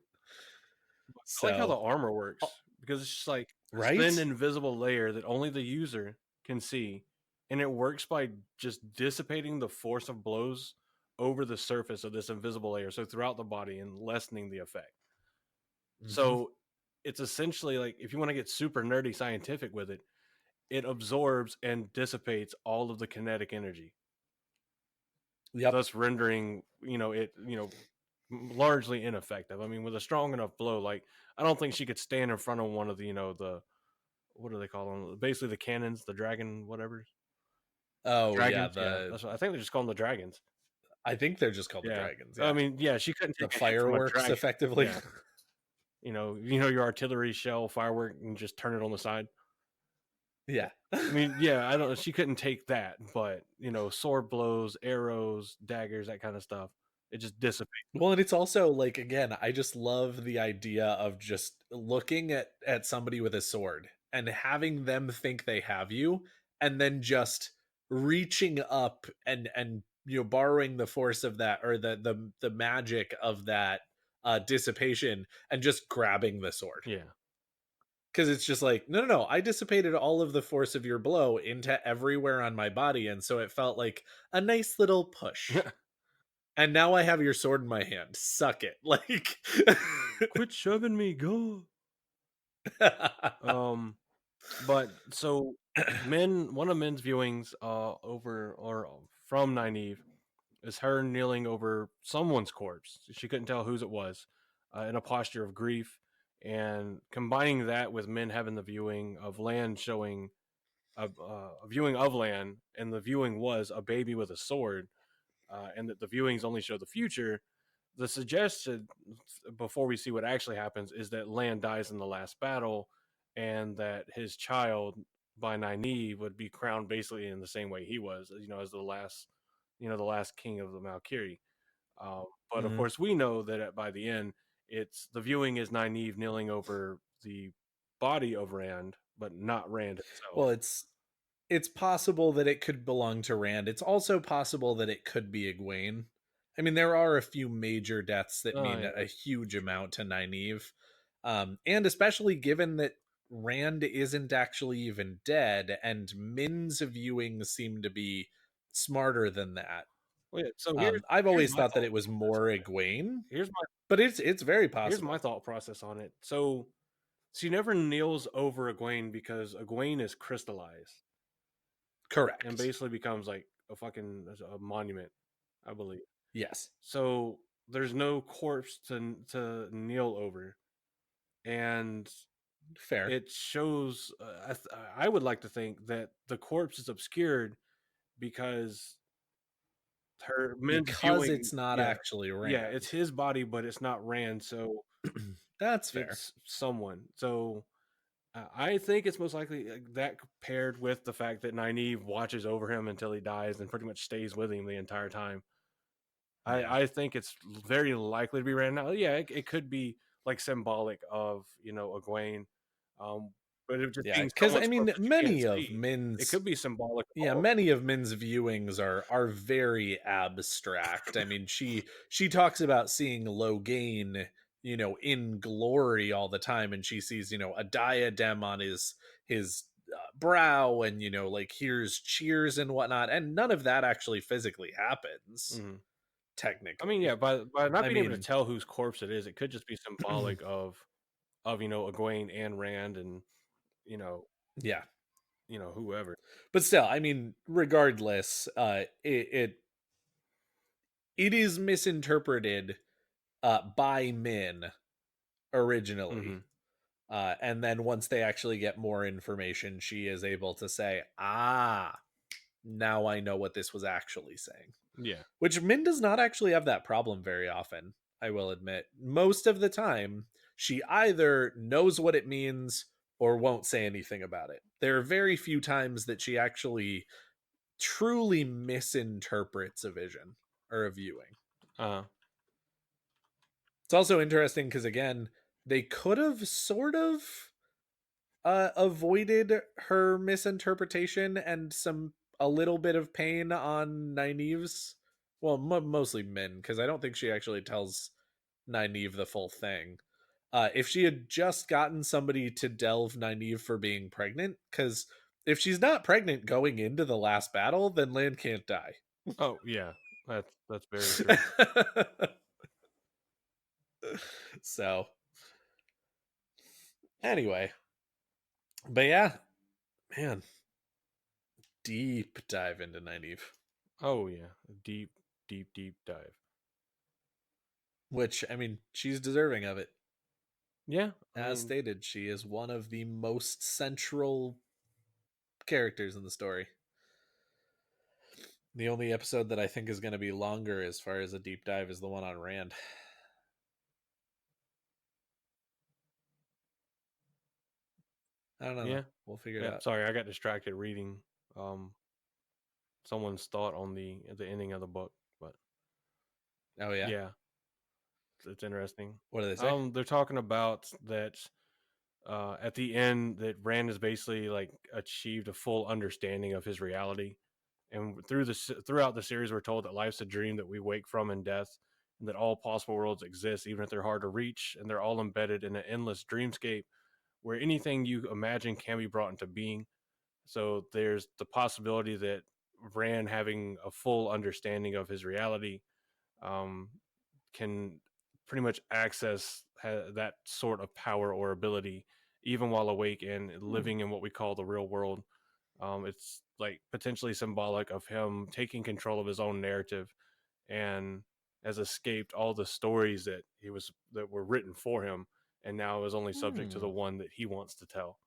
I like how the So, armor works because it's just like this thin, right? invisible layer that only the user can see, and it works by just dissipating the force of blows over the surface of this invisible layer, so throughout the body and lessening the effect. Hmm. So it's essentially like if you want to get super nerdy scientific with it, it absorbs and dissipates all of the kinetic energy, Yep. thus rendering it largely ineffective. I mean, with a strong enough blow, like I don't think she could stand in front of one of the the what do they call them? Basically, the cannons, the dragon, whatever Oh yeah, dragons. Yeah, the that's what I think they just call them the dragons. I think they're just called the Yeah, dragons. I Yeah, mean, yeah, she couldn't the take a hit from a fireworks, dragon. effectively. Yeah, your artillery shell firework and just turn it on the side. Yeah. I mean, yeah, I don't. She couldn't take that, but sword blows, arrows, daggers, that kind of stuff. It just dissipates. Well, and it's also like, again, I just love the idea of just looking at somebody with a sword and having them think they have you, and then just reaching up and borrowing the force of that, or the magic of that dissipation, and just grabbing the sword. Yeah, Because it's just like, no, no, no, I dissipated all of the force of your blow into everywhere on my body, and so it felt like a nice little push. And now I have your sword in my hand. Suck it. Like, quit shoving me, go. Um, but so one of men's viewings over or from Nynaeve is her kneeling over someone's corpse. She couldn't tell whose it was, in a posture of grief, and combining that with men having the viewing of Land showing a viewing of Land, and the viewing was a baby with a sword, and that the viewings only show the future. The suggestion before we see what actually happens is that Land dies in the last battle, and that his child by Nynaeve would be crowned basically in the same way he was, as the last king of the Valkyrie. But of Mhm. course, we know that by the end, it's the viewing is Nynaeve kneeling over the body of Rand, but not Rand himself. Well, it's possible that it could belong to Rand. It's also possible that it could be Egwene. I mean, there are a few major deaths that Oh mean yeah, a that's huge true. amount to Nynaeve, and especially given that Rand isn't actually even dead, and Min's viewings seem to be smarter than that. Well, yeah, so here's I've here's always my thought that thought it was process more on it. Egwene, Here's my but it's very here's my possible. thought process on it. So she never kneels over Egwene because Egwene is crystallized and Correct. basically becomes like a monument, I believe. Yes. So there's no corpse to kneel over, and Fair. it shows. I would like to think that the corpse is obscured because her men's Because viewing. it's not Yeah, actually yeah, it's Rand. his body, but it's not Rand. So That's fair. it's someone. So I think it's most likely that paired with the fact that Nynaeve watches over him until he dies and pretty much stays with him the entire time. Yeah. I think it's very likely to be Rand. Now, yeah, it could be like symbolic of Egwene, um, but it just Yeah, being because I someone's corpse mean, that you can't see, it could be symbolic of all of Many of Min's viewings are very abstract. I mean, she talks about seeing Logain, in glory all the time, and she sees, a diadem on his brow, and like hears cheers and whatnot, and none of that actually physically them. happens, I mean, technically. yeah, by not I being able to mean, tell whose corpse it is, it could just be symbolic of Egwene and Rand and you know yeah. whoever. But still, I mean, regardless, it is misinterpreted by Min originally. Hmm. And then once they actually get more information, she is able to say, ah, now I know what this was actually saying. Yeah. Which Min does not actually have that problem very often, I will admit. Most of the time, she either knows what it means or won't say anything about it. There are very few times that she actually truly misinterprets a vision or a viewing. Uh, It's also interesting because again, they could have sort of avoided her misinterpretation and a little bit of pain on Nynaeve's. Well, mostly Min, because I don't think she actually tells Nynaeve the full thing. If she had just gotten somebody to delve Nynaeve for being pregnant, because if she's not pregnant going into the last battle, then Lan can't die. Oh yeah, that's very true. So anyway, but yeah, man, deep dive into Nynaeve, Oh yeah, deep, deep, deep dive. which I mean, she's deserving of it. Yeah, I As mean, stated, she is one of the most central characters in the story. The only episode that I think is going to be longer as far as a deep dive is the one on Rand. I don't know though. yeah, We'll figure it yeah. out. Sorry, I got distracted reading um someone's thought on the ending of the book, but Oh yeah. yeah, it's interesting. What do they say? They're talking about that at the end that Rand has basically like achieved a full understanding of his reality, and throughout the series, we're told that life's a dream that we wake from in death, and that all possible worlds exist, even if they're hard to reach, and they're all embedded in an endless dreamscape where anything you imagine can be brought into being. So there's the possibility that Rand having a full understanding of his reality um, can pretty much access that sort of power or ability even while awake and Hmm. living in what we call the real world. It's like potentially symbolic of him taking control of his own narrative and has escaped all the stories that were written for him, and now is only subject to Hmm. the one that he wants to tell.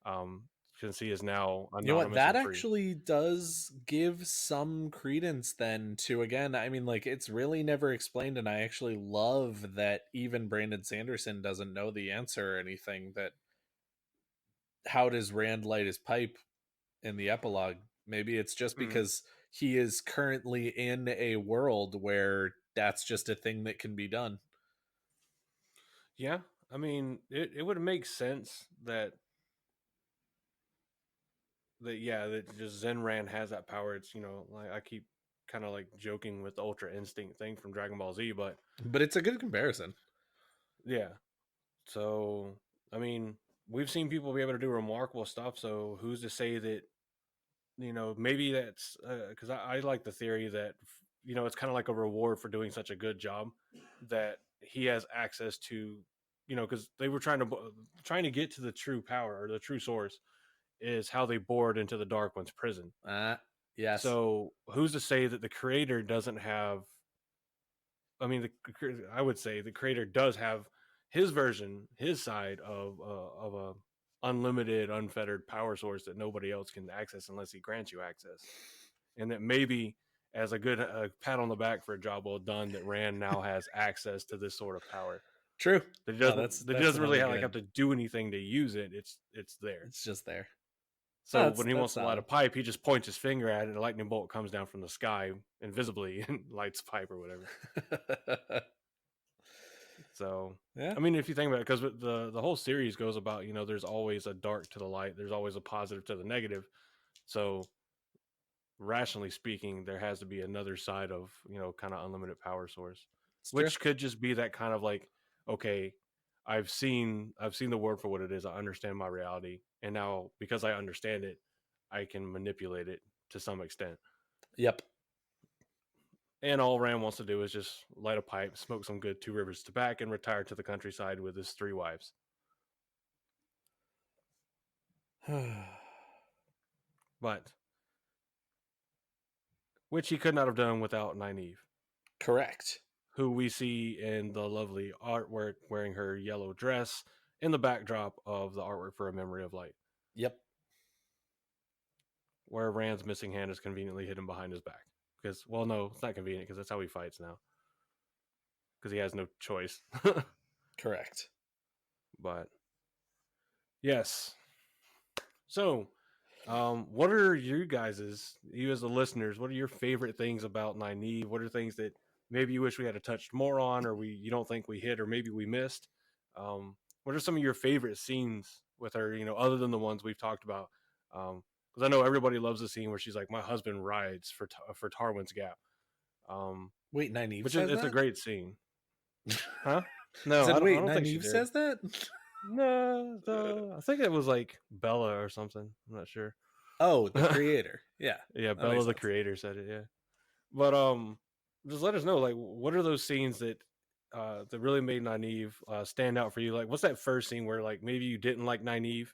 Um, since he is now You know what? anonymous That and free. actually does give some credence then to, again, I mean, like, it's really never explained, and I actually love that even Brandon Sanderson doesn't know the answer or anything. That how does Rand light his pipe in the epilogue? Maybe it's just Mm, because he is currently in a world where that's just a thing that can be done. yeah, I mean, it would make sense that yeah, that just Zen Rand has that power. It's like I keep kind of like joking with the Ultra Instinct thing from Dragon Ball Z, but But it's a good comparison. yeah. So I mean, we've seen people be able to do remarkable stuff. So who's to say that maybe that's because I like the theory that it's kind of like a reward for doing such a good job that he has access to because they were trying to get to the true power or the true source is how they bored into the Dark One's prison. Yes. So who's to say that the creator doesn't have? I mean, I would say the creator does have his version, his side of a unlimited, unfettered power source that nobody else can access unless he grants you access, and that maybe as a good pat on the back for a job well done, that Rand now has access to this sort of power. True. That he No, doesn't that he that's doesn't really another have good. to do anything to use it. It's there. It's just there. No, So when he that's wants to light a solid. pipe, he just points his finger at it, and a lightning bolt comes down from the sky invisibly and lights a pipe or whatever. So, Yeah. I mean, if you think about it, because the whole series goes about, there's always a dark to the light, there's always a positive to the negative. So, rationally speaking, there has to be another side of, kind of unlimited power source, It's true. which could just be that kind of like, okay, I've seen the world for what it is. I understand my reality, and now because I understand it, I can manipulate it to some extent. Yep. And all Ram wants to do is just light a pipe, smoke some good Two Rivers tobacco, and retire to the countryside with his three wives. But which he could not have done without Nynaeve, Correct. who we see in the lovely artwork wearing her yellow dress in the backdrop of the artwork for A Memory of Light, Yep. where Rand's missing hand is conveniently hidden behind his back. Because, well, no, it's not convenient because that's how he fights now. Because he has no choice. Correct. But yes. So, what are you as the listeners? What are your favorite things about Nynaeve? What are things that maybe you wish we had touched more on, or you don't think we hit, or maybe we missed. What are some of your favorite scenes with her? Other than the ones we've talked about, because I know everybody loves the scene where she's like, "My husband rides for Tarwin's Gap," um, Wait, Nynaeve which says it's a great. great scene, huh? I No, said, I wait, don't think she Nynaeve did. says that? No, I think it was like Bella or something. I'm not sure. Oh, the creator. Yeah, Yeah, that makes Bella the sense. creator said it. Yeah, but just let us know, like, what are those scenes that really made Nynaeve stand out for you? Like, what's that first scene where like maybe you didn't like Nynaeve,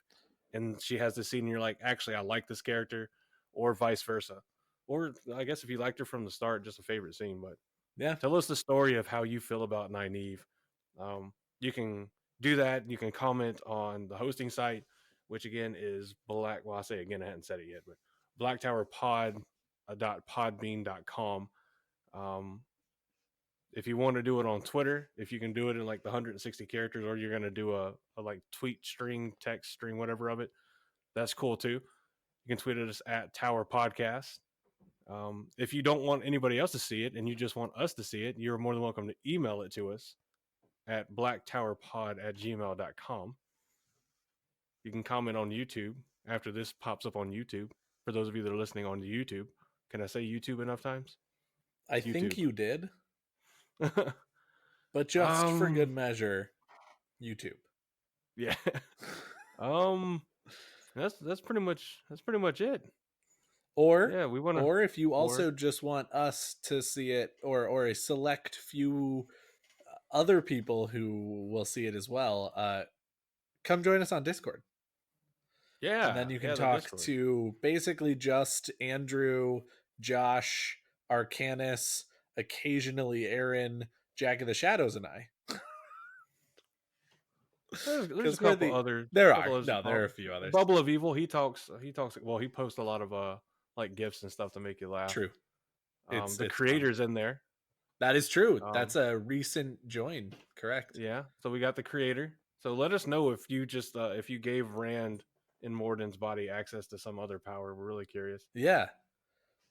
and she has this scene, and you're like, actually, I like this character, or vice versa, or I guess if you liked her from the start, just a favorite scene. But Yeah. tell us the story of how you feel about Nynaeve. You can do that. You can comment on the hosting site, which again is Black. Well, I say again, I hadn't said it yet, but blacktowerpod.podbean.com. Um, if you want to do it on Twitter, if you can do it in like the 160 characters, or you're going to do a like tweet string, text string, whatever of it, that's cool too. You can tweet at us at Tower Podcast. If you don't want anybody else to see it and you just want us to see it, you're more than welcome to email it to us at blacktowerpod@gmail.com. You can comment on YouTube after this pops up on YouTube. For those of you that are listening on YouTube, can I say YouTube enough times? I think YouTube. you did, but just for good um, measure, YouTube. yeah. um, that's pretty much it. or Yeah, we want to. or if you Or also just want us to see it, or a select few other people who will see it as well, come join us on Discord. And then yeah, you can yeah, the talk Discord. to basically just Andrew, Josh, Arcanus, occasionally Aaron, Jack of the Shadows, and I. There's a Because we're couple the other there couple are others to no there talk. are a few others. Bubble of Evil. He talks. He talks. Well, he posts a lot of like gifts and stuff to make you laugh. True. The It's fun. creator's in there. That is true. Um, That's a recent join. Correct. yeah. So we got the creator. So let us know if you just if you gave Rand in Morden's body access to some other power. We're really curious. Yeah.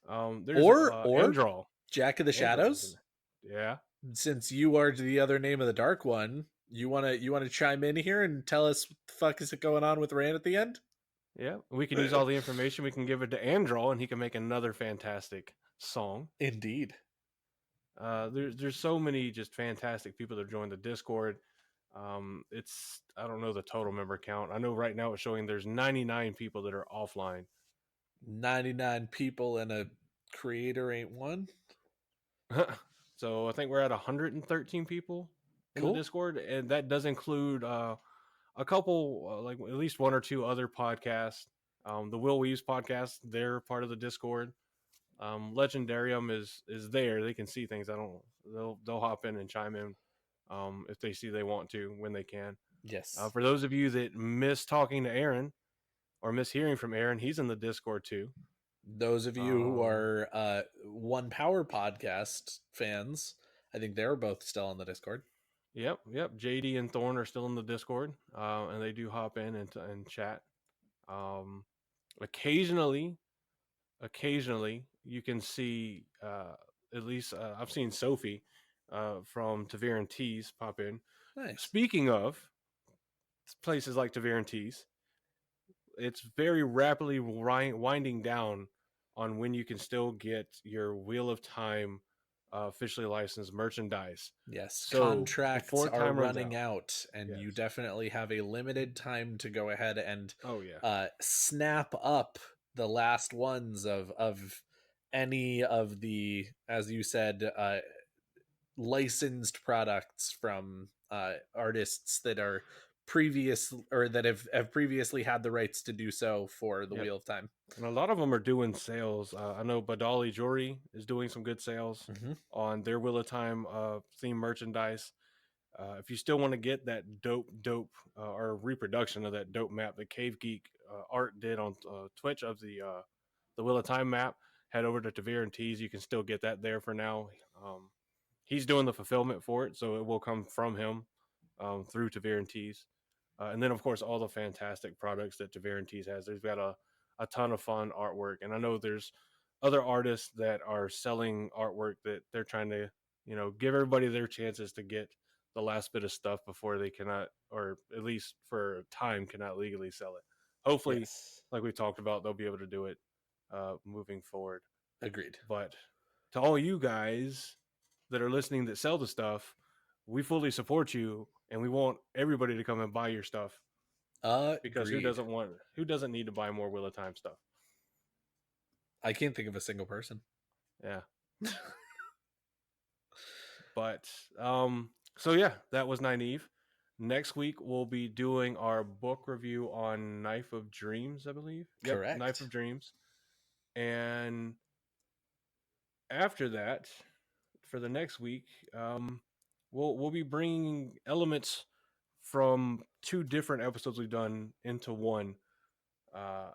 There's Or Androl. Jack of the Androl is in Shadows. there. Yeah. Since you are the other name of the Dark One, you wanna chime in here and tell us what the fuck is going on with Rand at the end? Yeah. We can use all the information. We can give it to Androl, and he can make another fantastic song. Indeed. There's so many just fantastic people that joined the Discord. It's I don't know the total member count. I know right now it's showing there's 99 people that are offline. 99 people and a creator ain't one. So I think we're at 113 people in the Cool. Discord, and that does include a couple, like at least one or two other podcasts. The Will Weaves podcast, they're part of the Discord. Legendarium is there. They can see things. I don't. They'll hop in and chime in if they see they want to when they can. Yes. For those of you that miss talking to Aaron or miss hearing from Aaron, he's in the Discord too. Those of you who Um, are One Power podcast fans, I think they're both still on the Discord. yep. JD and Thorn are still in the Discord, and they do hop in and chat. Um, occasionally, you can see at least I've seen Sophie from Tavir and Tees pop in. Nice. Speaking of places like Tavir and Tees, it's very rapidly winding down on when you can still get your Wheel of Time officially licensed merchandise. Yes, So contracts before are time runs running out, out, and yes. you definitely have a limited time to go ahead and Oh yeah. snap up the last ones of any of the, as you said, licensed products from artists that are previous or that have previously had the rights to do so for the Yep. Wheel of Time. And a lot of them are doing sales. I know Badali Jewelry is doing some good sales Mm-hmm. on their Wheel of Time theme merchandise. If you still want to get that dope or reproduction of that dope map that Cave Geek Art did on Twitch of the Wheel of Time map, head over to Tavir and Tees. You can still get that there for now. He's doing the fulfillment for it, so it will come from him through Tavir and Tees. And then, of course, all the fantastic products that Tavir and Tees has. There's got a ton of fun artwork, and I know there's other artists that are selling artwork that they're trying to give everybody their chances to get the last bit of stuff before they cannot, or at least for a time, cannot legally sell it. Hopefully, Yes. like we talked about, they'll be able to do it moving forward. Agreed. But to all you guys that are listening that sell the stuff, we fully support you, and we want everybody to come and buy your stuff, because Agreed. who doesn't need to buy more Wheel of Time stuff? I can't think of a single person. Yeah. But so yeah, that was Nynaeve. Next week we'll be doing our book review on Knife of Dreams, I believe. Yep, Knife of Correct. Dreams. And after that, for the next week, we'll be bringing elements from two different episodes we've done into one. Uh,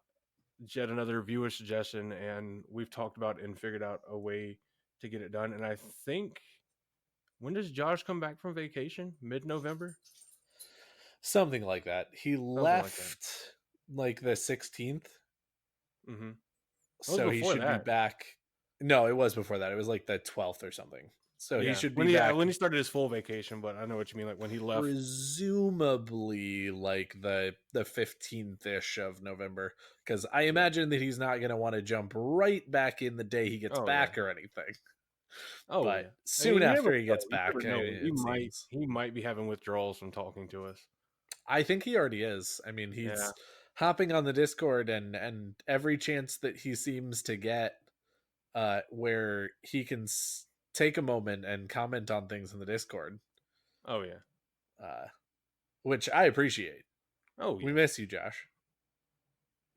yet another viewer suggestion, and we've talked about and figured out a way to get it done. And I think, when does Josh come back from vacation? Mid-November, Something like that. He something like that. left like the 16th, Mm-hmm. It was so he before should be that. back. No, it was before that. It was like the 12th or something. So he Yeah, should be when he back started his full vacation, but I know what you mean. Like when he left. presumably like the 15th ish of November, because I Yeah. imagine that he's not going to want to jump right back in the day he gets Oh back yeah. or anything. Oh But yeah. I mean, soon you never after he know. gets You back, never know. it seems. He might be having withdrawals from talking to us. I think he already is. I mean, Yeah. he's hopping on the Discord, and every chance that he seems to get where he can take a moment and comment on things in the Discord, Oh yeah. uh, which I appreciate. Oh We yeah. miss you, Josh.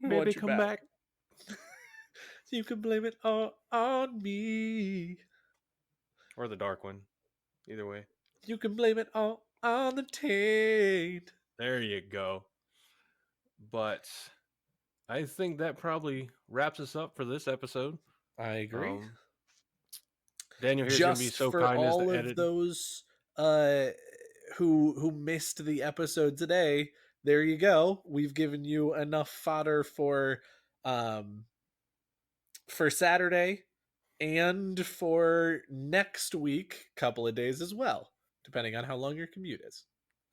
We Baby, want you come back. back. You can blame it all on me. Or the dark one. Either way. You can blame it all on the taint. There you go. But I think that probably wraps us up for this episode. I agree. Daniel here is going to be Just so for kind as all to of edit. those uh who missed the episode today, there you go. We've given you enough fodder um for Saturday and for next week, couple of days as well, depending on how long your commute is.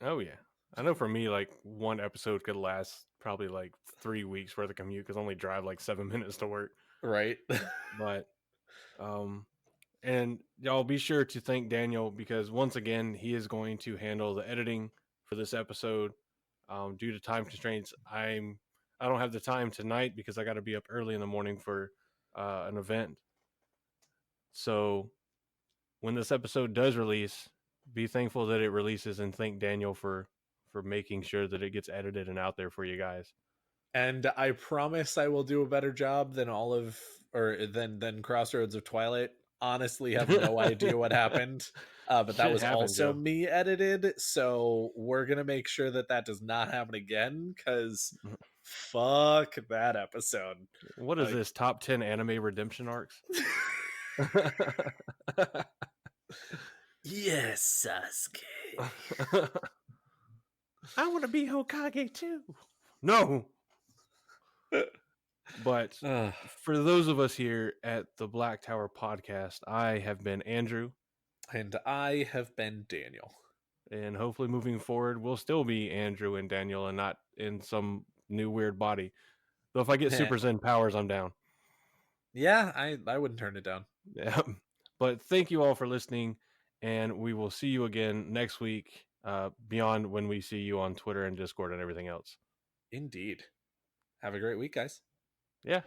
Oh yeah, I know for me, like one episode could last probably like 3 weeks worth of commute because I only drive like 7 minutes to work. Right. But and y'all be sure to thank Daniel, because once again he is going to handle the editing for this episode. Due to time constraints, I don't have the time tonight because I got to be up early in the morning for an event. So when this episode does release, be thankful that it releases, and thank Daniel for making sure that it gets edited and out there for you guys. And I promise I will do a better job than all of or than Crossroads of Twilight. Honestly, have no idea what happened. But that Shit was happens, also yo. me edited, so we're gonna make sure that that does not happen again. Because fuck that episode. What is this, top 10 anime redemption arcs? Yes, Sasuke. I want to be Hokage too. No. But for those of us here at the Black Tower podcast, I have been Andrew. And I have been Daniel. And hopefully moving forward, we'll still be Andrew and Daniel and not in some new weird body. Though if I get Super Zen powers, I'm down. Yeah, I wouldn't turn it down. Yeah. But thank you all for listening, and we will see you again next week, beyond when we see you on Twitter and Discord and everything else. Indeed. Have a great week, guys. Yeah.